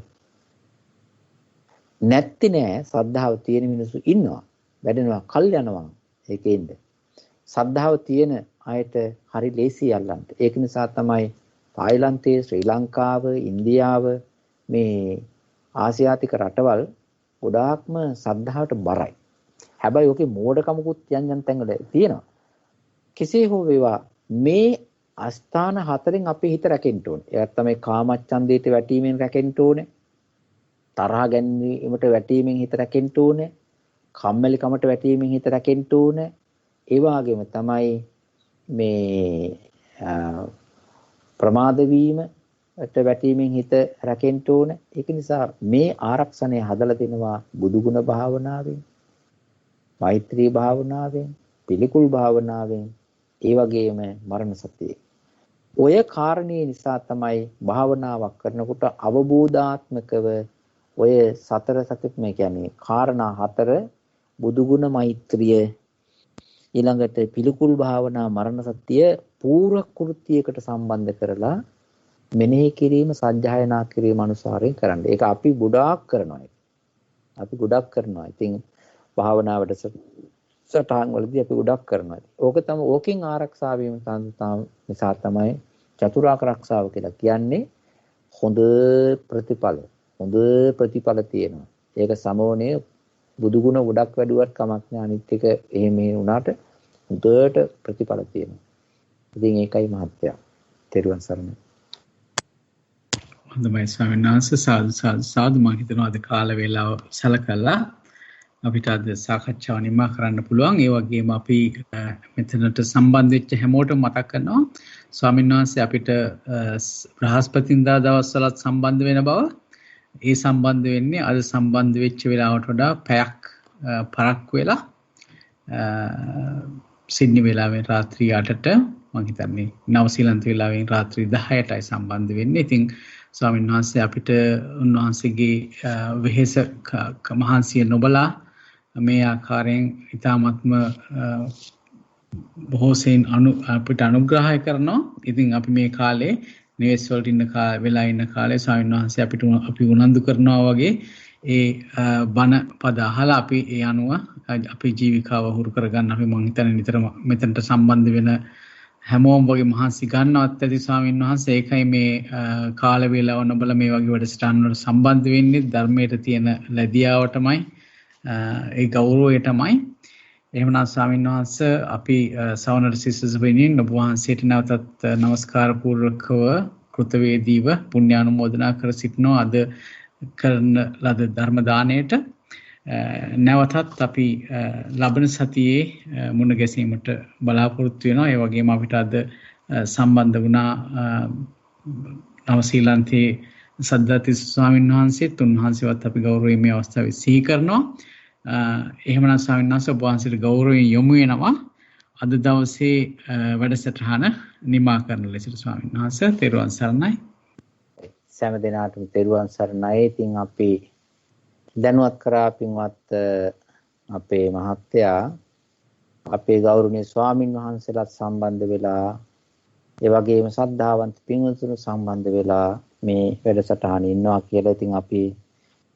නැත්ති නෑ සද්ධාව තියෙන මිනිස්සු ඉන්නවා. වැඩෙනවා කල් යනවා ඒකෙන්ද. සද්ධාව තියෙන අයට හරි ලේසි යල්ලන්න. ඒක නිසා තමයි තායිලන්තයේ ශ්‍රී ලංකාව, ඉන්දියාව මේ ආසියාතික රටවල් ගොඩාක්ම සද්ධාවට බරයි. හැබැයි ඔකේ මෝඩකමකුත් යම් තැන්වල තියෙනවා. කෙසේ හෝ වේවා මේ අස්ථාන හතරෙන් අපේ හිත රැකෙන්න ඕනේ. ඒවත් තමයි කාමච්ඡන්දයට වැටීමෙන් රැකෙන්න ඕනේ. තරහ ගැනීමට වැටීමෙන් හිත රැකෙන්න ඕනේ. කම්මැලිකමට වැටීමෙන් හිත රැකෙන්න ඕනේ. ඒ වගේම තමයි මේ ප්‍රමාද වීමට වැටීමෙන් හිත රැකෙන්න ඕනේ. ඒක නිසා මේ ආරක්ෂණය හදලා දෙනවා බුදුගුණ භාවනාවෙන්, මෛත්‍රී භාවනාවෙන්, පිළිකුල් භාවනාවෙන්, ඒ වගේම මරණ සතියේ. ඔය කාරණේ නිසා තමයි භාවනාවක් කරනකොට අවබෝධාත්මකව ඔය සතර සතිපම කියන්නේ කාරණා හතර බුදුගුණ මෛත්‍රිය ඊළඟට පිළිකුල් භාවනා මරණ සතිය පූර්ව කෘත්‍යයකට සම්බන්ධ කරලා මෙනෙහි කිරීම සජ්ජායනා කිරීම අනුසාරයෙන් කරන්න. ඒක අපි ගොඩාක් කරනවා. අපි ගොඩක් කරනවා. ඉතින් භාවනාවට සටහන් වලදී අපි ගොඩක් කරනවා. ඕක තමයි ඕකෙන් ආරක්ෂා වීම නිසා තමයි චතුරාර්ය ආරක්ෂාව කියලා කියන්නේ. හොඳ ප්‍රතිඵල. හොඳ ප්‍රතිඵල තියෙනවා. ඒක සමෝනේ බුදුගුණ ගොඩක් වැඩුවත් කමක් නෑ. අනිත් එක එහෙම වුණාට හොඳට ප්‍රතිඵල තියෙනවා. ඉතින් ඒකයි මහත්ය. තෙරුවන් සරණයි. හොඳයි ස්වාමීන් වහන්සේ සාදු මම හිතනවා අද කාල වේලාව සලකලා අපිට අද සාකච්ඡාව නිමා කරන්න පුළුවන්. ඒ වගේම අපි මෙතනට සම්බන්ධ වෙච්ච හැමෝටම මතක් කරනවා ස්වාමීන් වහන්සේ අපිට බ්‍රහස්පතින්දා දවස්වලත් සම්බන්ධ වෙන බව. ඒ සම්බන්ධ වෙන්නේ අද සම්බන්ධ වෙච්ච වෙලාවට වඩා පැයක් පරක් වෙලා සිඩ්නි වෙලාවෙන් රාත්‍රී 8ට මම හිතන්නේ නවසීලන්ත වෙලාවෙන් රාත්‍රී 10ටයි සම්බන්ධ වෙන්නේ. ඉතින් ස්වාමීන් වහන්සේ අපිට උන්වහන්සේගේ වෙහෙස මහන්සිය නොබලා මේ ආකාරයෙන් ඊ타ත්ම බොහෝසෙන් අපිට අනුග්‍රහය කරනවා. ඉතින් අපි මේ කාලේ නිවෙස් වලට ඉන්න වෙලා ඉන්න කාලේ ස්වාමීන් වහන්සේ අපි උනන්දු කරනවා වගේ ඒ බණ පද අහලා අපි ඒ අනුව අපේ ජීවිකාව හුරු කරගන්න අපි මම හිතන්නේ නිතරම මෙතනට සම්බන්ධ වෙන හැමෝම වගේ මහන්සි ගන්නවත් ඇති ස්වාමීන් වහන්සේ. ඒකයි මේ කාල වේලාව නොබල මේ වගේ වැඩසටහන් වලට සම්බන්ධ වෙන්නේ ධර්මයට තියෙන ලැබියාවටමයි ඒ ගෞරවයටමයි. එහෙමනම් ස්වාමීන් වහන්සේ අපි සවනර සිස්ටර්ස් වෙනින් ඔබ වහන්සේට නැවතත් নমස්කාර පූර්වකව කෘතවේදීව පුණ්‍යානුමෝදනා කර සිටිනවා අද කරන ලද ධර්ම දාණයට. නැවතත් අපි ලබන සතියේ මුණ ගැසීමට බලාපොරොත්තු වෙනවා. ඒ වගේම අපිට අද සම්බන්ධ වුණා නවසීලන්තයේ සද්ධාතිස්ස ස්වාමීන් වහන්සේත් උන්වහන්සේවත් අපි ගෞරවයෙන් මේ අවස්ථාවේ සිහි කරනවා. එහෙමනම් ස්වාමීන් වහන්සේ ඔබ වහන්සේට ගෞරවයෙන් යොමු වෙනවා අද දවසේ වැඩසටහන නිමා කරන ලෙසට ස්වාමීන් වහන්සේ තෙරුවන් සරණයි. සෑම දිනාටම තෙරුවන් සරණයි. ඉතින් අපි දැනුවත් කරා පින්වත් අපේ මහත්තයා අපේ ගෞරවනීය ස්වාමින් වහන්සේලාත් සම්බන්ධ වෙලා ඒ වගේම ශ්‍රද්ධාවන්ත පින්වතුන් සම්බන්ධ වෙලා මේ වැඩසටහනේ ඉන්නවා කියලා. ඉතින් අපි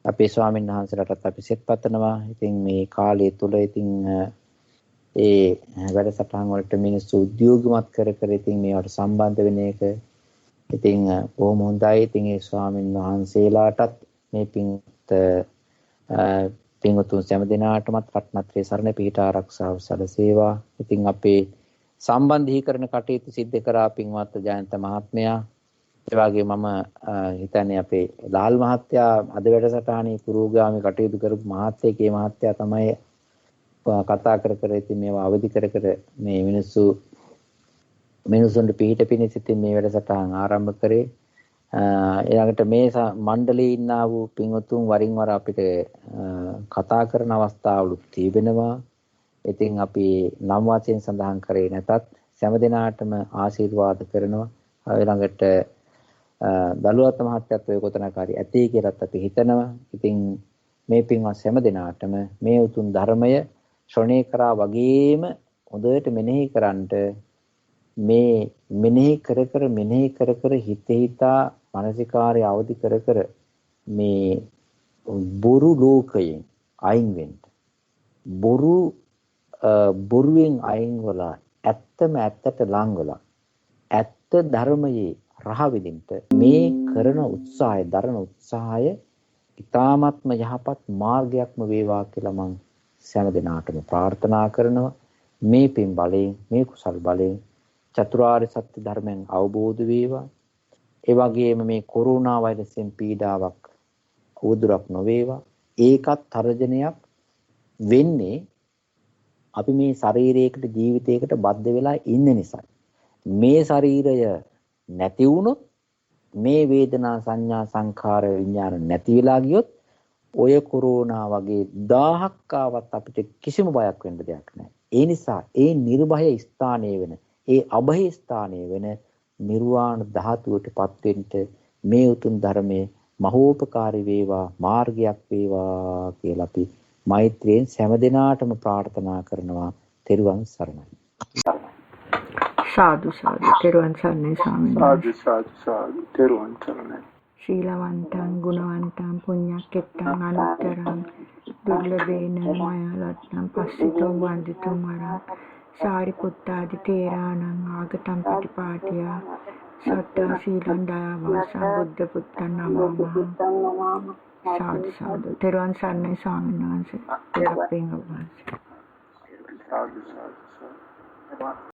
අපේ ස්වාමීන් වහන්සේලාටත් අපි සෙත් පතනවා. ඉතින් මේ කාලය තුල ඉතින් ඒ වැඩසටහන් වලට මිනිස්සු උද්‍යෝගමත් කර ඉතින් මේවට සම්බන්ධ වෙන එක ඉතින් බොහොම හොඳයි. ඉතින් ඒ ස්වාමීන් වහන්සේලාටත් මේ පින්වතුන් සෑම දිනාටමත් රත්නත්‍රේ සරණ පිහිට ආරක්ෂාව සැලසේවා. ඉතින් අපේ සම්බන්ධීකරණ කටයුතු සිද්ධ කරා පින්වත් ජයන්ත මහත්මයා. ඒ වගේ මම හිතන්නේ අපේ ලාල් මහත්තයා අද වැඩසටහනේ පුරෝගාමී කටයුතු කරපු මහත්තයෙක්ගේ මහත්තයා තමයි කතා කර කර ඉතින් මේවා අවදි කර කර මේ මිනිසුන්ට පිහිට පිණිස ඉතින් මේ වැඩසටහන් ආරම්භ කරේ. ඊළඟට මේ මණ්ඩලයේ ඉන්නා වූ පින්වතුන් වරින් වර අපිට කතා කරන අවස්ථාවලුත් තිබෙනවා. ඉතින් අපි නම් වශයෙන් සඳහන් කරේ නැතත් සෑම දිනාටම ආශිර්වාද කරනවා. ඊළඟට දලුවත් මහත්තයත් ඔය කොතනකාරී ඇතේ කියලාත් අපි හිතනවා. ඉතින් මේ පින්වත් සෑම දිනාටම මේ උතුම් ධර්මය ශ්‍රවණය කරා වගේම හොඳට මෙනෙහි කරන්ට මේ මෙනෙහි කර කර හිතා මානසිකාර්ය අවදි කර කර මේ බොරු ලෝකයෙන් අයින් වෙන්න. බොරුවෙන් අයින් වෙලා ඇත්තම ඇත්තට ලං වෙලා ඇත්ත ධර්මයේ රහ විඳින්න මේ කරන උත්සාහය දරන උත්සාහය ඊ타ත්ම යහපත් මාර්ගයක්ම වේවා කියලා මම සෑම දිනාටම ප්‍රාර්ථනා කරනවා. මේ පින් බලයෙන් මේ කුසල් බලයෙන් චතුරාර්ය සත්‍ය ධර්මයන් අවබෝධ වේවා. ඒ වගේම මේ කොරෝනා වෛරසයෙන් පීඩාවක් උදුරක් නොවේවා. ඒකත් තරජනයක් වෙන්නේ අපි මේ ශරීරයකට ජීවිතයකට බද්ධ වෙලා ඉන්න නිසා. මේ ශරීරය නැති වුණොත් මේ වේදනා සංඥා සංඛාර විඥාන නැති වෙලා ගියොත් ඔය කොරෝනා වගේ 1000ක් ආවත් අපිට කිසිම බයක් වෙන්න දෙයක් නැහැ. ඒ නිසා ඒ නිර්භය ස්ථානයේ වෙන ඒ අභය ස්ථානයේ වෙන නිර්වාණ ධාතුවටපත් වෙන්න මේ උතුම් ධර්මයේ මහෝපකාරී වේවා මාර්ගයක් වේවා කියලා අපි මෛත්‍රියෙන් සෑම දිනාටම ප්‍රාර්ථනා කරනවා. තෙරුවන් සරණයි. සාදු සාදු තෙරුවන් සරණයි ස්වාමීන් වහන්සේ. සාදු සාදු තෙරුවන් සරණයි. ශීලවන්තං ගුණවන්තං පුඤ්ඤක්කෙත්තං අනුත්තරං දුර්ලභේන මයලත්නම් පස්සිතෝ වන්දිතෝ මරං සාරිපුත්තාදි තේරාණං ආගතං පටිපාටියා සත්තා සීලං දයාවාසං බුද්ධ පුත්තං නමෝ. සාදු සාදු තෙරුවන් සරණයි ස්වාමීන් වහන්සේ. සාදු සාදු.